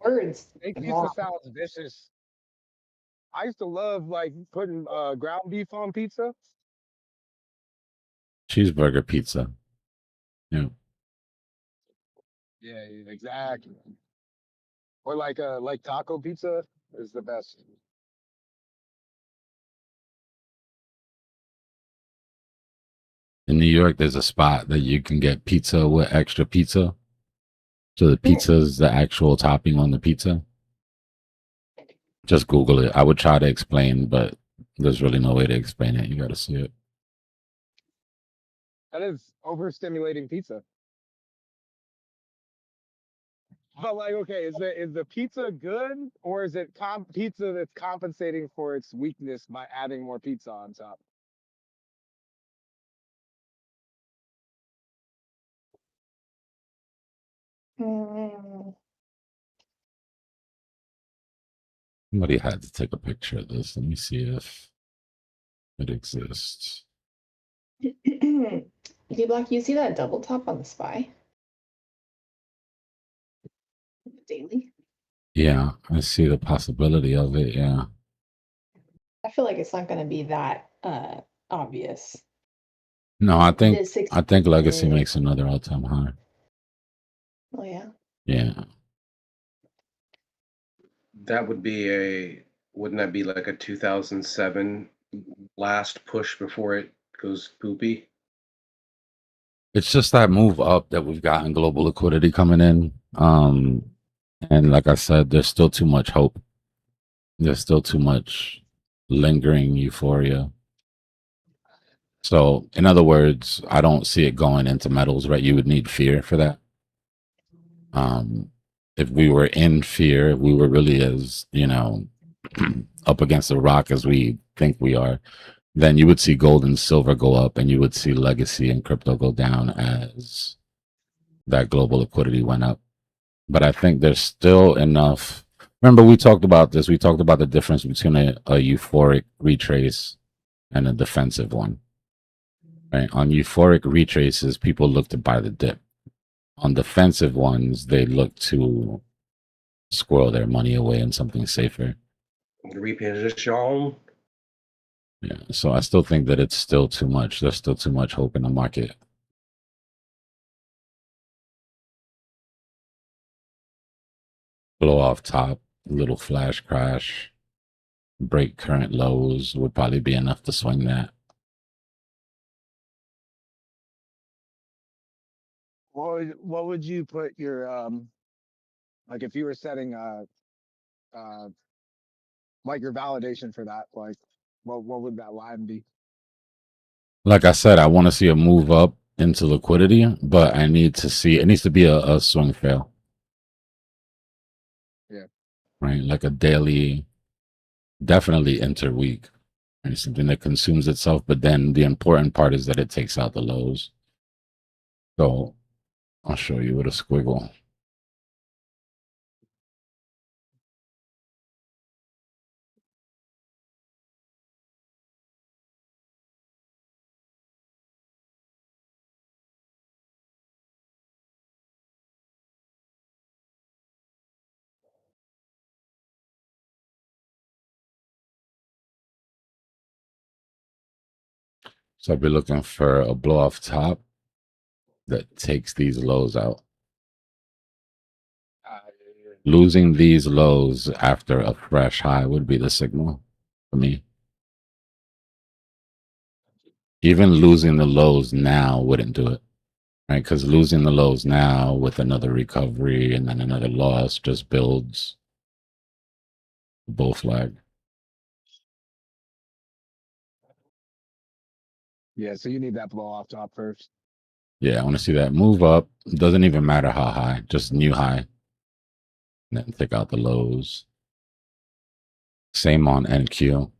words. Steak pizza sounds vicious. I used to love like putting ground beef on pizza. Cheeseburger pizza. Yeah. Yeah, exactly. Or like taco pizza is the best. In New York, there's a spot that you can get pizza with extra pizza. So the pizza is the actual topping on the pizza. Just Google it. I would try to explain, but there's really no way to explain it. You got to see it. That is overstimulating pizza. But like, okay, is the pizza good or is it pizza that's compensating for its weakness by adding more pizza on top? Mm, Somebody had to take a picture of this. Let me see if it exists. Dbloc, you see that double top on the SPY? Daily? Yeah, I see the possibility of it. Yeah. I feel like it's not going to be that obvious. No, The I think Legacy 16. makes another all-time high. Oh yeah. Yeah. That would be wouldn't that be like a 2007 last push before it goes poopy? It's just that move up that we've gotten global liquidity coming in. And like I said, there's still too much hope. There's still too much lingering euphoria. So, in other words, I don't see it going into metals, right? You would need fear for that. If we were in fear, if we were really as, up against the rock as we think we are, then you would see gold and silver go up and you would see legacy and crypto go down as that global liquidity went up. But I think there's still enough. Remember, we talked about this. We talked about the difference between a euphoric retrace and a defensive one. Right? On euphoric retraces, people look to buy the dip. On defensive ones, they look to squirrel their money away in something safer. Reposition. Yeah. So I still think that it's still too much. There's still too much hope in the market. Blow off top, little flash crash, break current lows would probably be enough to swing that. What would you put your like if you were setting like your validation for that, like what would that line be? Like I said, I want to see a move up into liquidity, but I need to see it needs to be a swing fail. Yeah. Right? Like a daily, definitely interweek. Right? Something that consumes itself, but then the important part is that it takes out the lows. So I'll show you with a squiggle. So I'll be looking for a blow off top that takes these lows out. Losing these lows after a fresh high would be the signal for me. Even losing the lows now wouldn't do it, right? Because losing the lows now with another recovery and then another loss just builds a bull flag. Yeah, so you need that blow off top first. Yeah, I want to see that move up. Doesn't even matter how high, just new high. And then take out the lows. Same on NQ.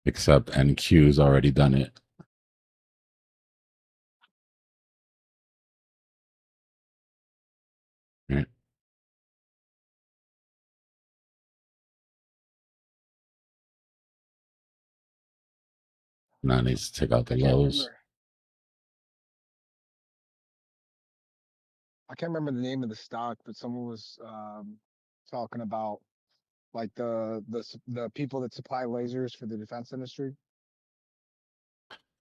Except NQ's already done it. Right. Now it needs to take out the lows. I can't remember the name of the stock, but someone was talking about like the people that supply lasers for the defense industry.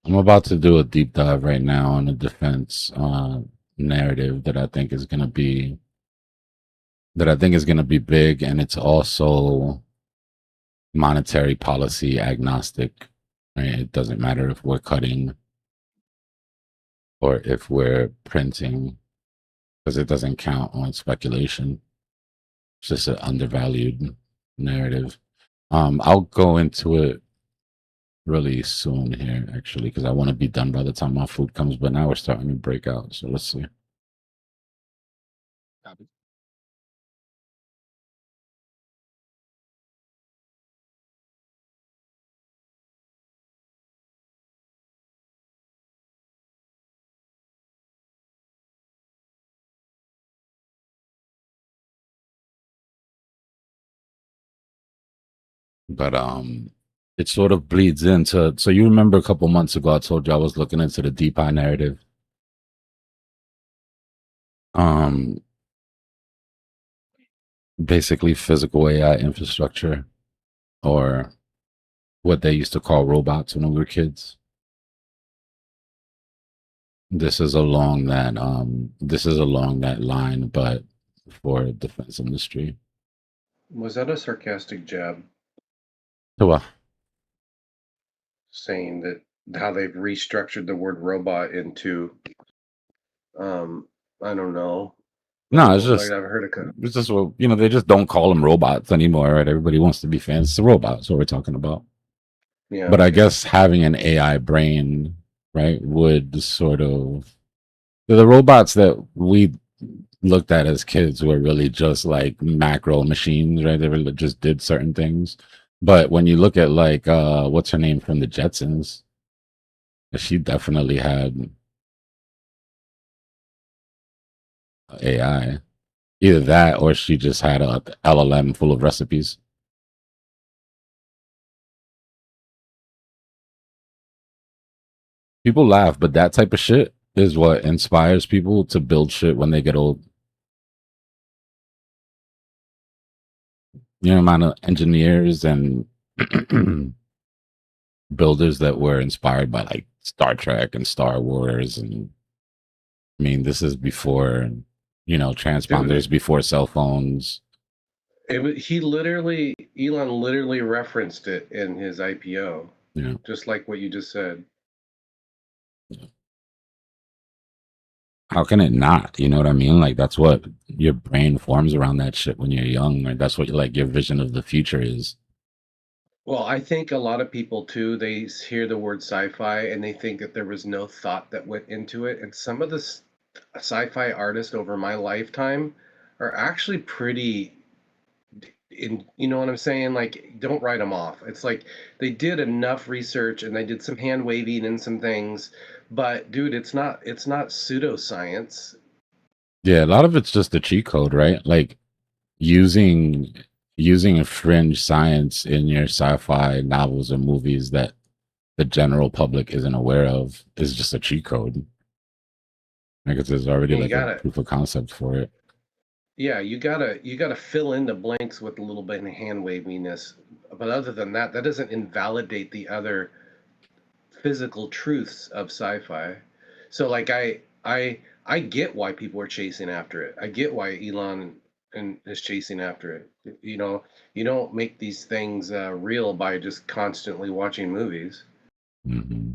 I'm about to do a deep dive right now on the defense narrative that I think is gonna be big, and it's also monetary policy agnostic. Right? It doesn't matter if we're cutting or if we're printing, because it doesn't count on speculation. It's just an undervalued narrative. I'll go into it really soon here, actually, because I want to be done by the time my food comes. But now we're starting to break out, so let's see. Copy. But it sort of bleeds into. So you remember a couple months ago, I told you I was looking into the DeFi narrative. Basically physical AI infrastructure, or what they used to call robots when we were kids. This is along that line, but for defense industry. Was that a sarcastic jab So saying that how they've restructured the word robot into, I don't know. no, it's Like just I've heard it's just what they just don't call them robots anymore, right? Everybody wants to be fans. It's a robot. That's what we're talking about. Yeah. But I guess having an AI brain, right, would sort of the robots that we looked at as kids were really just like macro machines, right? They really just did certain things. But when you look at like what's her name from the Jetsons, she definitely had AI. Either that or she just had a LLM full of recipes. People laugh, but that type of shit is what inspires people to build shit when they get old. You know, amount of engineers and builders that were inspired by like Star Trek and Star Wars, and I mean, this is before transponders, before cell phones. Elon literally referenced it in his IPO. Yeah. Just like what you just said. How can it not? You know what I mean? Like that's what your brain forms around that shit when you're young, right? That's what like your vision of the future is. Well, I think a lot of people too, they hear the word sci-fi and they think that there was no thought that went into it. And some of the sci-fi artists over my lifetime are actually pretty you know what I'm saying? Like, don't write them off. It's like they did enough research and they did some hand waving and some things, but dude, it's not pseudoscience. Yeah, a lot of it's just the cheat code, right? Like using using a fringe science in your sci-fi novels or movies that the general public isn't aware of is just a cheat code. Because there's already And you like a gotta, proof of concept for it. yeah, you gotta fill in the blanks with a little bit of hand waviness. But other than that, that doesn't invalidate the other physical truths of sci-fi. So like I get why people are chasing after it. I get why Elon and is chasing after it. You know, you don't make these things real by just constantly watching movies. Mm-hmm.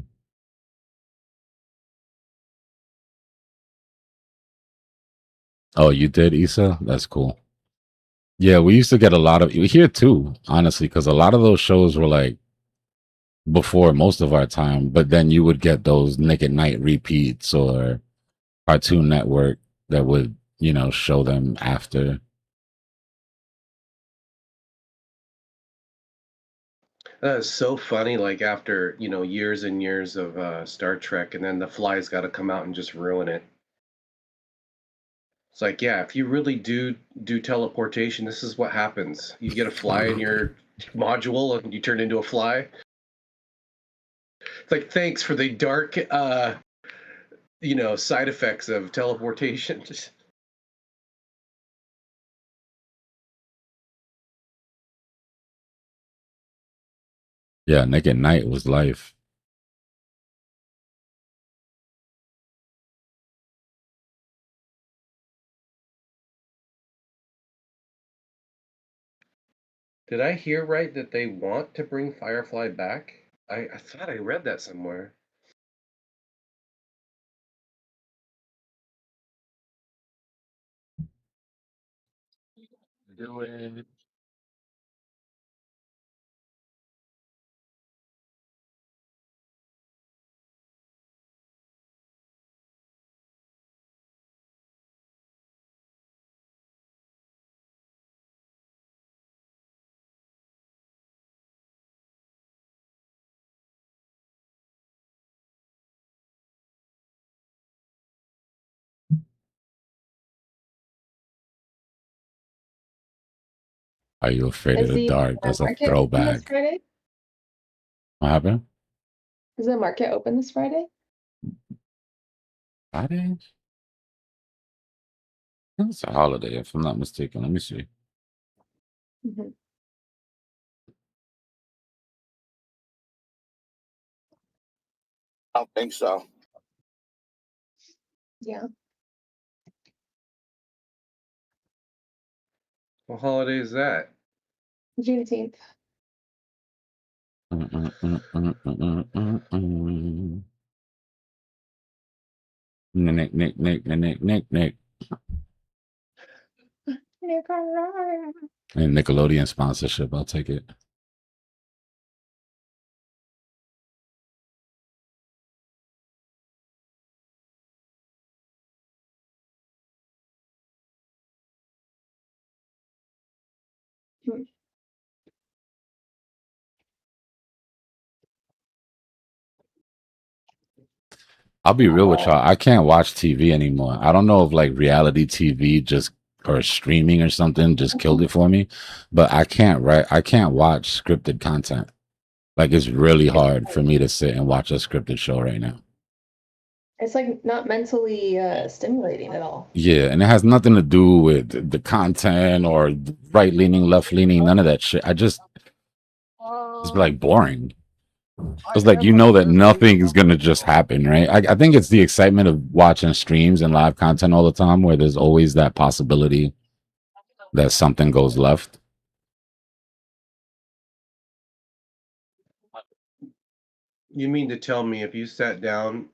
Oh, you did, Issa? That's cool. Yeah, we used to get a lot of here too, honestly, because a lot of those shows were like before most of our time, but then you would get those Nick at Night repeats or Cartoon Network that would, show them after. That is so funny. Like after years and years of Star Trek, and then the fly's got to come out and just ruin it. It's like, yeah, if you really do teleportation, this is what happens. You get a fly in your module and you turn into a fly. It's like, thanks for the dark side effects of teleportation. Yeah, Nick at Night was life. Did I hear right that they want to bring Firefly back? I thought I read that somewhere. Do it. Are you afraid of Is the the dark? That's a market open this throwback. Friday? What happened? Is the market open this Friday? Friday? It's a holiday, if I'm not mistaken. Let me see. Mhm. I don't think so. Yeah. What holiday is that? Juneteenth. Nick. And Nickelodeon sponsorship. I'll take it. I'll be real with y'all. I can't watch TV anymore. I don't know if like reality TV just or streaming or something just killed it for me, but I can't watch scripted content. Like it's really hard for me to sit and watch a scripted show right now. It's like not mentally stimulating at all. Yeah, and it has nothing to do with the content or right leaning, left leaning, none of that shit. It's like boring. It's like you know that nothing is gonna just happen, right? I think it's the excitement of watching streams and live content all the time where there's always that possibility that something goes left. You mean to tell me if you sat down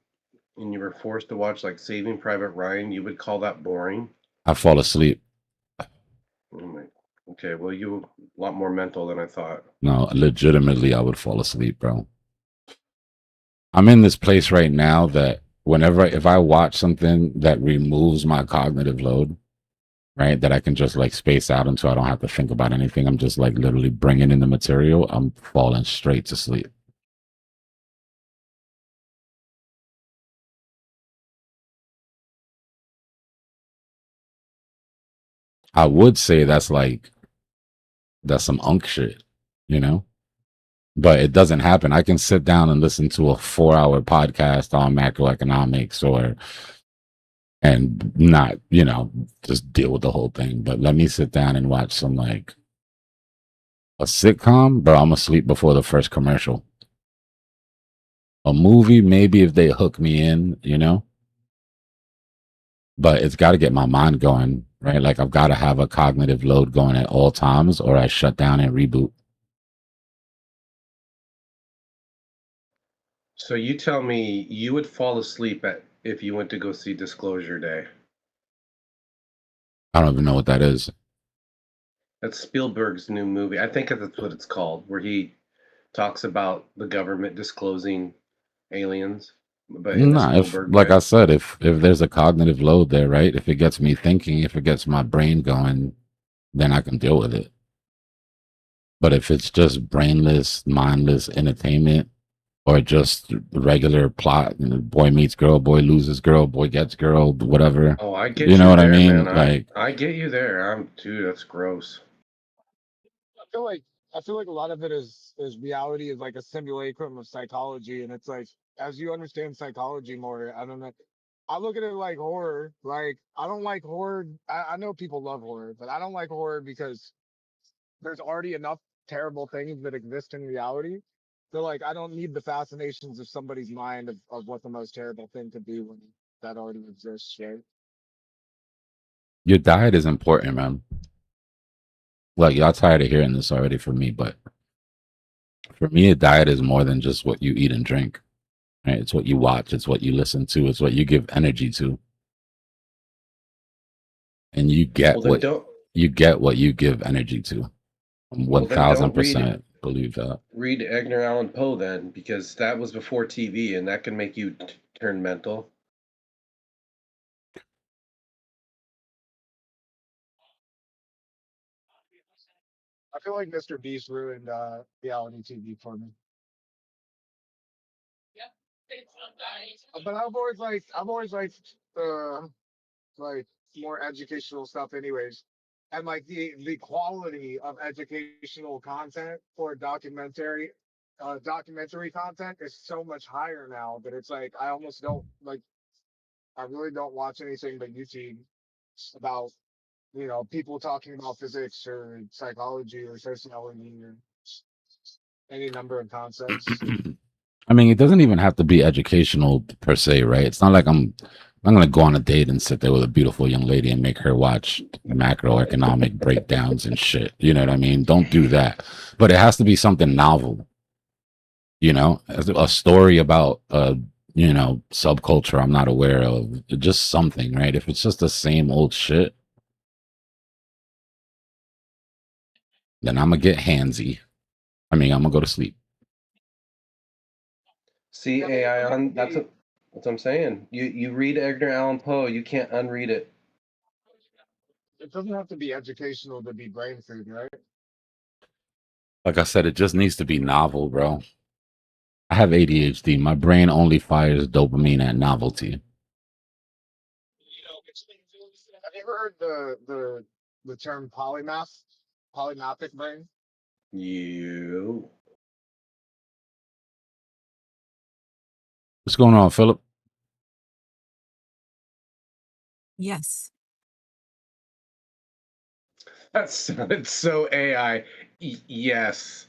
and you were forced to watch like Saving Private Ryan, you would call that boring? I fall asleep. Oh my. Okay, well, you a lot more mental than I thought. No, legitimately, I would fall asleep, bro. I'm in this place right now that if I watch something that removes my cognitive load, right, that I can just like space out until I don't have to think about anything. I'm just like literally bringing in the material. I'm falling straight to sleep. I would say that's some unk shit, you know? But it doesn't happen. I can sit down and listen to a 4-hour podcast on macroeconomics and not, just deal with the whole thing. But let me sit down and watch some like a sitcom, bro. I'm asleep before the first commercial. A movie, maybe if they hook me in, but it's got to get my mind going, right? Like I've got to have a cognitive load going at all times or I shut down and reboot. So you tell me you would fall asleep if you went to go see Disclosure Day. I don't even know what that is. That's Spielberg's new movie. I think that's what it's called, where he talks about the government disclosing aliens, but in a Nah, Spielberg like way. I said, if there's a cognitive load there, right? If it gets me thinking, if it gets my brain going, then I can deal with it. But if it's just brainless, mindless entertainment, or just regular plot, boy meets girl, boy loses girl, boy gets girl, whatever. Oh, I get You know you what I there, mean? man. Like, I get you there. Dude, that's gross. I feel like a lot of it is reality is like a simulacrum of psychology, and it's like as you understand psychology more, I don't know. I look at it like horror. Like I don't like horror. I know people love horror, but I don't like horror because there's already enough terrible things that exist in reality. So like I don't need the fascinations of somebody's mind of what the most terrible thing could be when that already exists, right? your diet is important, man. Like, y'all tired of hearing this already from me, but for me, a diet is more than just what you eat and drink. Right? It's what you watch, it's what you listen to, it's what you give energy to. And you get Well, then don't. you give energy to. Well, then don't read 1000% believe that. read Edgar Allan Poe then, because that was before TV, and that can make you turn mental. I feel like Mr. Beast ruined reality TV for me. But I've always liked like more educational stuff anyways. and like the quality of educational content for documentary content is so much higher now that it's like I almost don't like I really don't watch anything but YouTube about people talking about physics or psychology or sociology or any number of concepts. I mean, it doesn't even have to be educational per se, right? It's not like I'm gonna go on a date and sit there with a beautiful young lady and make her watch macroeconomic breakdowns and shit. You know what I mean? Don't do that. But it has to be something novel. A story about subculture I'm not aware of. Just something, right? If it's just the same old shit, then I'm gonna get handsy. I mean, I'm gonna go to sleep. See AI on that's what I'm saying. You read Edgar Allan Poe, you can't unread it. It doesn't have to be educational to be brain food, right? Like I said, it just needs to be novel, bro. I have ADHD. My brain only fires dopamine at novelty. Have you ever heard the term polymathic brain? You. What's going on, Philip? Yes. That sounded so AI. Yes.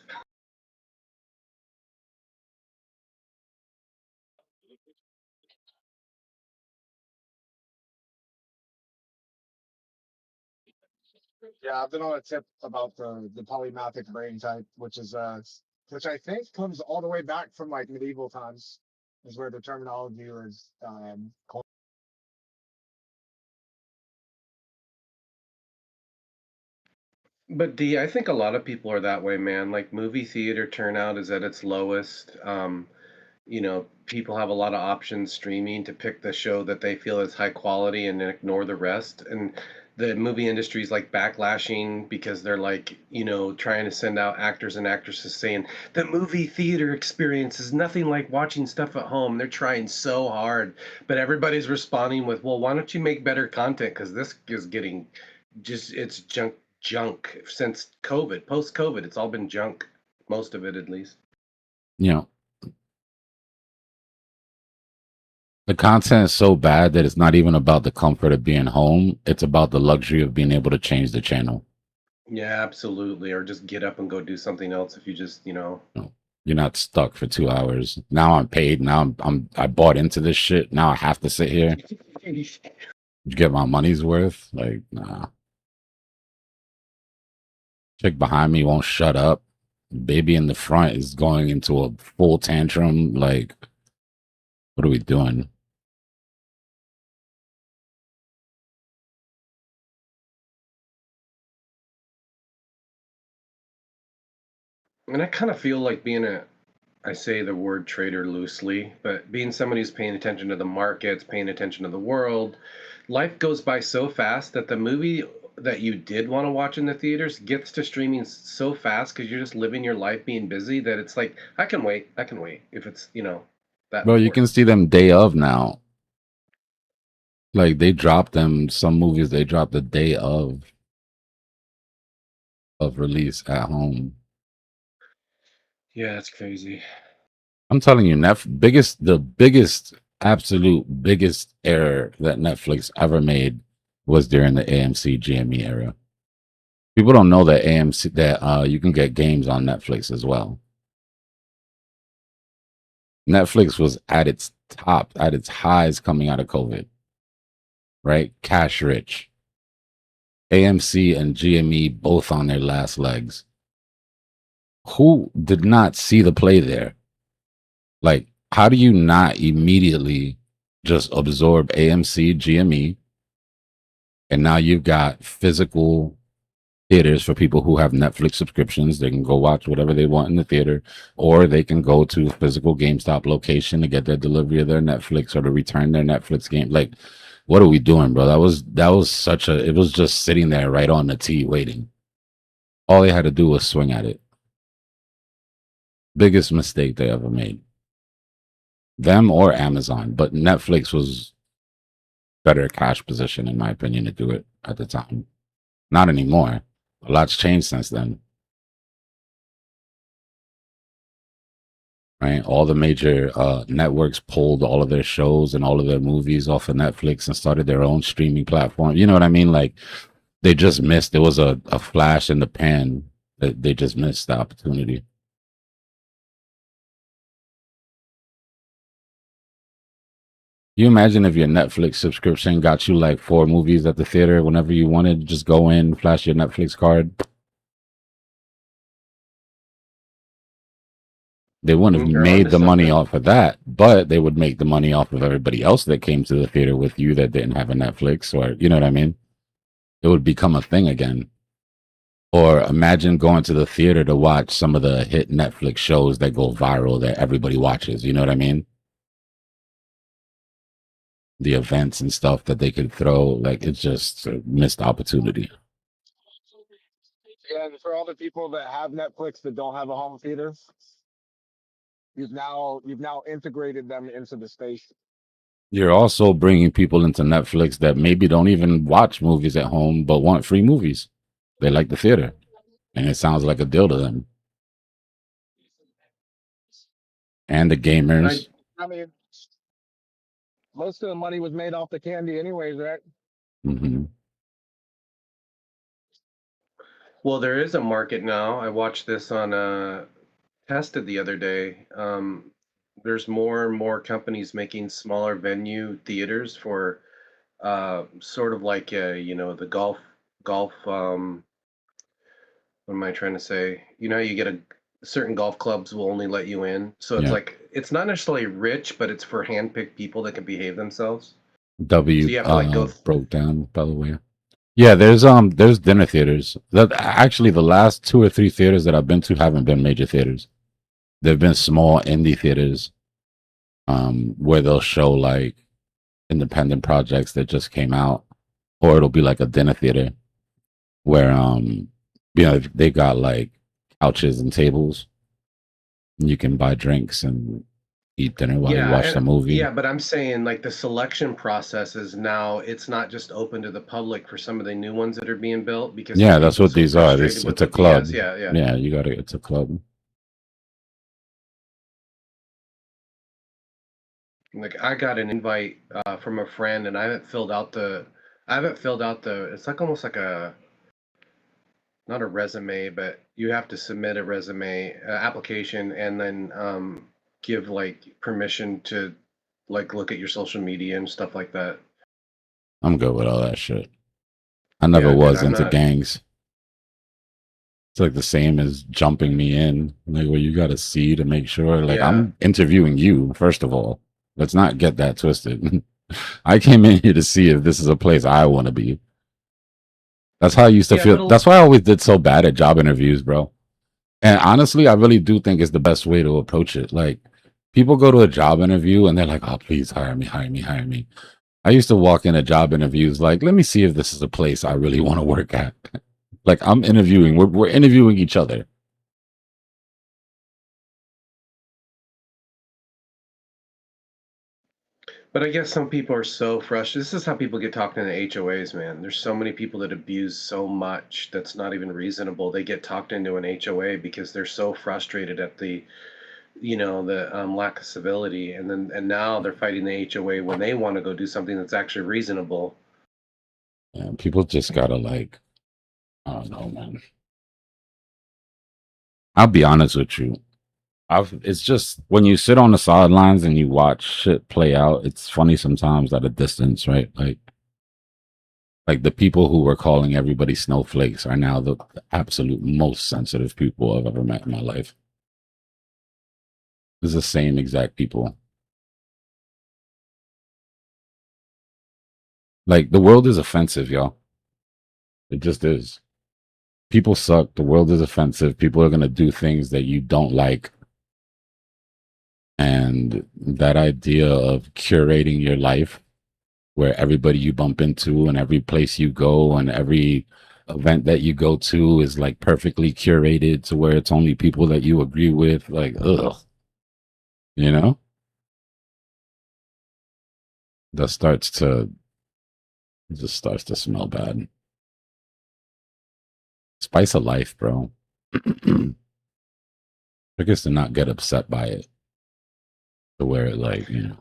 Yeah, I've been on a tip about the polymathic brain type, which I think comes all the way back from like medieval times, is where the terminology was coined. But D, I think a lot of people are that way, man. Like movie theater turnout is at its lowest. People have a lot of options streaming to pick the show that they feel is high quality and then ignore the rest. And the movie industry is like backlashing because they're like, trying to send out actors and actresses saying the movie theater experience is nothing like watching stuff at home. They're trying so hard, but everybody's responding with, well, why don't you make better content? Because this is getting it's junk since COVID, post COVID. It's all been junk, most of it at least. The content is so bad that it's not even about the comfort of being home. It's about the luxury of being able to change the channel. Yeah, absolutely. Or just get up and go do something else if you just, You're not stuck for 2 hours. Now I'm paid. Now I bought into this shit. Now I have to sit here. Get my money's worth. Like, nah. Chick behind me won't shut up. Baby in the front is going into a full tantrum. Like, what are we doing? And I kind of feel like I say the word trader loosely, but being somebody who's paying attention to the markets, paying attention to the world, life goes by so fast that the movie that you did want to watch in the theaters gets to streaming so fast because you're just living your life being busy that it's like, I can wait. If it's, that. Bro, you can see them day of now. Like they dropped them, some movies they dropped the day of release at home. Yeah, that's crazy. I'm telling you, absolute biggest error that Netflix ever made was during the AMC GME era. People don't know that you can get games on Netflix as well. Netflix was at its top, at its highs coming out of COVID, right? Cash rich. AMC and GME both on their last legs. Who did not see the play there? Like, how do you not immediately just absorb AMC, GME, and now you've got physical theaters for people who have Netflix subscriptions? They can go watch whatever they want in the theater, or they can go to a physical GameStop location to get their delivery of their Netflix or to return their Netflix game. Like, what are we doing, bro? It was just sitting there right on the tee waiting. All they had to do was swing at it. Biggest mistake they ever made. Them or Amazon, but Netflix was better cash position, in my opinion, to do it at the time. Not anymore. A lot's changed since then. Right? All the major networks pulled all of their shows and all of their movies off of Netflix and started their own streaming platform. You know what I mean? Like they just missed. It was a flash in the pan that they just missed the opportunity. You imagine if your Netflix subscription got you like 4 movies at the theater whenever you wanted, just go in, flash your Netflix card. They wouldn't have You're made onto the money something. off of that, but they would make the money off of everybody else that came to the theater with you that didn't have a Netflix, or you know what I mean? It would become a thing again. Or imagine going to the theater to watch some of the hit Netflix shows that go viral that everybody watches. You know what I mean? The events and stuff that they could throw, like it's just a missed opportunity. Yeah, and for all the people that have Netflix that don't have a home theater, you've now integrated them into the station. You're also bringing people into Netflix that maybe don't even watch movies at home, but want free movies. They like the theater, and it sounds like a deal to them. And the gamers. I mean, most of the money was made off the candy anyways, right? Mm-hmm. Well, there is a market now. I watched this on Tested the other day. There's more and more companies making smaller venue theaters for sort of like the golf what am I trying to say? You know, you get a certain golf clubs will only let you in. So it's Yeah. like it's not necessarily rich, but it's for handpicked people that can behave themselves. So W you have to like go broke down, by the way. Yeah, there's dinner theaters. That actually the last 2 or 3 theaters that I've been to haven't been major theaters. They've been small indie theaters, where they'll show like independent projects that just came out, or it'll be like a dinner theater where they got like couches and tables. And you can buy drinks and eat dinner while you watch the movie. Yeah, but I'm saying like the selection process is now it's not just open to the public for some of the new ones that are being built because Yeah, some that's people what so these are. frustrated with It's a the club. BS. Yeah. Yeah, it's a club. Like I got an invite from a friend and I haven't filled out the it's like almost like a not a resume, but you have to submit a resume application and then give like permission to like look at your social media and stuff like that. I'm good with all that shit. I never Yeah, dude, was I'm into not. gangs. It's like the same as jumping me in. Like where you gotta see to make sure. Like Yeah. I'm interviewing you, first of all. Let's not get that twisted. I came in here to see if this is a place I want to be. That's how I used to Yeah, feel. but That's why I always did so bad at job interviews, bro. And honestly, I really do think it's the best way to approach it. Like people go to a job interview and they're like, "Oh, please hire me, hire me, hire me." I used to walk in at job interviews like, "Let me see if this is a place I really want to work at." Like I'm interviewing. We're interviewing each other. But I guess some people are so frustrated. This is how people get talked into HOAs, man. There's so many people that abuse so much that's not even reasonable. They get talked into an HOA because they're so frustrated at the lack of civility, and now they're fighting the HOA when they want to go do something that's actually reasonable. And people just gotta like, I don't know, man. I'll be honest with you. It's just when you sit on the sidelines and you watch shit play out, it's funny sometimes at a distance, right? Like the people who were calling everybody snowflakes are now the absolute most sensitive people I've ever met in my life. It's the same exact people. Like the world is offensive, y'all. It just is. People suck. The world is offensive. People are gonna do things that you don't like. And that idea of curating your life where everybody you bump into and every place you go and every event that you go to is like perfectly curated to where it's only people that you agree with, like, ugh. You know? That it just starts to smell bad. Spice of life, bro. I guess to not get upset by it. To where it like, you know.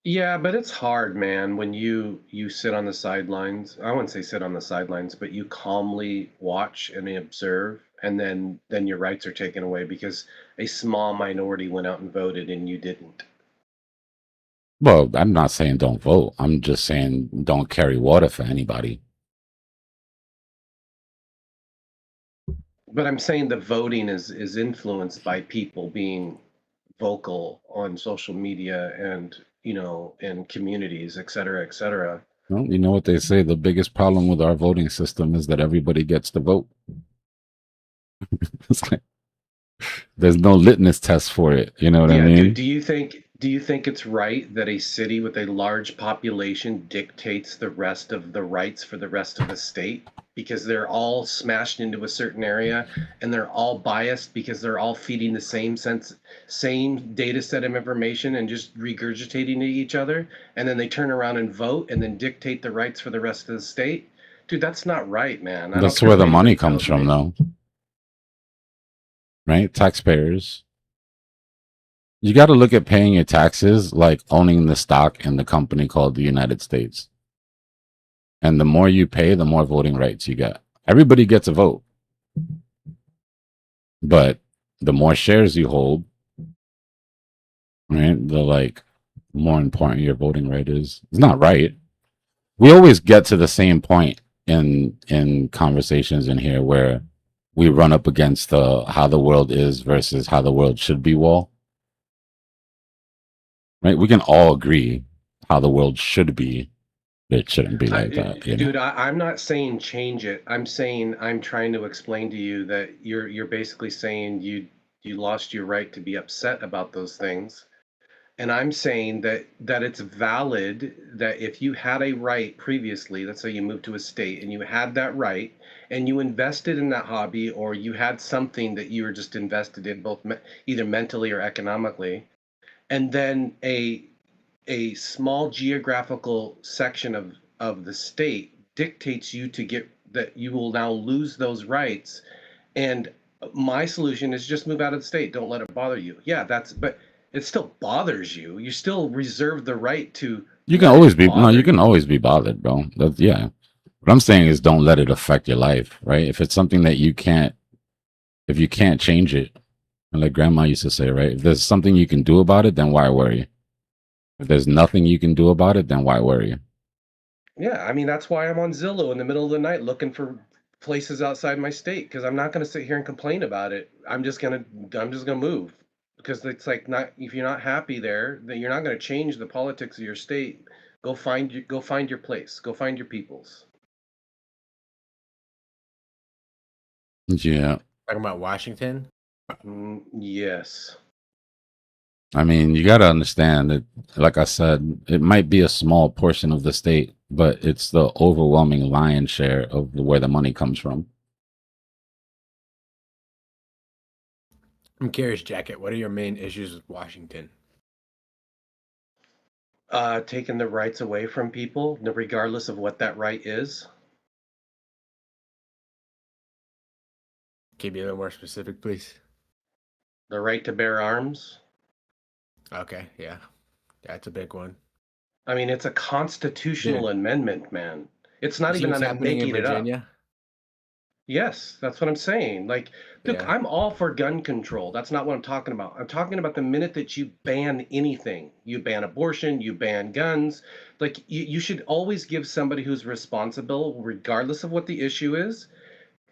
Yeah, but it's hard, man, when you sit on the sidelines. I wouldn't say sit on the sidelines, but you calmly watch and observe, and then your rights are taken away because a small minority went out and voted and you didn't. Well, I'm not saying don't vote. I'm just saying don't carry water for anybody. But I'm saying the voting is influenced by people being vocal on social media and, you know, in communities, et cetera, et cetera. Well, you know what they say, the biggest problem with our voting system is that everybody gets to vote. It's like, there's no litmus test for it. You know what I Yeah, mean? do you think it's right that a city with a large population dictates the rest of the rights for the rest of the state? Because they're all smashed into a certain area and they're all biased because they're all feeding the same data set of information and just regurgitating to each other, and then they turn around and vote and then dictate the rights for the rest of the state? Dude, that's not right, man. I don't That's care where what the money anybody comes tells from, me. though. Right? Taxpayers. You got to look at paying your taxes like owning the stock in the company called the United States. And the more you pay, the more voting rights you get. Everybody gets a vote. But the more shares you hold, right, the like more important your voting right is. It's not right. We always get to the same point in conversations in here where we run up against the how the world is versus how the world should be wall. Right? We can all agree how the world should be. It shouldn't be like that. You know? Dude, I'm not saying change it. I'm saying I'm trying to explain to you that you're basically saying you lost your right to be upset about those things. And I'm saying that it's valid that if you had a right previously, let's say you moved to a state and you had that right and you invested in that hobby, or you had something that you were just invested in both either mentally or economically, and then a small geographical section of the state dictates you to get that you will now lose those rights. And my solution is just move out of the state. Don't let it bother you. Yeah, but it still bothers you. You still reserve the right to. You can always be no, you can always be bothered, bro. That's, yeah. What I'm saying is don't let it affect your life, right? If it's something that if you can't change it, and like grandma used to say, right? If there's something you can do about it, then why worry? If there's nothing you can do about it, then why worry? Yeah, I mean that's why I'm on Zillow in the middle of the night looking for places outside my state, because I'm not going to sit here and complain about it. I'm just gonna move, because it's like, not if you're not happy there, then you're not going to change the politics of your state. Go find your place. Go find your peoples. Yeah. Talking about Washington? Yes. I mean, you got to understand that, like I said, it might be a small portion of the state, but it's the overwhelming lion's share of where the money comes from. I'm curious, Jacket, what are your main issues with Washington? Taking the rights away from people, regardless of what that right is. Can you be a little more specific, please? The right to bear arms. Okay, yeah. That's a big one. I mean, it's a constitutional amendment, man. It's not even I'm making it up. Yes, that's what I'm saying. Like, look, Yeah. I'm all for gun control. That's not what I'm talking about. I'm talking about the minute that you ban anything, you ban abortion, you ban guns. Like, you should always give somebody who's responsible, regardless of what the issue is,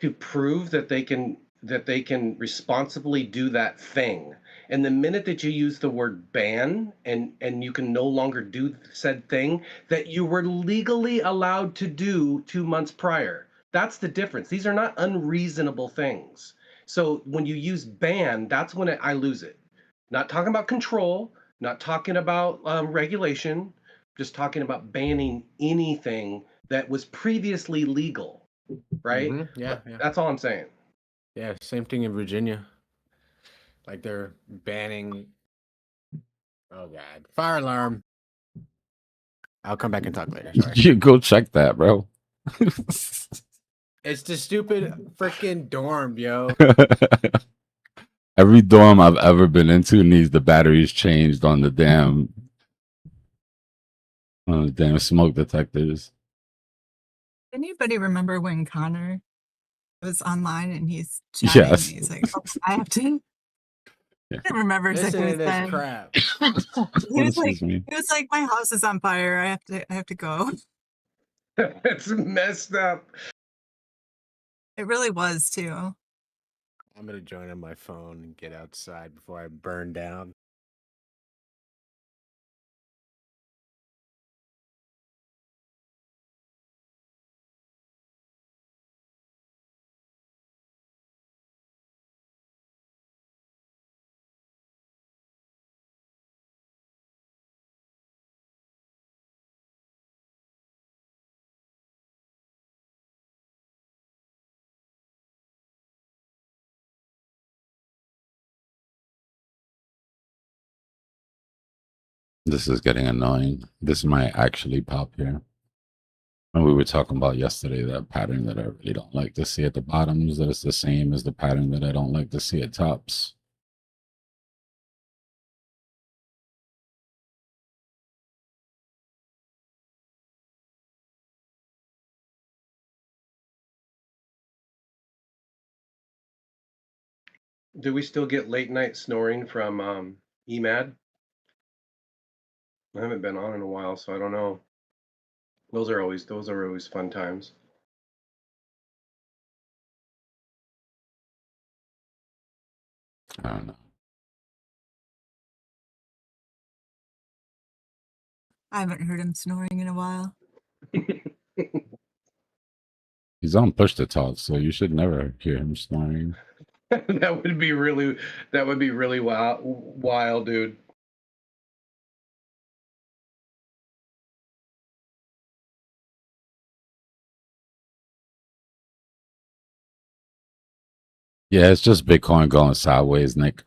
to prove that they can responsibly do that thing. And the minute that you use the word ban and you can no longer do said thing that you were legally allowed to do 2 months prior, that's the difference. These are not unreasonable things. So when you use ban, that's when I lose it. Not talking about control, not talking about regulation, just talking about banning anything that was previously legal. Right? Yeah, But that's all I'm saying. Yeah, same thing in Virginia. Like they're banning. Oh God, fire alarm. I'll come back and talk later. Sorry. You go check that, bro. It's the stupid freaking dorm, yo. Every dorm I've ever been into needs the batteries changed on the damn smoke detectors. Anybody remember when Connor was online and he's chatting? Yes. And he's like, oh, I have to. Yeah. I don't remember exactly Listen what to he this said. crap. He was like, my house is on fire. I have to go. It's messed up. It really was too. I'm gonna join on my phone and get outside before I burn down. This is getting annoying. This might actually pop here. And we were talking about yesterday that pattern that I really don't like to see at the bottoms, that it's the same as the pattern that I don't like to see at tops. Do we still get late night snoring from EMAD? I haven't been on in a while, so I don't know. Those are always fun times. I don't know. I haven't heard him snoring in a while. He's on push to talk, so you should never hear him snoring. That would be really wild, dude. Yeah, it's just Bitcoin going sideways, Nick.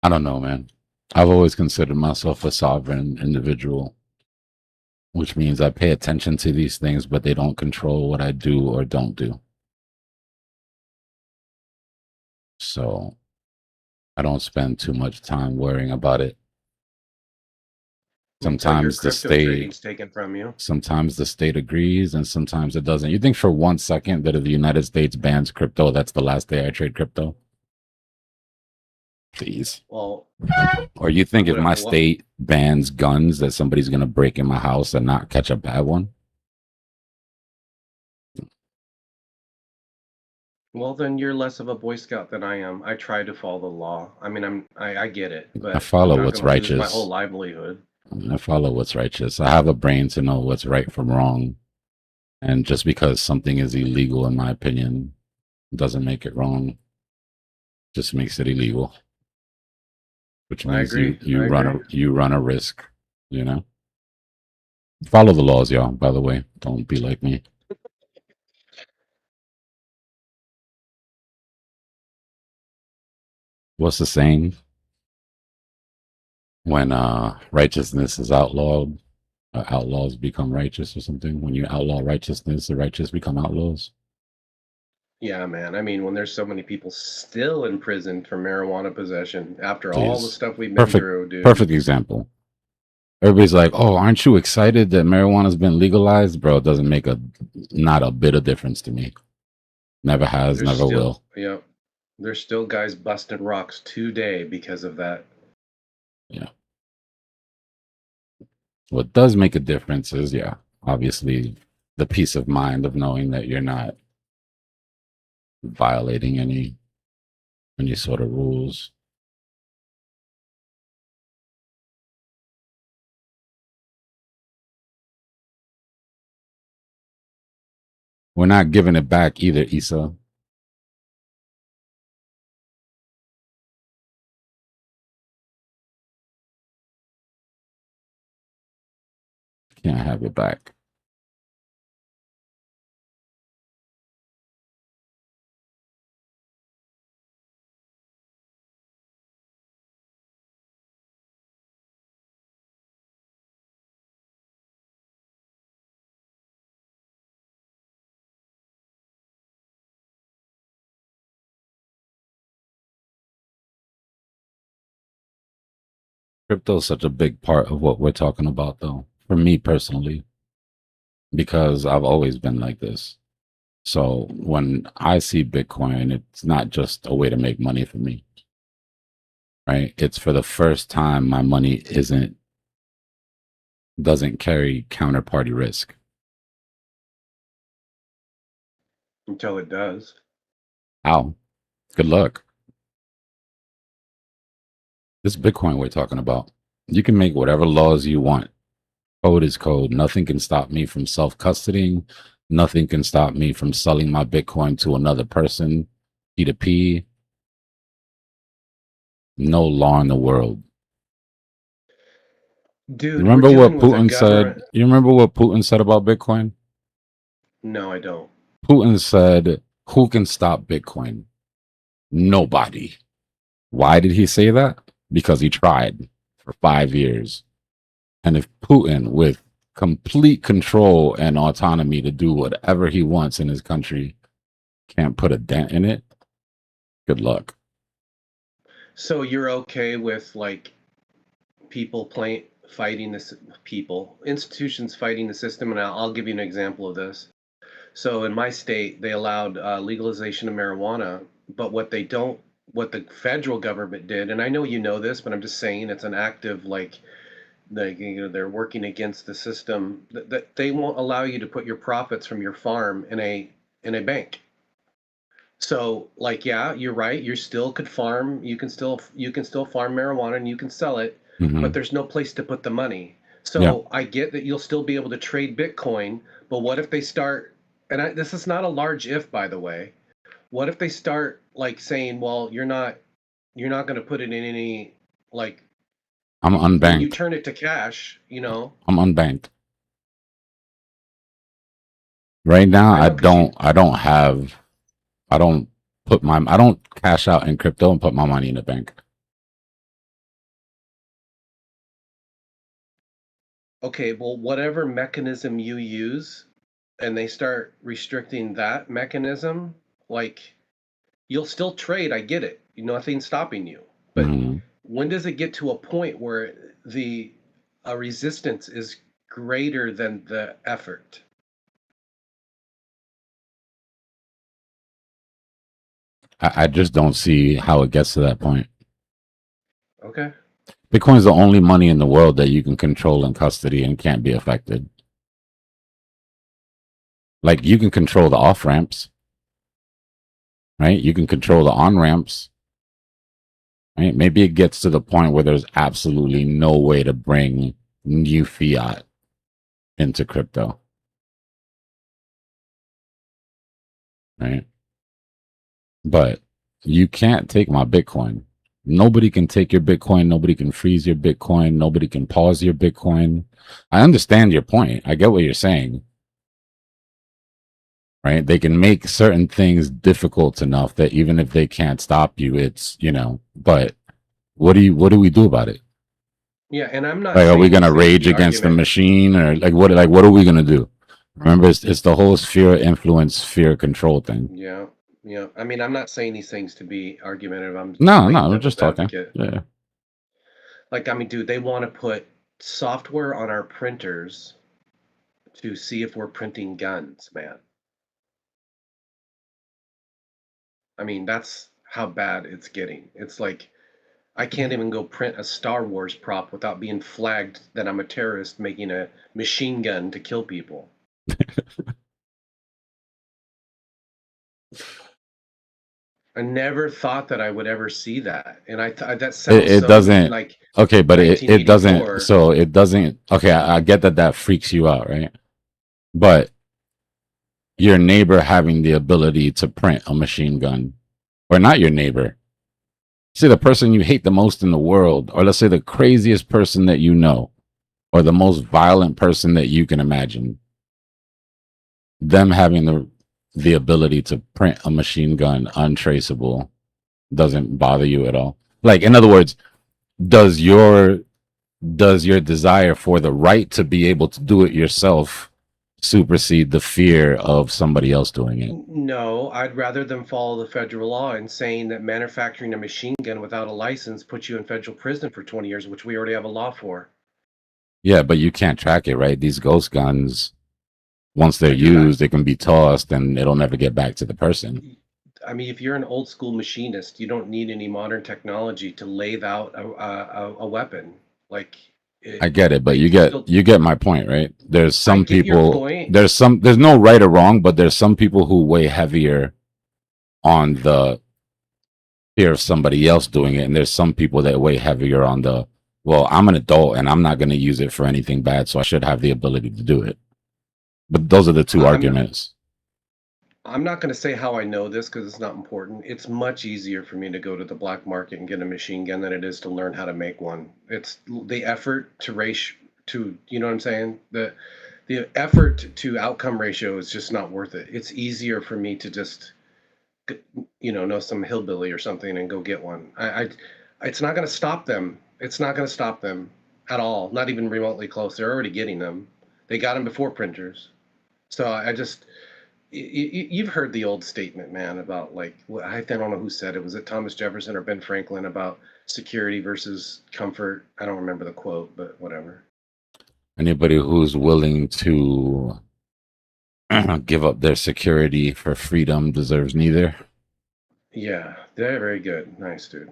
I don't know, man. I've always considered myself a sovereign individual, which means I pay attention to these things, but they don't control what I do or don't do. So I don't spend too much time worrying about it. Sometimes the trading's state taken from you. sometimes the state agrees and sometimes it doesn't. You think for 1 second that if the United States bans crypto, that's the last day I trade crypto? Please. Well, Or you think if what- my what- state bans guns that somebody's gonna break in my house and not catch a bad one? Well, then you're less of a Boy Scout than I am. I try to follow the law. I mean, I get it, but I follow I'm not what's gonna lose my righteous. whole livelihood. I follow what's righteous. I have a brain to know what's right from wrong. And just because something is illegal, in my opinion, doesn't make it wrong. Just makes it illegal. Which I means agree. you I run agree. you run a risk, you know? Follow the laws, y'all, by the way. Don't be like me. What's the saying? When righteousness is outlawed, outlaws become righteous or something. When you outlaw righteousness, the righteous become outlaws. Yeah, man. I mean, when there's so many people still in prison for marijuana possession after all the Please. stuff we've been Perfect, through, dude. perfect example. Everybody's like, "Oh, aren't you excited that marijuana's been legalized?" Bro, it doesn't make not a bit of difference to me. Never has, There's never still, will. yeah. There's still guys busting rocks today because of that. Yeah. What does make a difference is, yeah, obviously the peace of mind of knowing that you're not violating any sort of rules. We're not giving it back either, Issa. Can't have it back. Crypto is such a big part of what we're talking about, though, for me personally, because I've always been like this. So when I see Bitcoin, it's not just a way to make money for me, right? It's for the first time my money doesn't carry counterparty risk. Until it does. How? Good luck. This Bitcoin we're talking about, you can make whatever laws you want. Code is code. Nothing can stop me from self-custodying. Nothing can stop me from selling my Bitcoin to another person, P2P. No law in the world. Dude, You remember we're what dealing with a Putin government. said? You remember what Putin said about Bitcoin? No, I don't. Putin said, who can stop Bitcoin? Nobody. Why did he say that? Because he tried for 5 years. And if Putin, with complete control and autonomy to do whatever he wants in his country, can't put a dent in it, good luck. So you're okay with like people fighting this institutions fighting the system, and I'll give you an example of this. So in my state, they allowed legalization of marijuana, but what the federal government did, and I know you know this, but I'm just saying it's an active they're working against the system that they won't allow you to put your profits from your farm in a bank. So like, yeah, you're right. You still could farm. You can still farm marijuana and you can sell it, but there's no place to put the money. So I get that you'll still be able to trade Bitcoin, but what if they start? And this is not a large if, by the way. What if they start like saying, well, you're not going to put it in any like I'm when you unbanked. turn it to cash, I'm unbanked. Right now, I don't cash out in crypto and put my money in the bank. Okay, well, whatever mechanism you use, and they start restricting that mechanism, like you'll still trade. I get it. Nothing's stopping you. But when does it get to a point where the resistance is greater than the effort? I just don't see how it gets to that point. Okay. Bitcoin is the only money in the world that you can control in custody and can't be affected. Like you can control the off ramps, right? You can control the on ramps, right? Maybe it gets to the point where there's absolutely no way to bring new fiat into crypto, right? But you can't take my Bitcoin. Nobody can take your Bitcoin. Nobody can freeze your Bitcoin. Nobody can pause your Bitcoin. I understand your point. I get what you're saying. Right? They can make certain things difficult enough that even if they can't stop you, it's, but what do we do about it? Yeah, and I'm not Like, are we saying going to these things to rage be against the argument. machine or what are we going to do? Remember, it's the whole sphere influence, sphere control thing. Yeah, yeah. I mean, I'm not saying these things to be argumentative. I'm No, playing we're just devil's talking. advocate. Yeah. Like, I mean, dude, they want to put software on our printers to see if we're printing guns, man. I mean, that's how bad it's getting. It's like I can't even go print a Star Wars prop without being flagged that I'm a terrorist making a machine gun to kill people. I never thought that I would ever see that, and that sounds It so doesn't. like Okay, but it doesn't. 1984. So it doesn't. Okay, I get that freaks you out, right? But your neighbor having the ability to print a machine gun, or not your neighbor, say the person you hate the most in the world, or let's say the craziest person that you know, or the most violent person that you can imagine, them having the ability to print a machine gun untraceable doesn't bother you at all. Like, in other words, does your desire for the right to be able to do it yourself supersede the fear of somebody else doing it? No, I'd rather them follow the federal law and saying that manufacturing a machine gun without a license puts you in federal prison for 20 years, which we already have a law for. Yeah, but you can't track it, right? These ghost guns, once they're used, they can be tossed and it'll never get back to the person. I mean, if you're an old school machinist, you don't need any modern technology to lathe out a weapon. Like, I get it, but you get my point, right? There's some get your people, point. there's no right or wrong, but there's some people who weigh heavier on the fear of somebody else doing it, and there's some people that weigh heavier on the, well, I'm an adult and I'm not going to use it for anything bad, so I should have the ability to do it. But those are the two arguments. I'm not going to say how I know this because it's not important. It's much easier for me to go to the black market and get a machine gun than it is to learn how to make one. It's the effort to you know what I'm saying? The effort to outcome ratio is just not worth it. It's easier for me to just know some hillbilly or something and go get one. It's not going to stop them. It's not going to stop them at all. Not even remotely close. They're already getting them. They got them before printers. So you've heard the old statement, man, about like, I don't know who said it. Was it Thomas Jefferson or Ben Franklin about security versus comfort? I don't remember the quote, but whatever. Anybody who's willing to give up their security for freedom deserves neither. Yeah, they're very good. Nice, dude.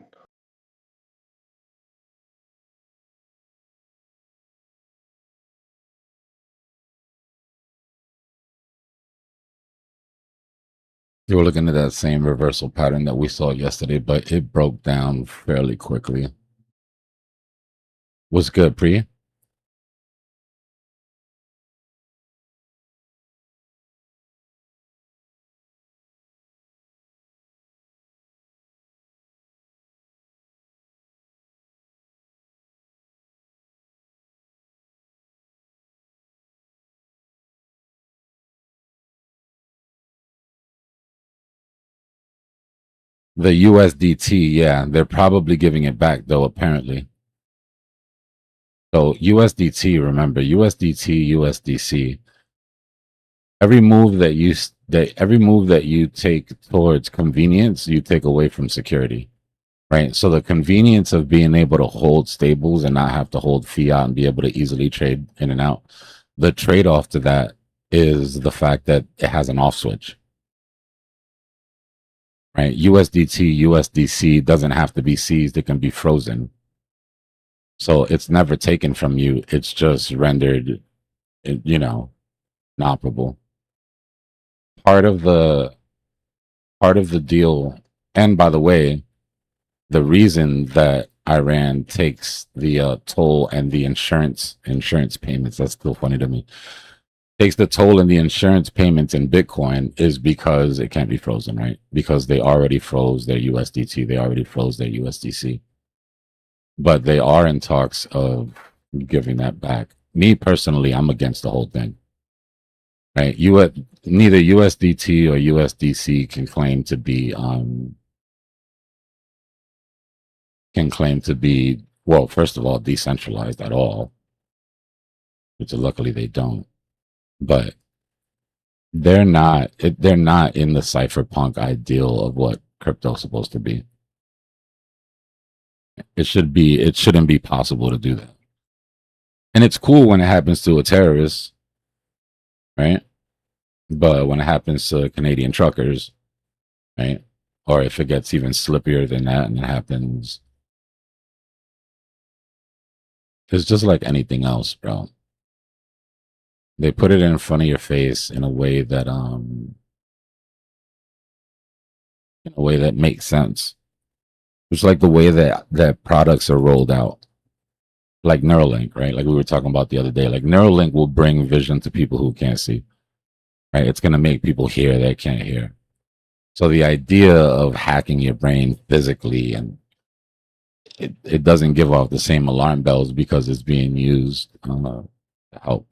You were looking at that same reversal pattern that we saw yesterday, but it broke down fairly quickly. What's good, Pri? The USDT, yeah, they're probably giving it back though, apparently. So USDT, remember, USDT, USDC. Every move that you take towards convenience, you take away from security. Right? So the convenience of being able to hold stables and not have to hold fiat and be able to easily trade in and out. The trade-off to that is the fact that it has an off switch. Right? USDT, USDC doesn't have to be seized, it can be frozen. So it's never taken from you. It's just rendered, inoperable. Part of the deal, and by the way, the reason that Iran takes the toll and the insurance payments, that's still funny to me, takes the toll and the insurance payments in Bitcoin is because it can't be frozen, right? Because they already froze their USDT, they already froze their USDC. But they are in talks of giving that back. Me personally, I'm against the whole thing. Right? Neither USDT or USDC can claim to be, well, first of all, decentralized at all, which luckily they don't. But they're not in the cypherpunk ideal of what crypto's supposed to be. It shouldn't be possible to do that. And it's cool when it happens to a terrorist, right? But when it happens to Canadian truckers, right? or if it gets even slippier than that and it happens, it's just like anything else, bro. They put it in front of your face in a way that makes sense. It's like the way that products are rolled out, like Neuralink, right? Like we were talking about the other day. Like Neuralink will bring vision to people who can't see, right? It's going to make people hear that can't hear. So the idea of hacking your brain physically, and it doesn't give off the same alarm bells because it's being used to help.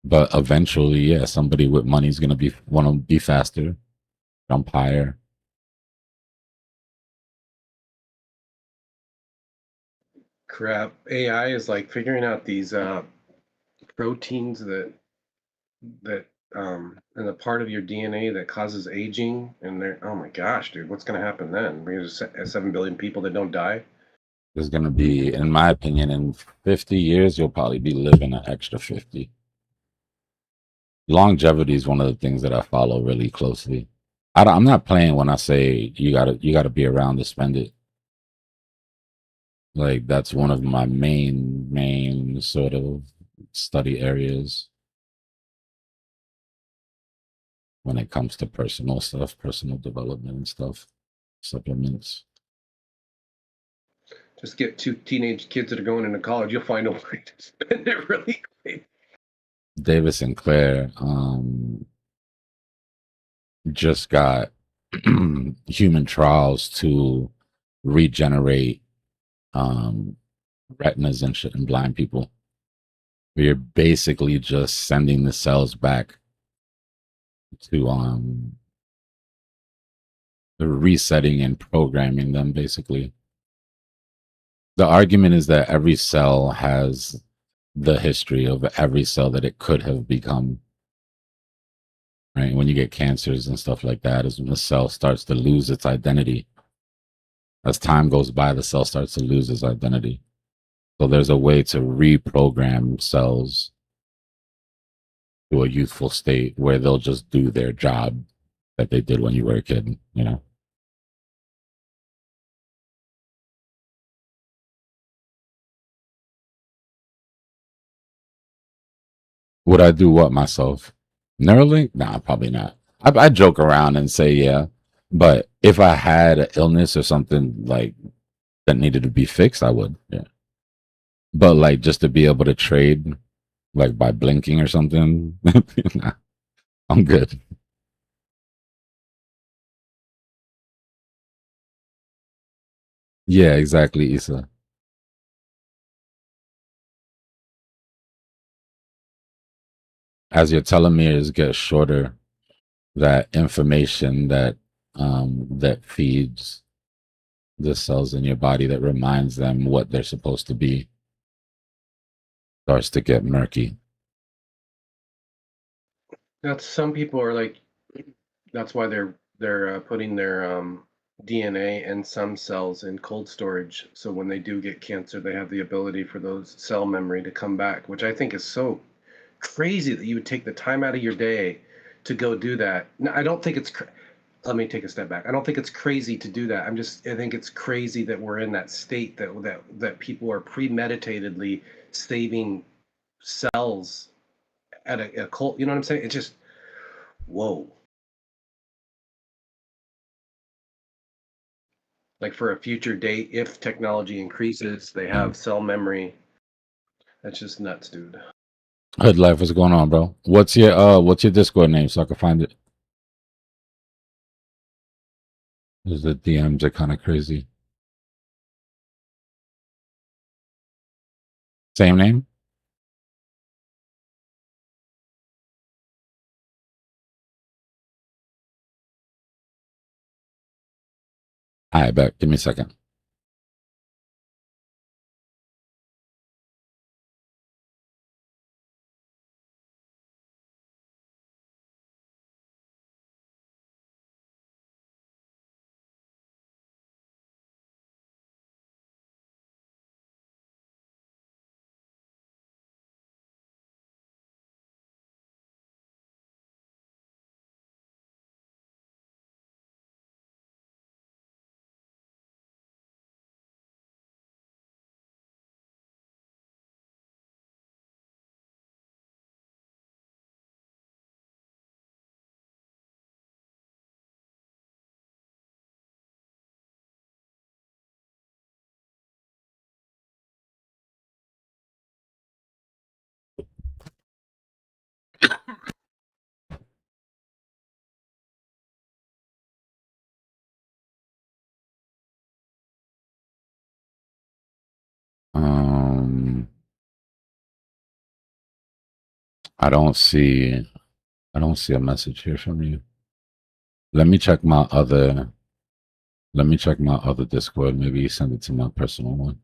But eventually, yeah, somebody with money is going to want to be faster, jump higher. Crap. AI is like figuring out these proteins that in the part of your DNA that causes aging, and they're, oh my gosh, dude, what's gonna happen then? We're gonna 7 billion people that don't die. There's going to be, in my opinion, in 50 years, you'll probably be living an extra 50. Longevity is one of the things that I follow really closely. I'm not playing when I say you gotta be around to spend it. Like that's one of my main sort of study areas when it comes to personal stuff, personal development and stuff, supplements. Just get 2 teenage kids that are going into college, you'll find a way to spend it really quick. David Sinclair just got human trials to regenerate retinas and shit in blind people. You're basically just sending the cells back to resetting and programming them, basically. The argument is that every cell has the history of every cell that it could have become. Right? When you get cancers and stuff like that, is when the cell starts to lose its identity. As time goes by, the cell starts to lose its identity. So there's a way to reprogram cells to a youthful state where they'll just do their job that they did when you were a kid, you know? Would I do what myself? Neuralink? Nah, probably not. I joke around and say yeah, but if I had an illness or something like that needed to be fixed, I would. Yeah. But like just to be able to trade, like by blinking or something, nah, I'm good. Yeah, exactly, Issa. As your telomeres get shorter, that information that feeds the cells in your body that reminds them what they're supposed to be starts to get murky. That's some people are like, that's why they're putting their DNA and some cells in cold storage, so when they do get cancer, they have the ability for those cell memory to come back, which I think is so crazy that you would take the time out of your day to go do that. No, I don't think it's. Let me take a step back. I don't think it's crazy to do that. I think it's crazy that we're in that state that people are premeditatedly saving cells at a cold. You know what I'm saying? It's just whoa. Like for a future date, if technology increases, they have cell memory. That's just nuts, dude. Hood life, what's going on, bro? What's your Discord name so I can find it? Because the DMs are kind of crazy. Same name? All right, back. Give me a second. Um, I don't see a message here from you. Let me check my other Discord. Maybe you send it to my personal one.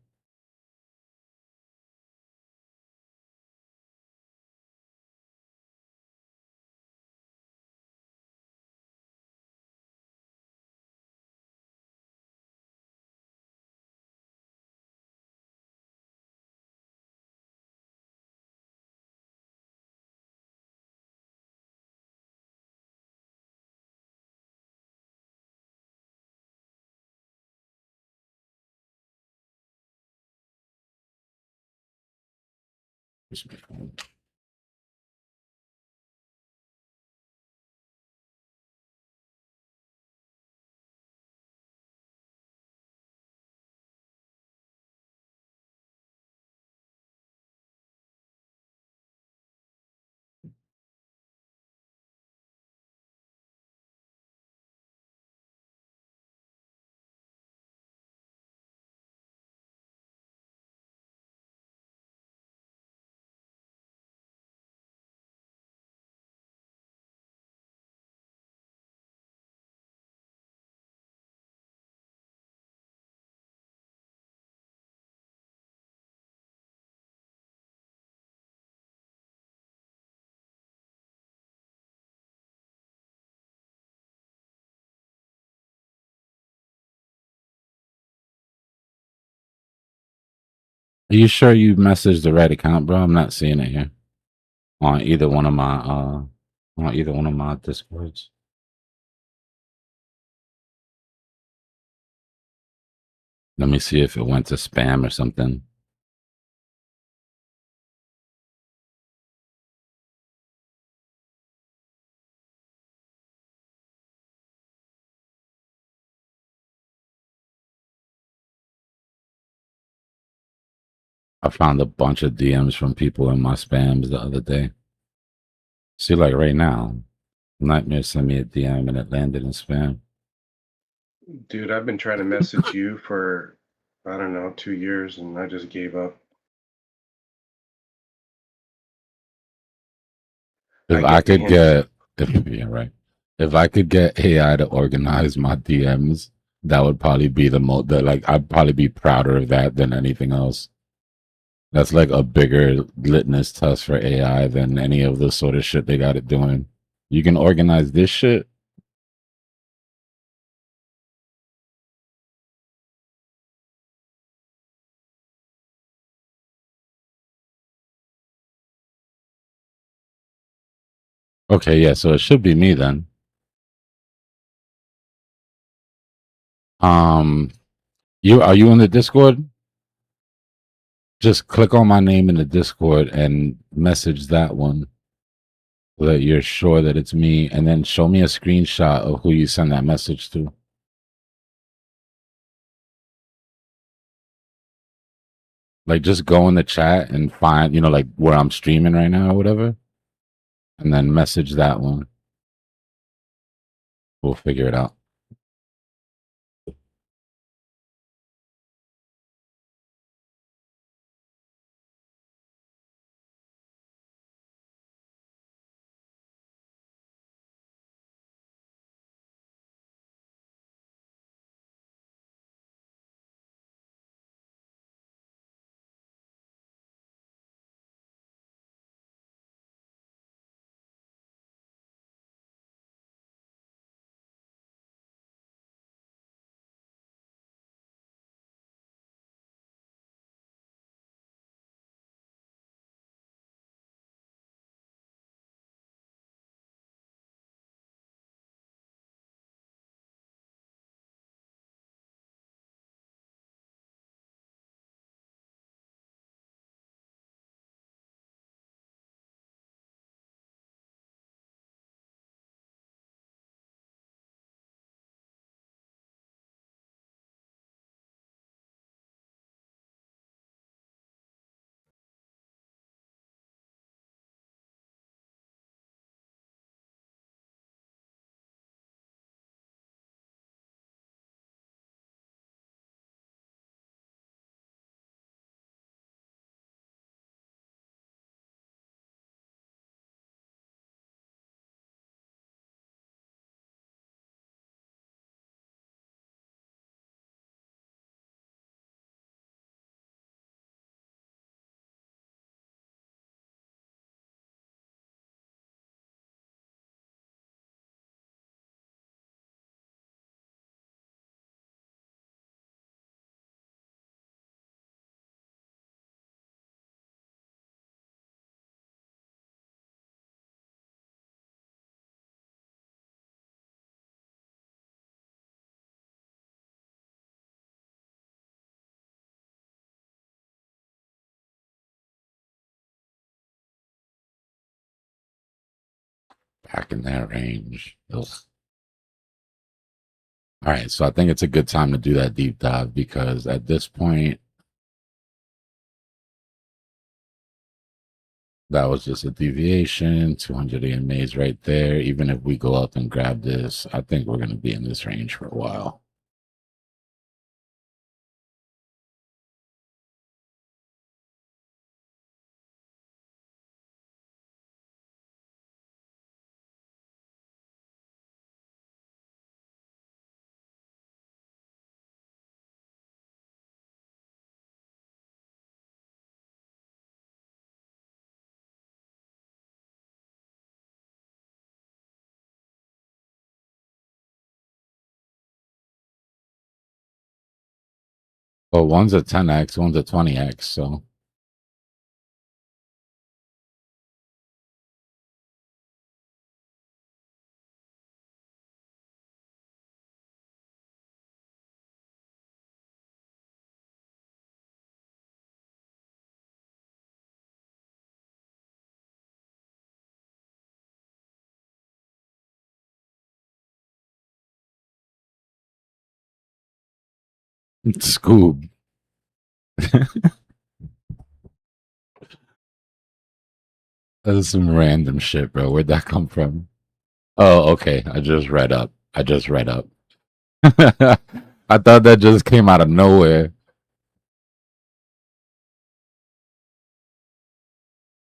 Are you sure you messaged the right account, bro? I'm not seeing it here on either one of my Discords. Let me see if it went to spam or something. I found a bunch of DMs from people in my spams the other day. See, like right now, Nightmare sent me a DM and it landed in spam. Dude, I've been trying to message you for, I don't know, 2 years, and I just gave up. If I could get, yeah, right. If I could get AI to organize my DMs, that would probably be like, I'd probably be prouder of that than anything else. That's like a bigger litmus test for AI than any of the sort of shit they got it doing. You can organize this shit. Okay, yeah, so it should be me then. Are you in the Discord? Just click on my name in the Discord and message that one so that you're sure that it's me, and then show me a screenshot of who you send that message to. Like, just go in the chat and find, like where I'm streaming right now or whatever, and then message that one. We'll figure it out. back in that range. Ugh. All right, so I think it's a good time to do that deep dive because at this point, that was just a deviation, 200 AMAs right there. Even if we go up and grab this, I think we're going to be in this range for a while. Well, one's a 10x, one's a 20x, so. Scoob. That's some random shit, bro. Where'd that come from? Oh, okay. I just read up. I thought that just came out of nowhere.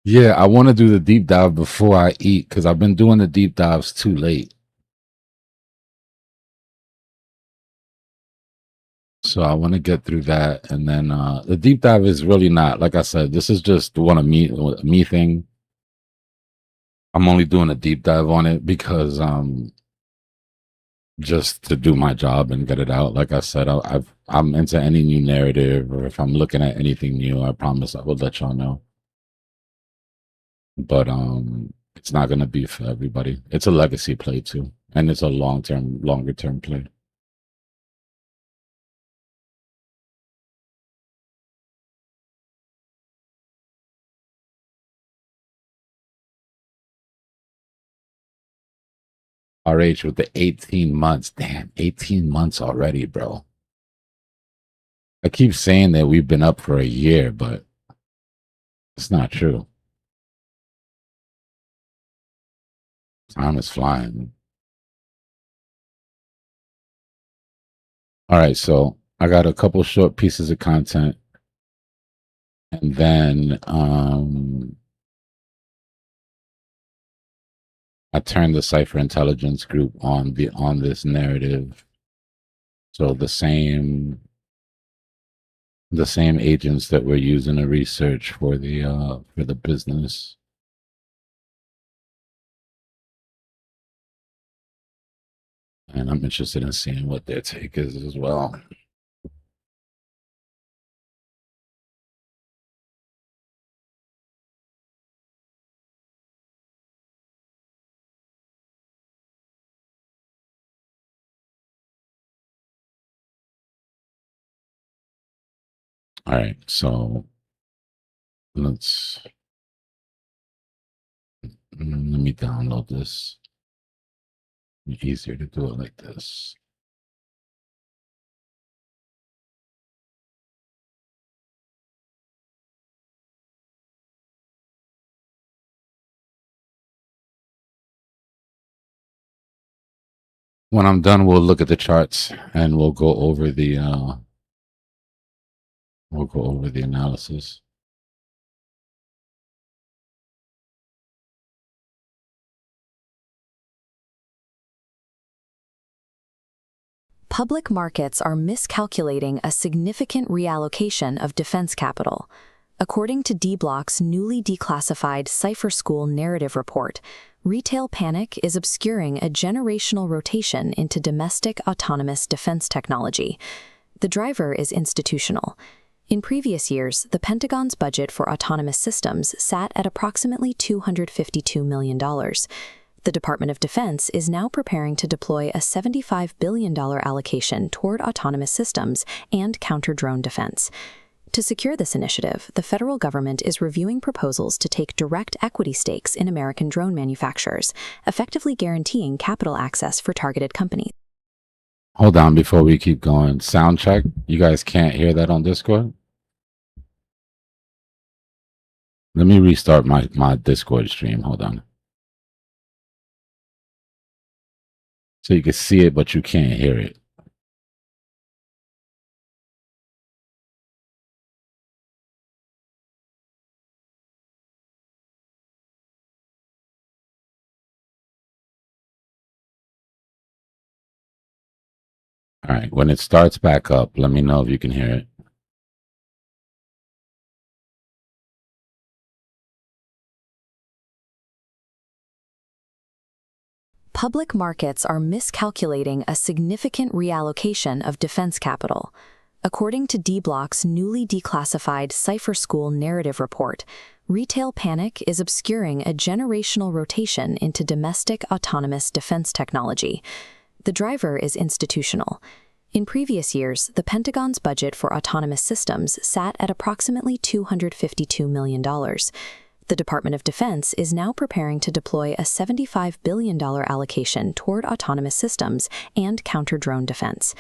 Yeah, I want to do the deep dive before I eat because I've been doing the deep dives too late. So I want to get through that, and then the deep dive is really not, like I said, this is just one of me thing. I'm only doing a deep dive on it because just to do my job and get it out. Like I said, I'm into any new narrative, or if I'm looking at anything new, I promise I will let y'all know. But it's not gonna be for everybody. It's a legacy play too, and it's a longer term play. RH with the 18 months. Damn, 18 months already, bro. I keep saying that we've been up for a year, but it's not true. Time is flying. All right, so I got a couple short pieces of content, and then I turned the Cypher Intelligence group on this narrative. So the same agents that we're using to research for the business. And I'm interested in seeing what their take is as well. All right, so let me download this. It's easier to do it like this. When I'm done, we'll look at the charts and we'll go over the analysis. Public markets are miscalculating a significant reallocation of defense capital. According to Dbloc's newly declassified Cypher School narrative report, retail panic is obscuring a generational rotation into domestic autonomous defense technology. The driver is institutional. In previous years, the Pentagon's budget for autonomous systems sat at approximately $252 million. The Department of Defense is now preparing to deploy a $75 billion allocation toward autonomous systems and counter-drone defense. To secure this initiative, the federal government is reviewing proposals to take direct equity stakes in American drone manufacturers, effectively guaranteeing capital access for targeted companies. Hold on before we keep going. Sound check. You guys can't hear that on Discord? Let me restart my Discord stream. Hold on. So you can see it, but you can't hear it. All right, when it starts back up, let me know if you can hear it. Public markets are miscalculating a significant reallocation of defense capital. According to Dbloc's newly declassified Cypher School narrative report, retail panic is obscuring a generational rotation into domestic autonomous defense technology. The driver is institutional. In previous years, the Pentagon's budget for autonomous systems sat at approximately $252 million. The Department of Defense is now preparing to deploy a $75 billion allocation toward autonomous systems and counter-drone defense.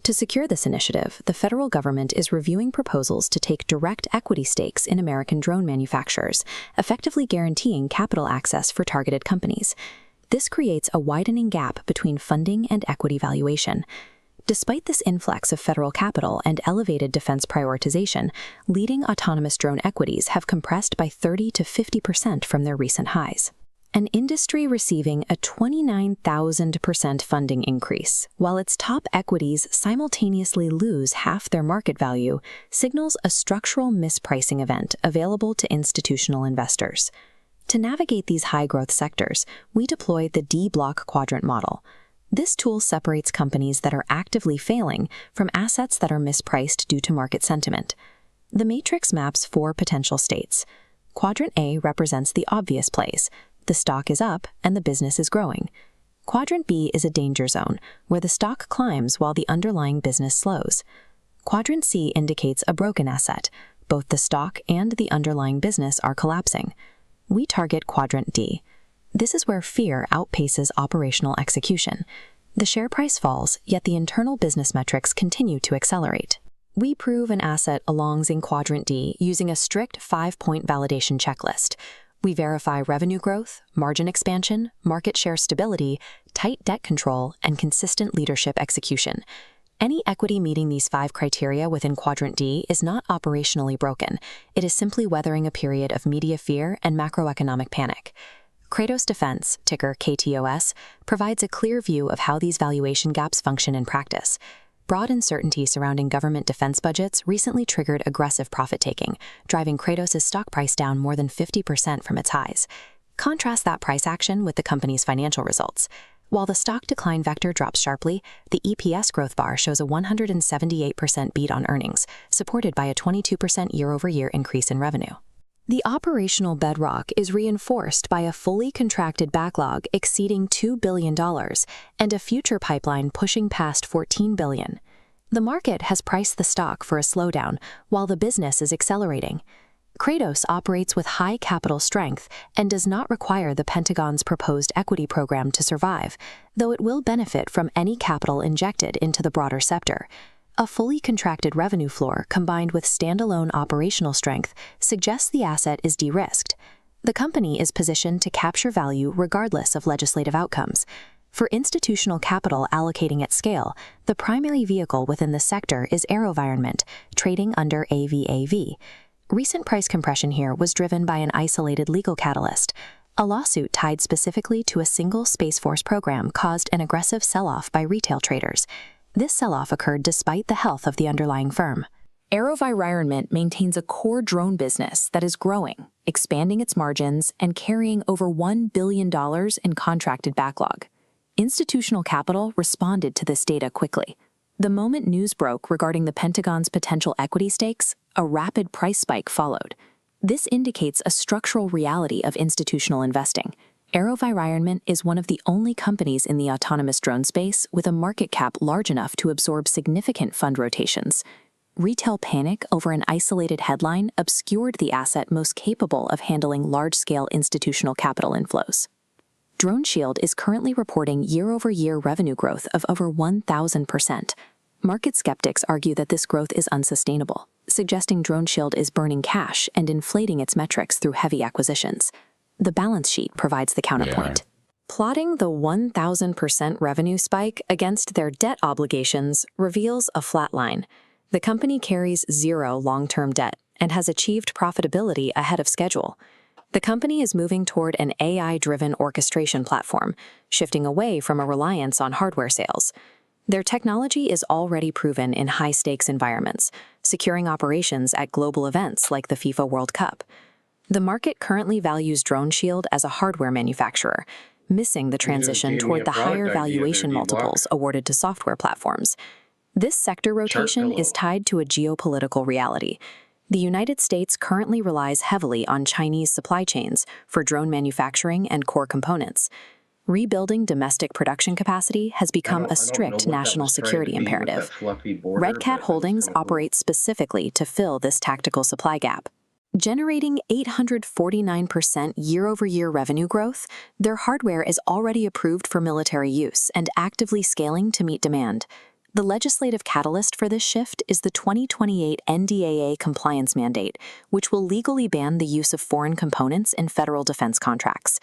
To secure this initiative, the federal government is reviewing proposals to take direct equity stakes in American drone manufacturers, effectively guaranteeing capital access for targeted companies. This creates a widening gap between funding and equity valuation. Despite this influx of federal capital and elevated defense prioritization, leading autonomous drone equities have compressed by 30 to 50% from their recent highs. An industry receiving a 29,000% funding increase, while its top equities simultaneously lose half their market value, signals a structural mispricing event available to institutional investors. To navigate these high-growth sectors, we deploy the Dbloc quadrant model. This tool separates companies that are actively failing from assets that are mispriced due to market sentiment. The matrix maps 4 potential states. Quadrant A represents the obvious plays. The stock is up and the business is growing. Quadrant B is a danger zone, where the stock climbs while the underlying business slows. Quadrant C indicates a broken asset. Both the stock and the underlying business are collapsing. We target Quadrant D. This is where fear outpaces operational execution. The share price falls, yet the internal business metrics continue to accelerate. We prove an asset belongs in Quadrant D using a strict 5-point validation checklist. We verify revenue growth, margin expansion, market share stability, tight debt control, and consistent leadership execution. Any equity meeting these 5 criteria within Quadrant D is not operationally broken. It is simply weathering a period of media fear and macroeconomic panic. Kratos Defense, ticker KTOS, provides a clear view of how these valuation gaps function in practice. Broad uncertainty surrounding government defense budgets recently triggered aggressive profit-taking, driving Kratos' stock price down more than 50% from its highs. Contrast that price action with the company's financial results. While the stock decline vector drops sharply, the EPS growth bar shows a 178% beat on earnings, supported by a 22% year-over-year increase in revenue. The operational bedrock is reinforced by a fully contracted backlog exceeding $2 billion and a future pipeline pushing past $14 billion. The market has priced the stock for a slowdown, while the business is accelerating. Kratos operates with high capital strength and does not require the Pentagon's proposed equity program to survive, though it will benefit from any capital injected into the broader sector. A fully contracted revenue floor combined with standalone operational strength suggests the asset is de-risked. The company is positioned to capture value regardless of legislative outcomes. For institutional capital allocating at scale, the primary vehicle within the sector is AeroVironment, trading under AVAV. Recent price compression here was driven by an isolated legal catalyst. A lawsuit tied specifically to a single Space Force program caused an aggressive sell-off by retail traders. This sell-off occurred despite the health of the underlying firm. AeroVironment maintains a core drone business that is growing, expanding its margins, and carrying over $1 billion in contracted backlog. Institutional capital responded to this data quickly. The moment news broke regarding the Pentagon's potential equity stakes, a rapid price spike followed. This indicates a structural reality of institutional investing. AeroVironment is one of the only companies in the autonomous drone space with a market cap large enough to absorb significant fund rotations. retail panic over an isolated headline obscured the asset most capable of handling large-scale institutional capital inflows. DroneShield is currently reporting year-over-year revenue growth of over 1,000%. Market skeptics argue that this growth is unsustainable, suggesting DroneShield is burning cash and inflating its metrics through heavy acquisitions. The balance sheet provides the counterpoint. Plotting the 1,000% revenue spike against their debt obligations reveals a flat line. The company carries zero long-term debt and has achieved profitability ahead of schedule. The company is moving toward an AI-driven orchestration platform, shifting away from a reliance on hardware sales. Their technology is already proven in high-stakes environments, securing operations at global events like the FIFA World Cup. The market currently values DroneShield as a hardware manufacturer, missing the transition toward the higher valuation multiples awarded to software platforms. This sector rotation is tied to a geopolitical reality. The United States currently relies heavily on Chinese supply chains for drone manufacturing and core components. Rebuilding domestic production capacity has become a strict national security imperative. Red Cat Holdings operates specifically to fill this tactical supply gap. Generating 849% year-over-year revenue growth, their hardware is already approved for military use and actively scaling to meet demand. The legislative catalyst for this shift is the 2028 NDAA compliance mandate, which will legally ban the use of foreign components in federal defense contracts.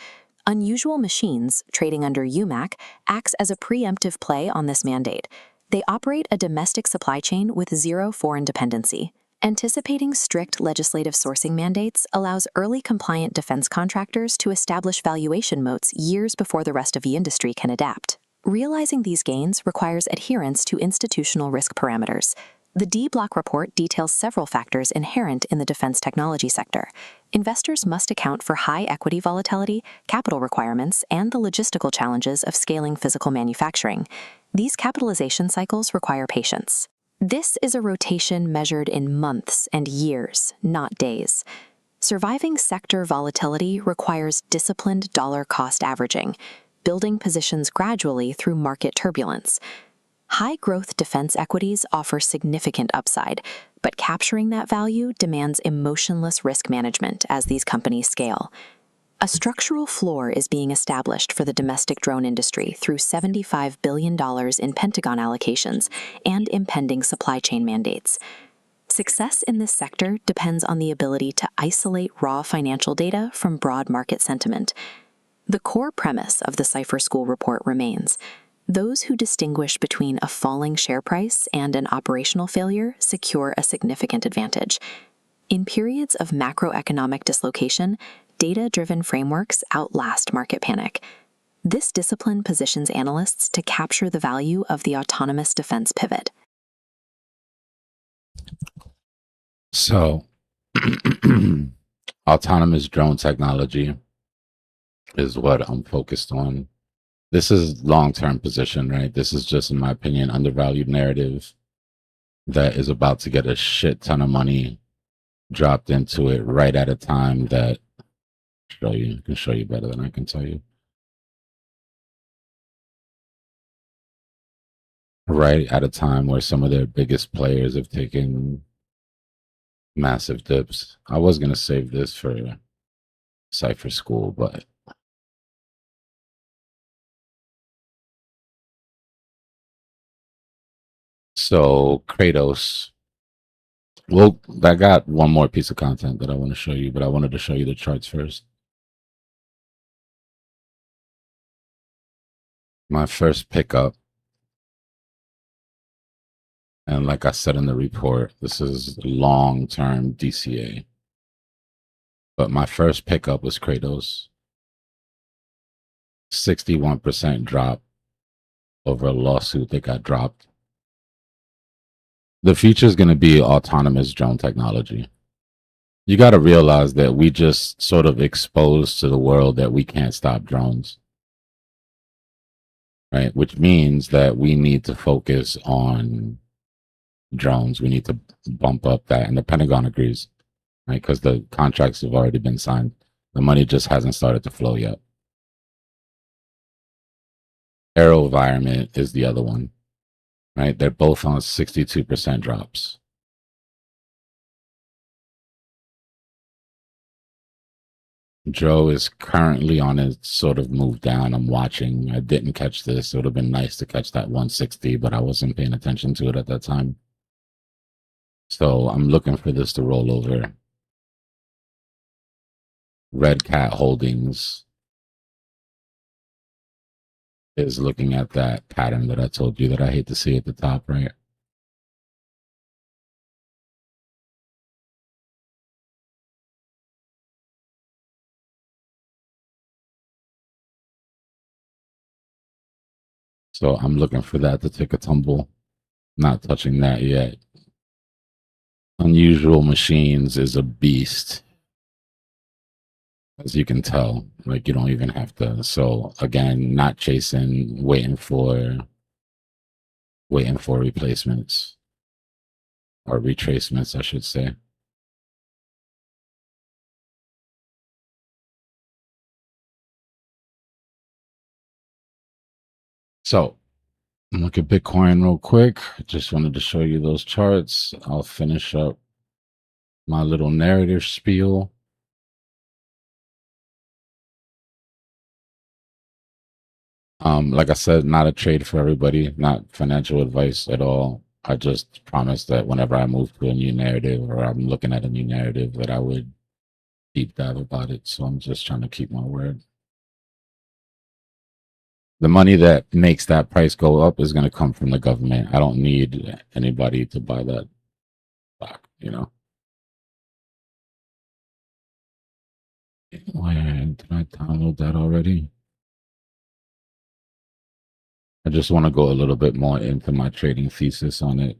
Unusual Machines, trading under UMAC, acts as a preemptive play on this mandate. They operate a domestic supply chain with zero foreign dependency. Anticipating strict legislative sourcing mandates allows early compliant defense contractors to establish valuation moats years before the rest of the industry can adapt. Realizing these gains requires adherence to institutional risk parameters. The Dbloc report details several factors inherent in the defense technology sector. Investors must account for high equity volatility, capital requirements, and the logistical challenges of scaling physical manufacturing. These capitalization cycles require patience. This is a rotation measured in months and years, not days. Surviving sector volatility requires disciplined dollar-cost averaging, building positions gradually through market turbulence. High-growth defense equities offer significant upside, but capturing that value demands emotionless risk management as these companies scale. A structural floor is being established for the domestic drone industry through $75 billion in Pentagon allocations and impending supply chain mandates. Success in this sector depends on the ability to isolate raw financial data from broad market sentiment. The core premise of the Cypher School report remains: those who distinguish between a falling share price and an operational failure secure a significant advantage. In periods of macroeconomic dislocation, data-driven frameworks outlast market panic. This discipline positions analysts to capture the value of the autonomous defense pivot. So, autonomous drone technology is what I'm focused on. This is long-term position, right? This is just, in my opinion, undervalued narrative that is about to get a shit ton of money dropped into it right at a time that I can show you better than I can tell you. Right at a time where some of their biggest players have taken massive dips. I was going to save this for Cypher School, but so Kratos. Well, I got one more piece of content that I want to show you, but I wanted to show you the charts first. My first pickup, and like I said in the report, this is long-term DCA. But my first pickup was Kratos. 61% drop over a lawsuit that got dropped. The future is going to be autonomous drone technology. You got to realize that we just sort of exposed to the world that we can't stop drones. Right? Which means that we need to focus on drones. We need to bump up that. And the Pentagon agrees, right? Because the contracts have already been signed. The money just hasn't started to flow yet. AeroVironment is the other one, right? They're both on 62% drops. Joe is currently on a sort of move down. I'm watching. I didn't catch this. It would have been nice to catch that 160, but I wasn't paying attention to it at that time. So I'm looking for this to roll over. Red Cat Holdings is looking at that pattern that I told you that I hate to see at the top, right? So I'm looking for that to take a tumble. Not touching that yet. Unusual Machines is a beast. As you can tell, like you don't even have to. So again, not chasing, waiting for replacements or retracements, I should say. So look at Bitcoin real quick. Just wanted to show you those charts. I'll finish up my little narrative spiel. Like I said, not a trade for everybody, not financial advice at all. I just promised that whenever I move to a new narrative or I'm looking at a new narrative that I would deep dive about it. So I'm just trying to keep my word. The money that makes that price go up is going to come from the government. I don't need anybody to buy that stock, you know. Why did I download that already? I just want to go a little bit more into my trading thesis on it.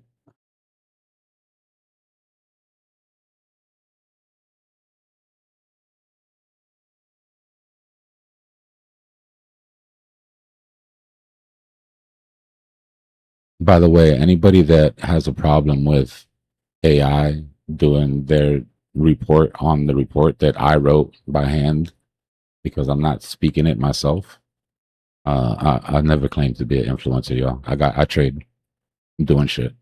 By the way, anybody that has a problem with AI doing their report on the report that I wrote by hand, because I'm not speaking it myself, I never claimed to be an influencer, y'all. I trade. I'm doing shit.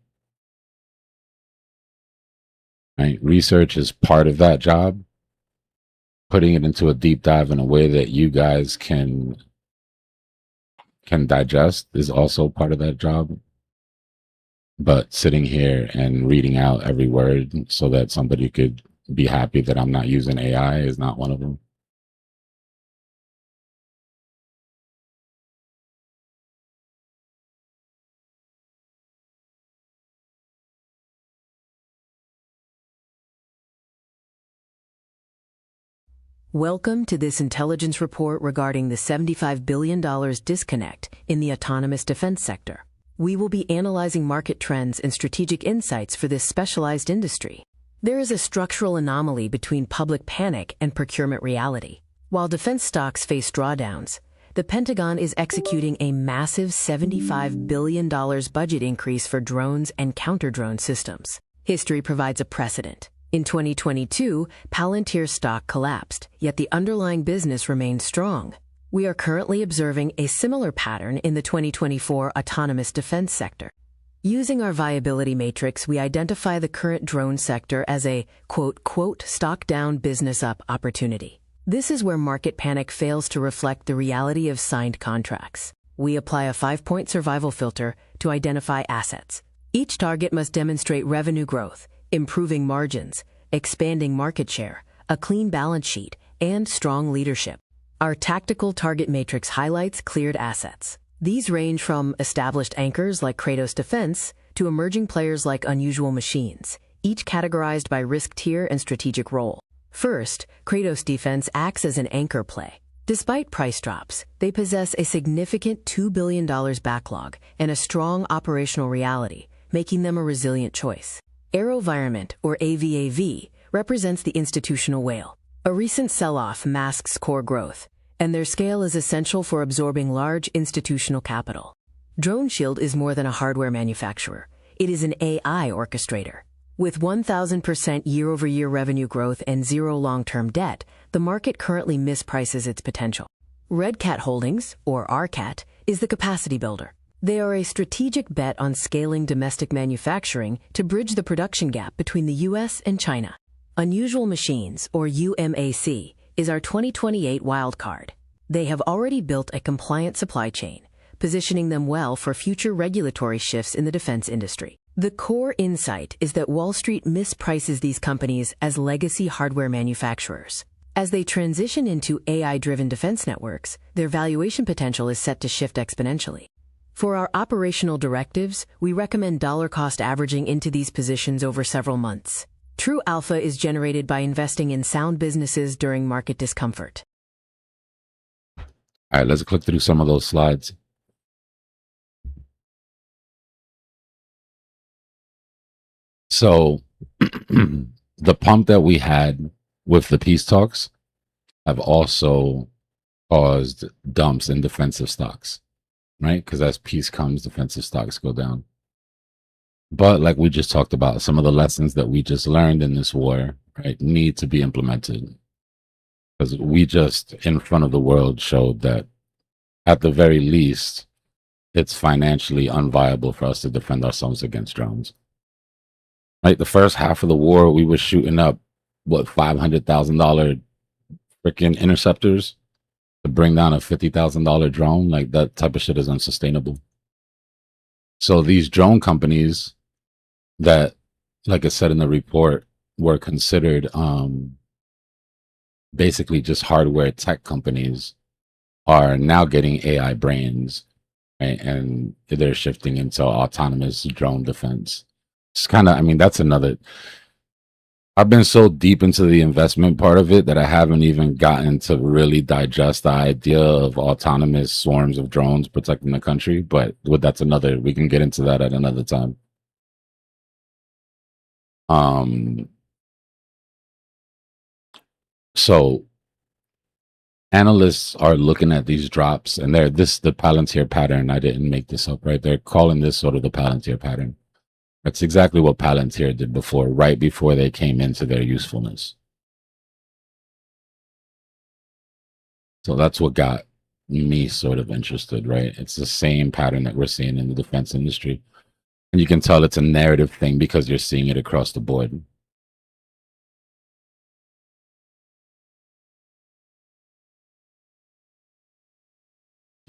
Right? Research is part of that job. Putting it into a deep dive in a way that you guys can digest is also part of that job. But sitting here and reading out every word so that somebody could be happy that I'm not using AI is not one of them. Welcome to this intelligence report regarding the $75 billion disconnect in the autonomous defense sector. We will be analyzing market trends and strategic insights for this specialized industry. There is a structural anomaly between public panic and procurement reality. While defense stocks face drawdowns, the Pentagon is executing a massive $75 billion budget increase for drones and counter-drone systems. History provides a precedent. In 2022, Palantir stock collapsed, yet the underlying business remained strong. We are currently observing a similar pattern in the 2024 autonomous defense sector. Using our viability matrix, we identify the current drone sector as a quote, stock down, business up opportunity. This is where market panic fails to reflect the reality of signed contracts. We apply a 5-point survival filter to identify assets. Each target must demonstrate revenue growth, improving margins, expanding market share, a clean balance sheet, and strong leadership. Our tactical target matrix highlights cleared assets. These range from established anchors like Kratos Defense to emerging players like Unusual Machines, each categorized by risk tier and strategic role. First, Kratos Defense acts as an anchor play. Despite price drops, they possess a significant $2 billion backlog and a strong operational reality, making them a resilient choice. AeroVironment, or AVAV, represents the institutional whale. A recent sell-off masks core growth, and their scale is essential for absorbing large institutional capital. DroneShield is more than a hardware manufacturer. It is an AI orchestrator. With 1,000% year-over-year revenue growth and zero long-term debt, the market currently misprices its potential. Red Cat Holdings, or RCAT, is the capacity builder. They are a strategic bet on scaling domestic manufacturing to bridge the production gap between the U.S. and China. Unusual Machines, or UMAC, is our 2028 wildcard. They have already built a compliant supply chain, positioning them well for future regulatory shifts in the defense industry. The core insight is that Wall Street misprices these companies as legacy hardware manufacturers. As they transition into AI-driven defense networks, their valuation potential is set to shift exponentially. For our operational directives, we recommend dollar cost averaging into these positions over several months. True alpha is generated by investing in sound businesses during market discomfort. All right, let's click through some of those slides. So the pump that we had with the peace talks have also caused dumps in defensive stocks, right? Because as peace comes, defensive stocks go down. But like we just talked about, some of the lessons that we just learned in this war, right, need to be implemented. Because we just, in front of the world, showed that at the very least, it's financially unviable for us to defend ourselves against drones. Like the first half of the war, we were shooting up, what, $500,000 freaking interceptors to bring down a $50,000 drone. Like that type of shit is unsustainable. So these drone companies that, like I said in the report, were considered basically just hardware tech companies are now getting AI brains, right? And they're shifting into autonomous drone defense. It's kind of, I mean, that's another. I've been so deep into the investment part of it that I haven't even gotten to really digest the idea of autonomous swarms of drones protecting the country. But that's another, we can get into that at another time. So analysts are looking at these drops, and the Palantir pattern. I didn't make this up, right? They're calling this sort of the Palantir pattern. That's exactly what Palantir did before, right before they came into their usefulness. So that's what got me sort of interested, right? It's the same pattern that we're seeing in the defense industry. And you can tell it's a narrative thing because you're seeing it across the board.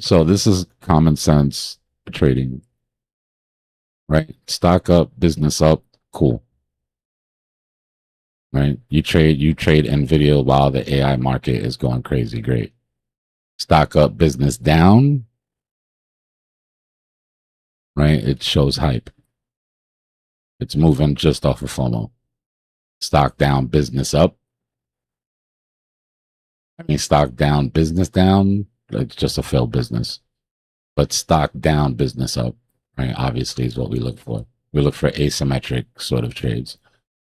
So this is common sense trading, right? Stock up, business up, cool. Right? You trade NVIDIA while the AI market is going crazy, great. Stock up, business down, right? It shows hype. It's moving just off of FOMO. Stock down, business up. I mean, stock down, business down. It's just a failed business. But stock down, business up, right? Obviously is what we look for. We look for asymmetric sort of trades.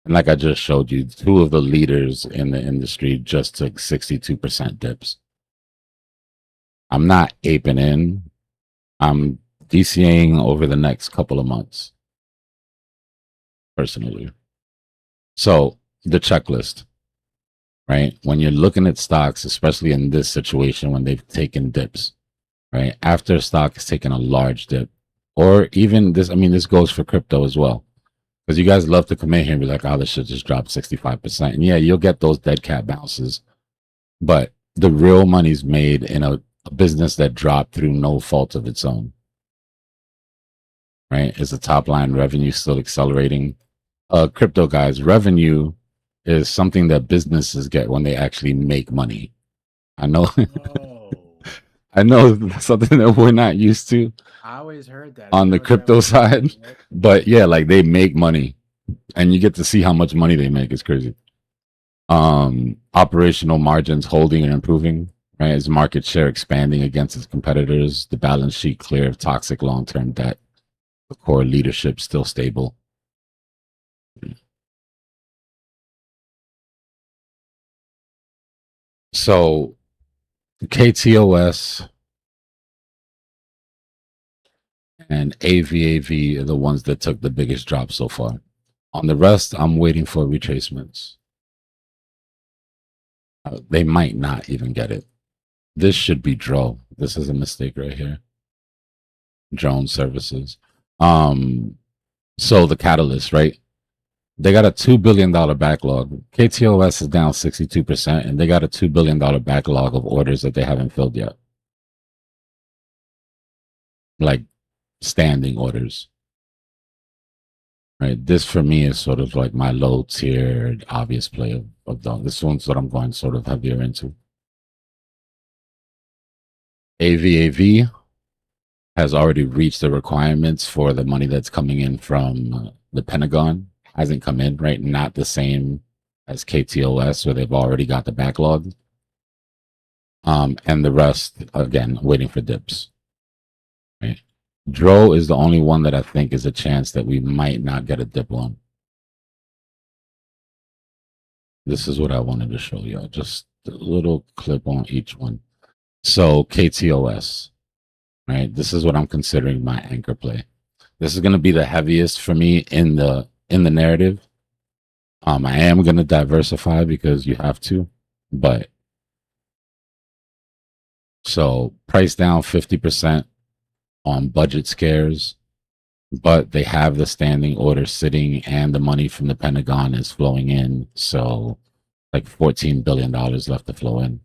And like I just showed you, two of the leaders in the industry just took 62% dips. I'm not aping in. I'm DCAing over the next couple of months, personally. So the checklist, right? When you're looking at stocks, especially in this situation when they've taken dips, right? After a stock has taken a large dip, or even this, I mean, this goes for crypto as well. Because you guys love to come in here and be like, oh, this shit just dropped 65%. And yeah, you'll get those dead cat bounces. But the real money's made in a business that dropped through no fault of its own. Right? Is the top line revenue still accelerating? Crypto guys, revenue is something that businesses get when they actually make money. I know. I know something that we're not used to. I always heard that on the crypto side, but yeah, like they make money and you get to see how much money they make. It's crazy. Operational margins holding and improving, right? Is market share expanding against its competitors? The balance sheet clear of toxic long-term debt. The core leadership still stable. So KTOS and AVAV are the ones that took the biggest drop so far. On the rest, I'm waiting for retracements. They might not even get it. This should be DRO. This is a mistake right here. Drone services. So the catalyst, right? They got a $2 billion backlog. KTOS is down 62%, and they got a $2 billion backlog of orders that they haven't filled yet. Like standing orders. Right. This for me is sort of like my low tier obvious play of the, this one's what I'm going sort of heavier into. AVAV has already reached the requirements for the money that's coming in from the Pentagon. Hasn't come in, right? Not the same as KTOS, where they've already got the backlog. And the rest, again, waiting for dips. Right? Dro is the only one that I think is a chance that we might not get a dip on. This is what I wanted to show you. Just a little clip on each one. So KTOS, right? This is what I'm considering my anchor play. This is going to be the heaviest for me in the narrative. I am going to diversify because you have to, but so price down 50% on budget scares, but they have the standing order sitting and the money from the Pentagon is flowing in. So like $14 billion left to flow in.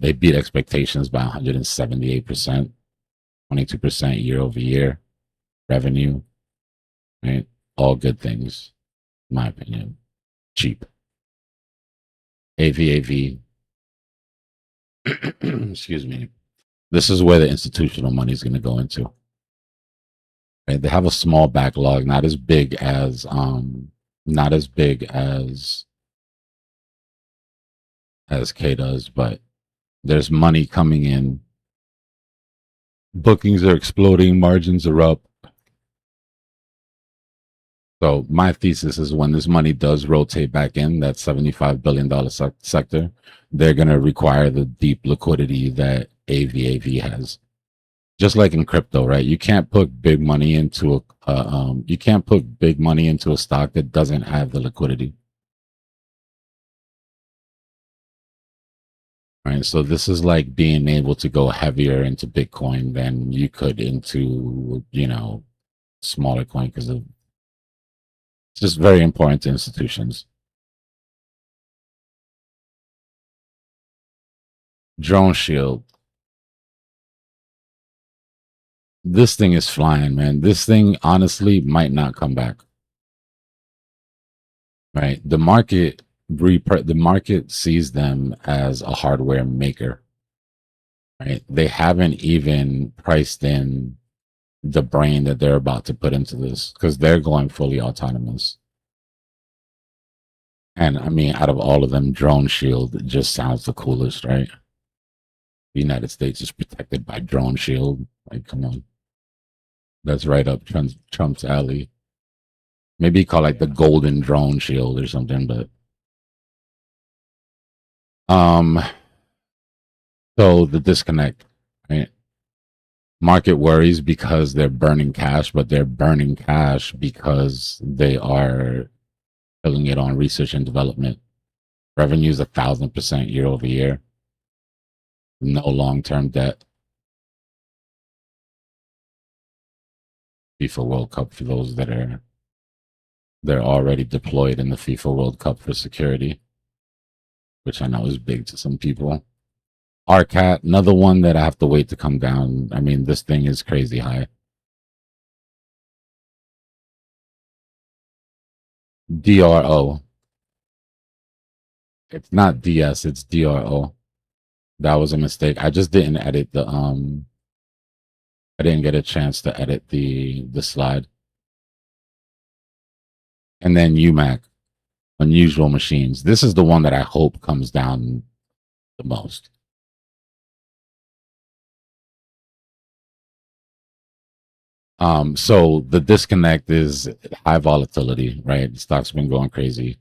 They beat expectations by 178%, 22% year over year revenue, right? All good things, in my opinion. Cheap. AVAV. Excuse me. This is where the institutional money is going to go into. Right? They have a small backlog, not as big as K does, but there's money coming in. Bookings are exploding, margins are up. So my thesis is when this money does rotate back in, that $75 billion sector, they're going to require the deep liquidity that AVAV has. Just like in crypto, right? You can't put big money into a stock that doesn't have the liquidity. Right. So this is like being able to go heavier into Bitcoin than you could into, smaller coin because of it's just very important to institutions. Drone Shield. This thing is flying, man. This thing honestly might not come back. Right? The market sees them as a hardware maker. Right? They haven't even priced in the brain that they're about to put into this because they're going fully autonomous. And I mean, out of all of them, Drone Shield just sounds the coolest, right? The United States is protected by Drone Shield. Like, come on. That's right up Trump's alley. Maybe call like the Golden Drone Shield or something, but so the disconnect, right? Market worries because they're burning cash, but they're burning cash because they are filling it on research and development. Revenues 1,000% year over year. No long-term debt. FIFA World Cup for those that they're already deployed in the FIFA World Cup for security, which I know is big to some people. RCAT, another one that I have to wait to come down. I mean, this thing is crazy high. DRO. It's not DS, it's DRO. That was a mistake. I just didn't edit the I didn't get a chance to edit the slide. And then UMAC, Unusual Machines. This is the one that I hope comes down the most. So the disconnect is high volatility, right? The stock's been going crazy.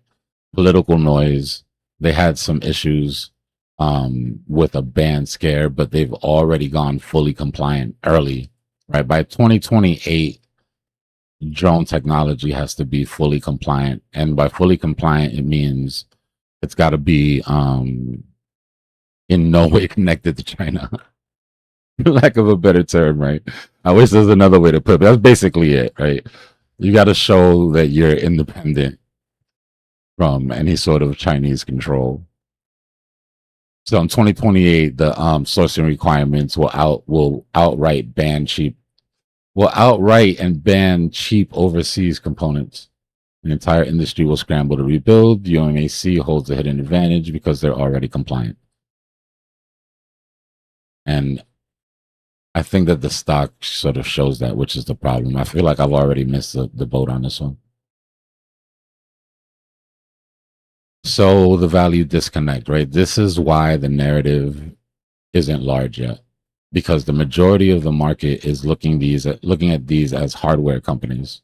Political noise. They had some issues with a ban scare, but they've already gone fully compliant early, right? By 2028, drone technology has to be fully compliant. And by fully compliant, it means it's got to be in no way connected to China. For lack of a better term, right? I wish there's another way to put it, but that's basically it, right? You got to show that you're independent from any sort of Chinese control. So in 2028, the sourcing requirements will outright and ban cheap overseas components. The entire industry will scramble to rebuild. UMAC holds a hidden advantage because they're already compliant. And I think that the stock sort of shows that, which is the problem. I feel like I've already missed the boat on this one. So the value disconnect, right? This is why the narrative isn't large yet, because the majority of the market is looking at these as hardware companies,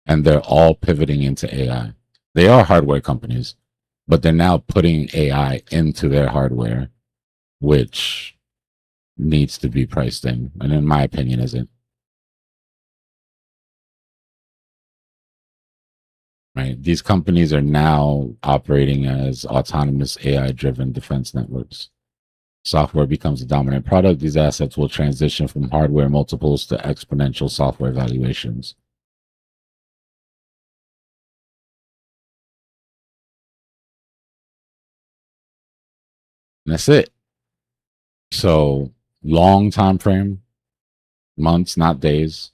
and they're all pivoting into AI. They are hardware companies, but they're now putting AI into their hardware, which needs to be priced in, and in my opinion, isn't. Right? These companies are now operating as autonomous AI-driven defense networks. Software becomes a dominant product. These assets will transition from hardware multiples to exponential software valuations. And that's it. So long time frame, months, not days,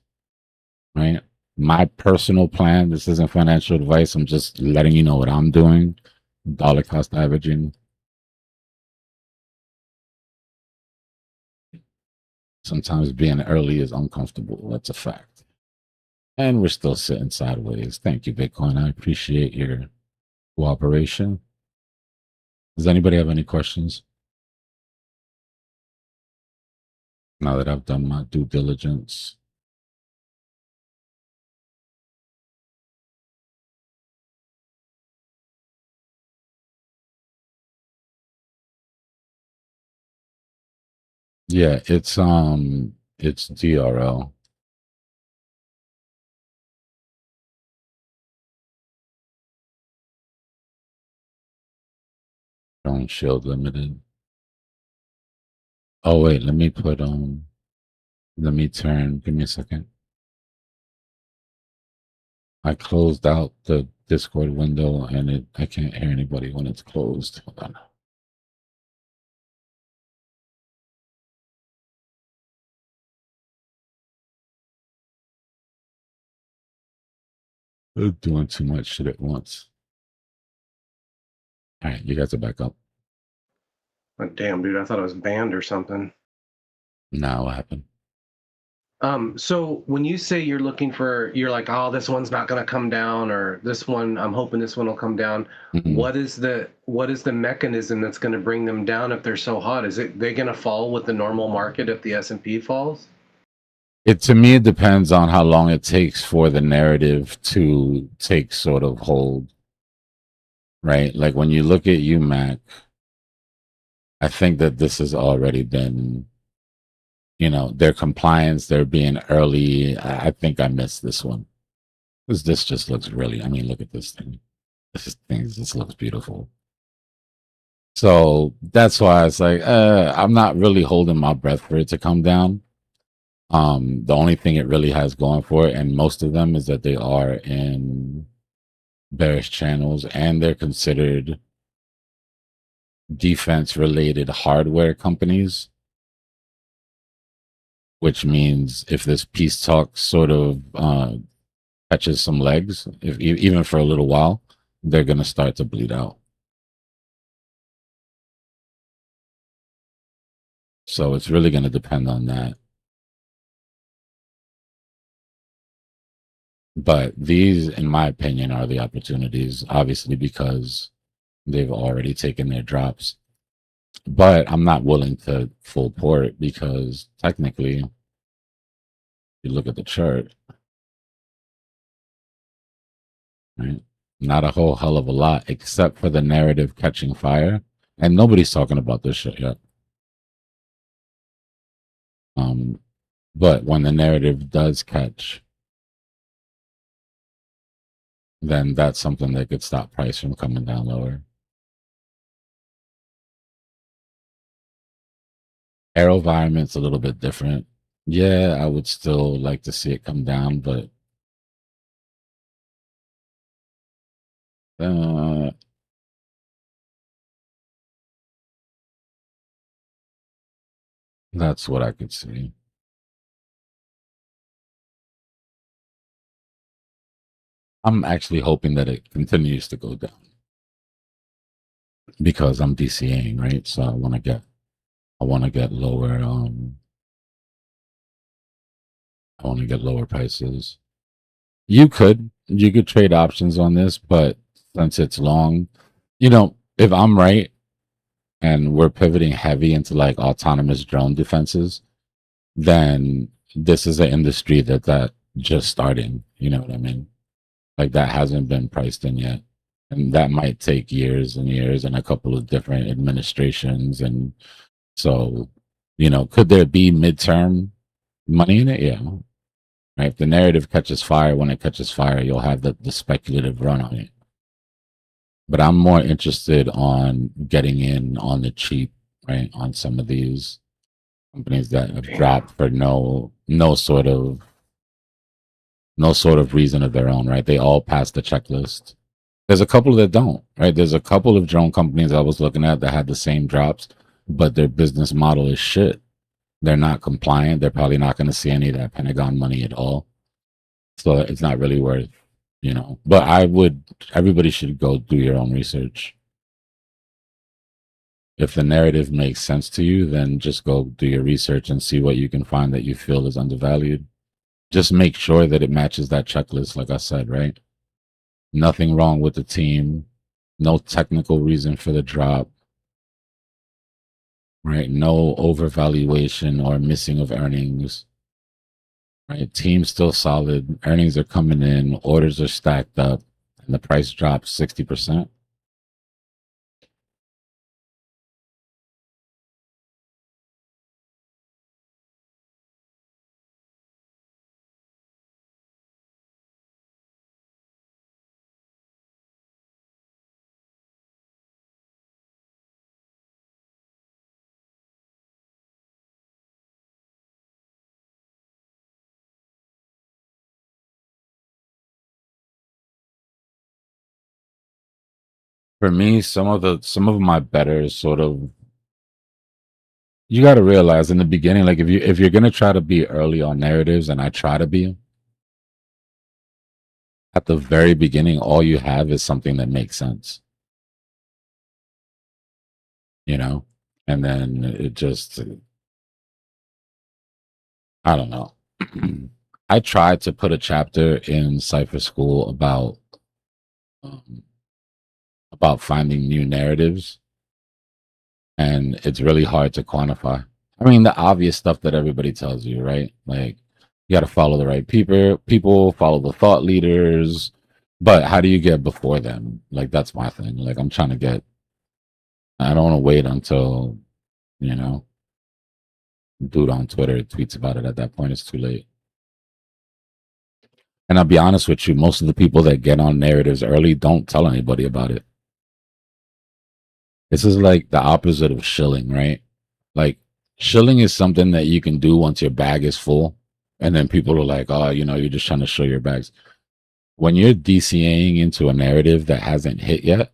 right? My personal plan, this isn't financial advice. I'm just letting you know what I'm doing. Dollar cost averaging. Sometimes being early is uncomfortable. That's a fact. And we're still sitting sideways. Thank you, Bitcoin. I appreciate your cooperation. Does anybody have any questions? Now that I've done my due diligence. Yeah, it's DRL. Drone Shield Limited. Oh wait, let me put let me turn, give me a second. I closed out the Discord window and I can't hear anybody when it's closed. Hold on. They're doing too much shit at once. All right, you guys are back up. Oh, damn, dude, I thought I was banned or something. Now what happened? So when you say you're like, oh, this one's not gonna come down, or this one, I'm hoping this one will come down. Mm-hmm. What is the mechanism that's gonna bring them down if they're so hot? Is it they're gonna fall with the normal market if the S&P falls? To me, it depends on how long it takes for the narrative to take sort of hold. Right? Like when you look at UMAC, I think that this has already been, their compliance, they're being early. I think I missed this one. Because this just looks really, look at this thing. This thing just looks beautiful. So that's why it's like, I'm not really holding my breath for it to come down. The only thing it really has going for it, and most of them, is that they are in bearish channels and they're considered defense related hardware companies, which means if this peace talk sort of catches some legs, even for a little while, they're going to start to bleed out. So it's really going to depend on that. But these, in my opinion, are the opportunities, obviously, because they've already taken their drops. But I'm not willing to full port because technically, if you look at the chart, right? Not a whole hell of a lot, except for the narrative catching fire. And nobody's talking about this shit yet. But when the narrative does catch, then that's something that could stop price from coming down lower. AeroVironment's a little bit different. Yeah, I would still like to see it come down, but That's what I could see. I'm actually hoping that it continues to go down because I'm DCAing, right? So I want to get lower. I want to get lower prices. You could trade options on this, but since it's long, if I'm right and we're pivoting heavy into like autonomous drone defenses, then this is an industry that just starting. You know what I mean? Like that hasn't been priced in yet. And that might take years and years and a couple of different administrations. And so, could there be midterm money in it? Yeah. Right. If the narrative catches fire, when it catches fire, you'll have the speculative run on it. But I'm more interested on getting in on the cheap, right? On some of these companies that have dropped for no sort of reason of their own, right? They all pass the checklist. There's a couple that don't, right? There's a couple of drone companies I was looking at that had the same drops, but their business model is shit. They're not compliant. They're probably not going to see any of that Pentagon money at all. So it's not really worth, But everybody should go do your own research. If the narrative makes sense to you, then just go do your research and see what you can find that you feel is undervalued. Just make sure that it matches that checklist, like I said, right? Nothing wrong with the team. No technical reason for the drop. Right? No overvaluation or missing of earnings. Right? Team's still solid. Earnings are coming in. Orders are stacked up. And the price drops 60%. For me, some of my better sort of, you got to realize in the beginning, like if you're gonna try to be early on narratives, and I try to be, at the very beginning, all you have is something that makes sense, and then it just, I don't know. I tried to put a chapter in Cypher School about finding new narratives, and it's really hard to quantify. I mean, the obvious stuff that everybody tells you, right? Like, you got to follow the right people, follow the thought leaders. But how do you get before them? Like, that's my thing. Like, I don't want to wait until, dude on Twitter tweets about it. At that point, it's too late. And I'll be honest with you, most of the people that get on narratives early don't tell anybody about it. This is like the opposite of shilling, right? Like, shilling is something that you can do once your bag is full. And then people are like, oh, you're just trying to show your bags. When you're DCAing into a narrative that hasn't hit yet,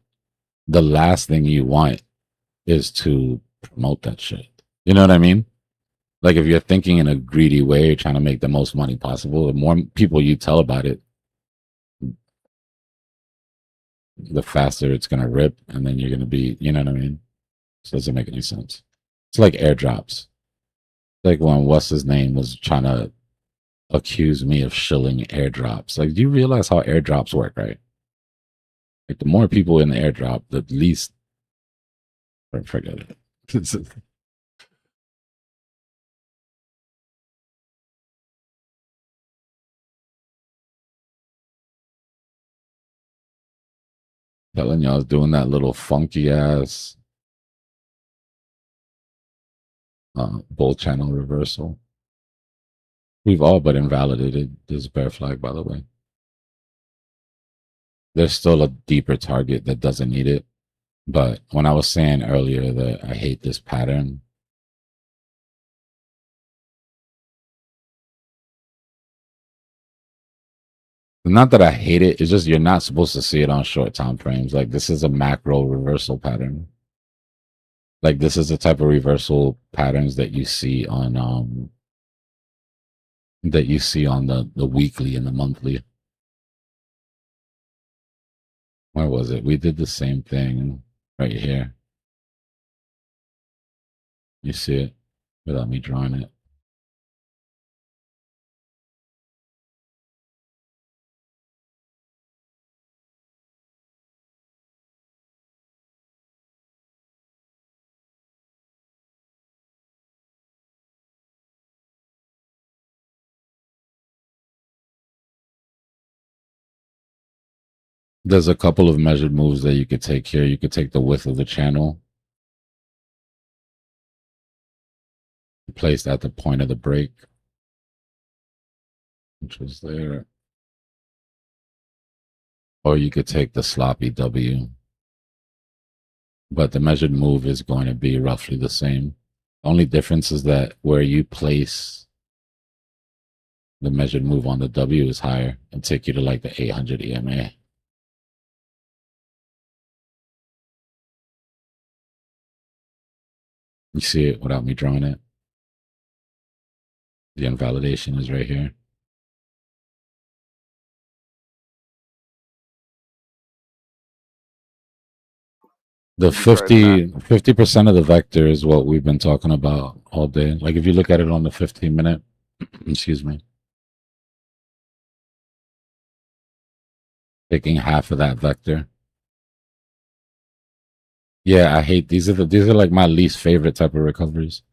the last thing you want is to promote that shit. You know what I mean? Like, if you're thinking in a greedy way, trying to make the most money possible, the more people you tell about it, the faster it's going to rip. And then you're going to be, you know what I mean? So it doesn't make any sense. It's like airdrops. Like when what's his name was trying to accuse me of shilling airdrops. Like, do you realize how airdrops work, right? Like, the more people in the airdrop, the least. Forget it. Telling y'all, I was doing that little funky ass bull channel reversal. We've all but invalidated this bear flag, by the way. There's still a deeper target that doesn't need it. But when I was saying earlier that I hate this pattern, Not that I hate it, it's just you're not supposed to see it on short time frames. Like this is a macro reversal pattern. Like this is the type of reversal patterns that you see on the weekly and the monthly. Where was it? We did the same thing right here. You see it without me drawing it. There's a couple of measured moves that you could take here. You could take the width of the channel placed at the point of the break, which was there. Or you could take the sloppy W. But the measured move is going to be roughly the same. Only difference is that where you place the measured move on the W is higher and take you to like the 800 EMA. You see it without me drawing it? The invalidation is right here. The 50% of the vector is what we've been talking about all day. Like if you look at it on the 15-minute, excuse me, taking half of that vector. Yeah, I hate these are like my least favorite type of recoveries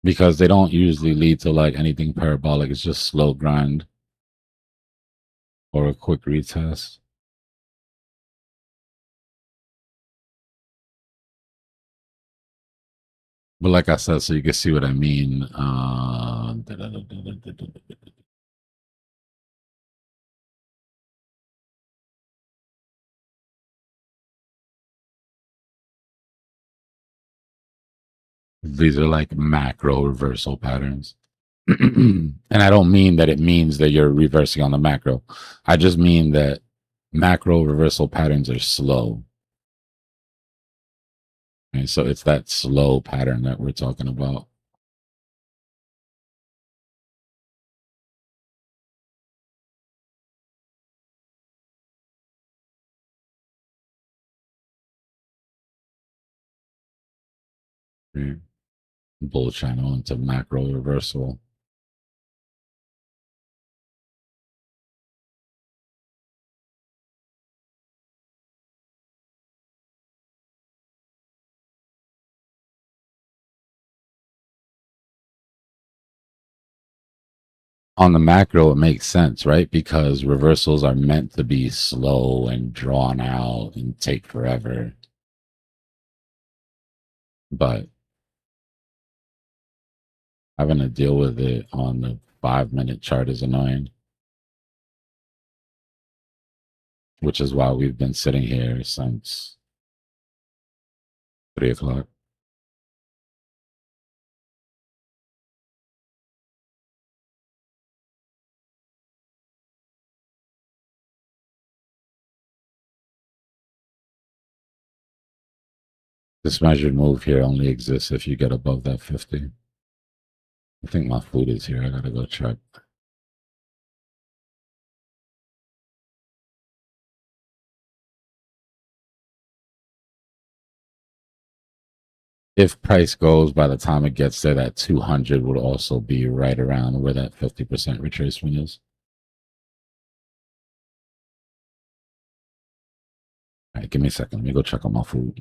because they don't usually lead to like anything parabolic. It's just slow grind or a quick retest. But like I said, so you can see what I mean. These are like macro reversal patterns. And I don't mean that it means that you're reversing on the macro. I just mean that macro reversal patterns are slow. And so it's that slow pattern that we're talking about. Bull channel into macro reversal. On the macro, it makes sense, right? Because reversals are meant to be slow and drawn out and take forever. But having to deal with it on the 5-minute chart is annoying. Which is why we've been sitting here since 3 o'clock. This measured move here only exists if you get above that 50. I think my food is here. I gotta go check. If price goes, by the time it gets there, that 200 would also be right around where that 50% retracement is. All right, give me a second. Let me go check on my food.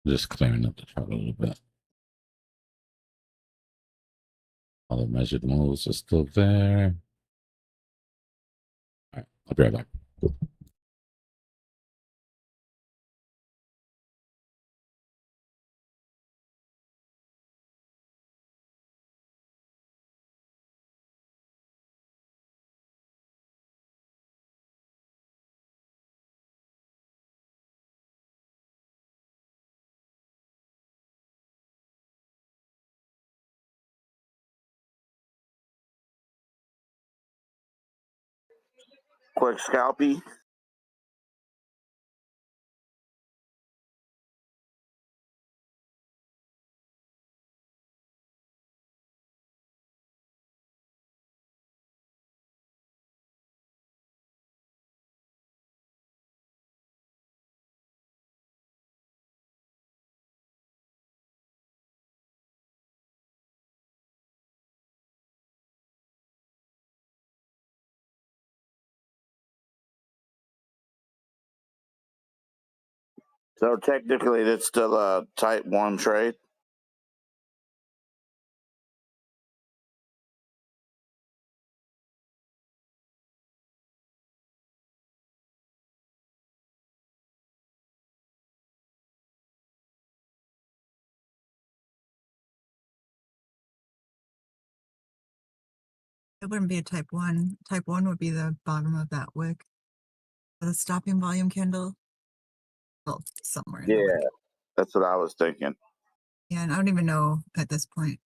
Just clearing up the chart a little bit. All the measured moves are still there. All right, I'll be right back. Quick scalpy. So technically, it's still a type 1 trade. It wouldn't be a type 1. Type 1 would be the bottom of that wick. The stopping volume candle. Well, somewhere in the wick. Yeah, that's what I was thinking. Yeah, and I don't even know at this point.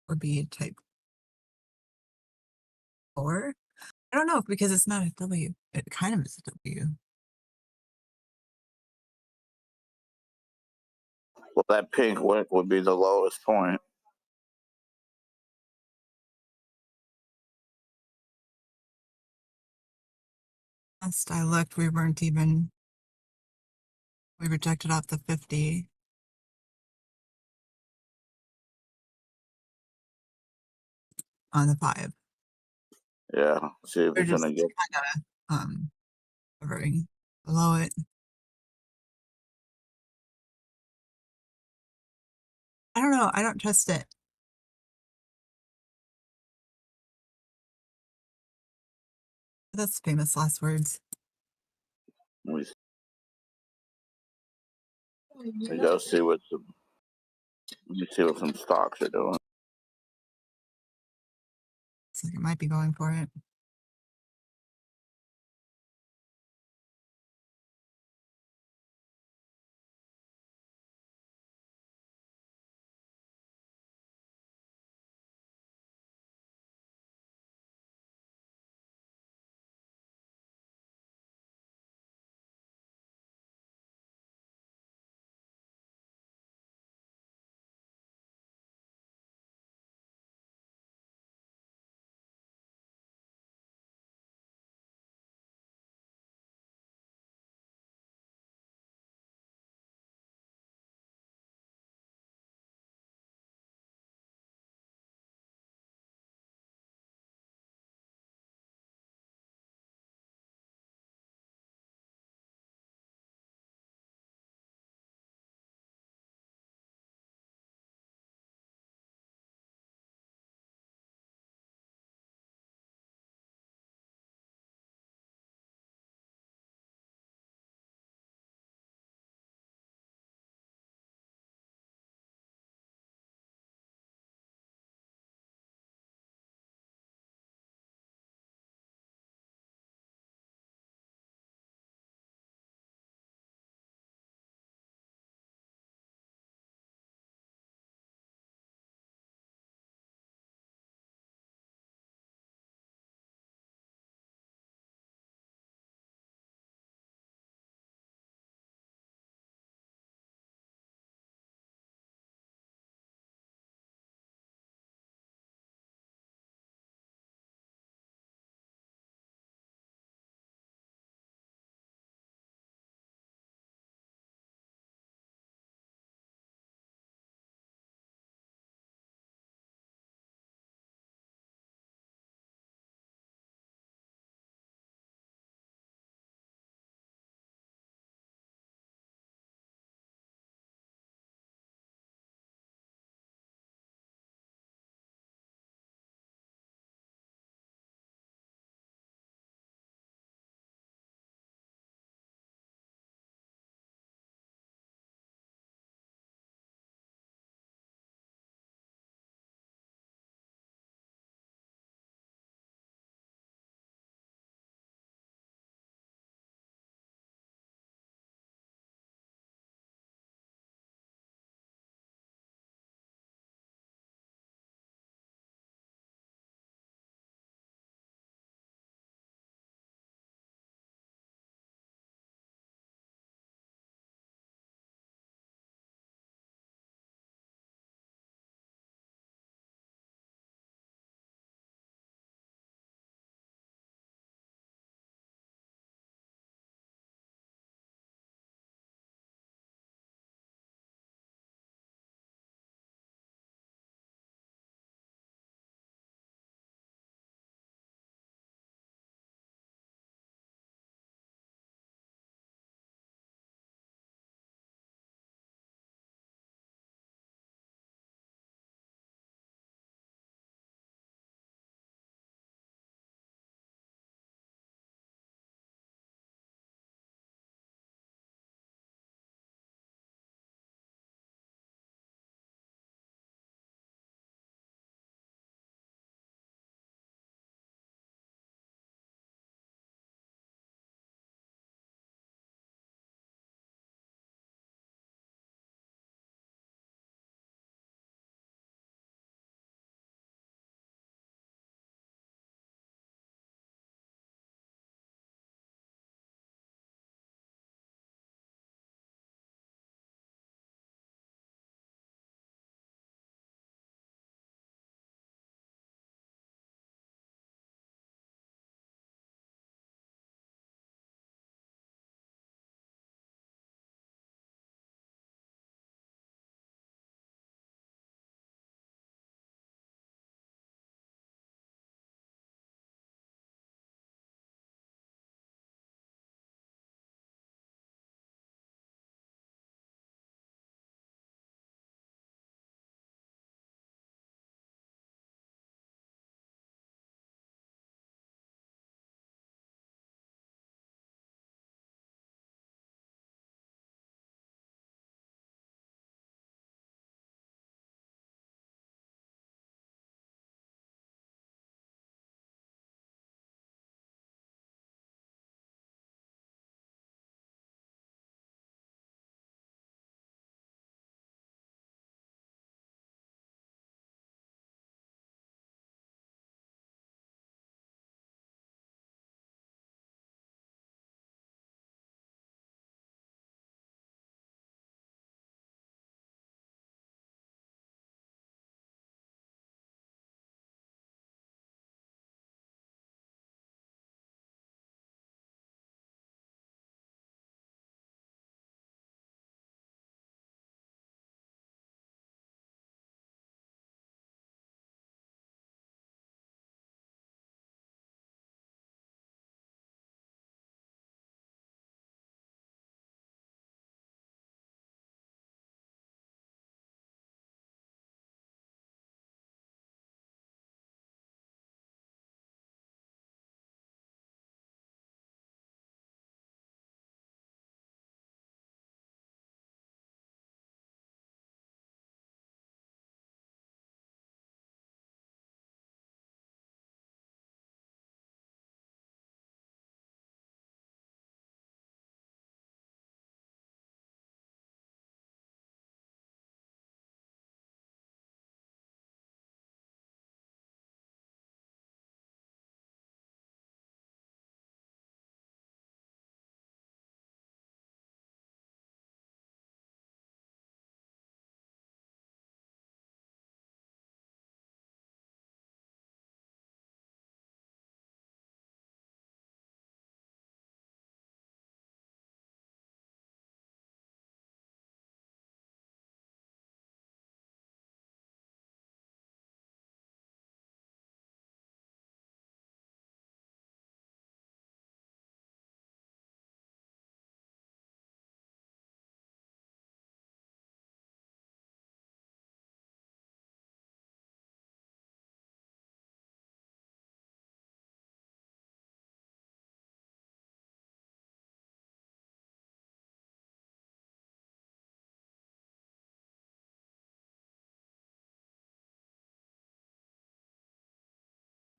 Would be a type 4. I don't know because it's not a W. It kind of is a W. Well, that pink wick would be the lowest point. Last I looked, we rejected off the 50. On the 5. Yeah, see if We're it's just gonna get. kind of hovering below it. I don't know. I don't trust it. That's famous last words. We go see what some. Let me see what some stocks are doing. Looks like it might be going for it.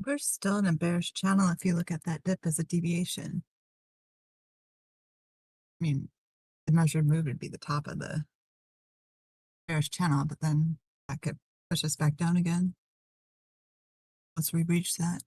We're still in a bearish channel if you look at that dip as a deviation. I mean, the measured move would be the top of the bearish channel, but then that could push us back down again once we reach that.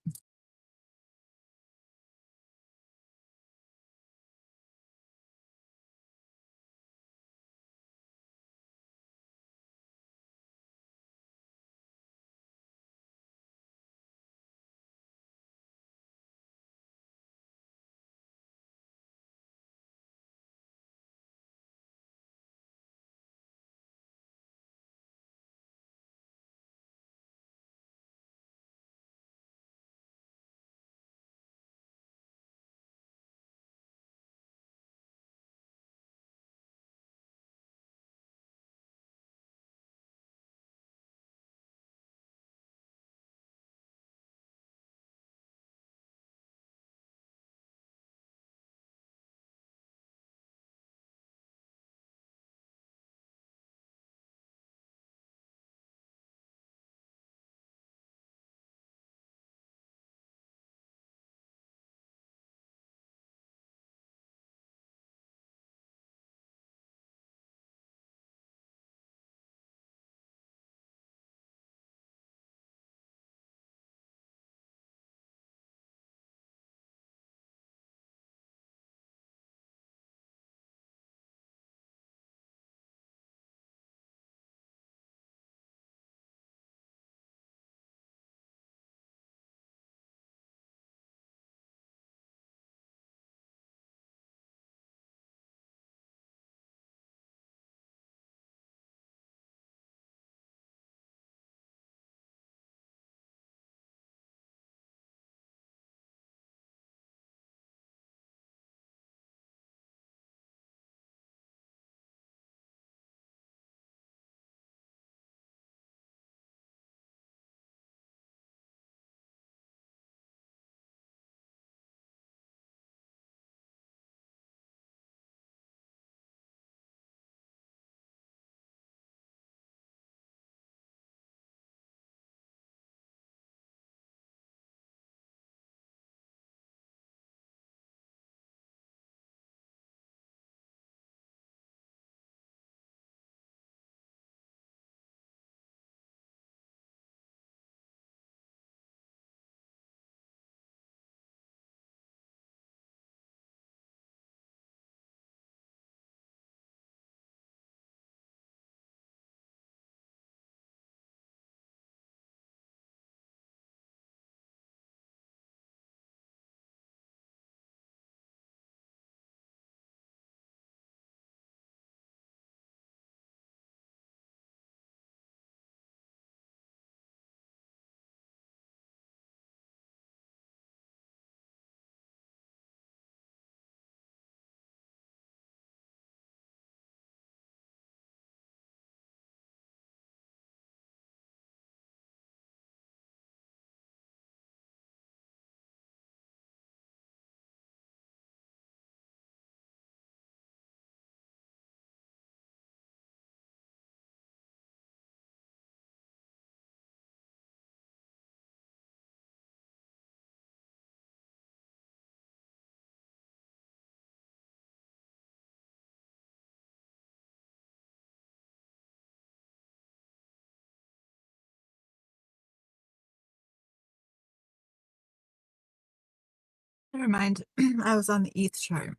Never mind. I was on the ETH chart,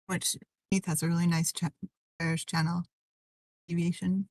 which ETH has a really nice bearish channel deviation.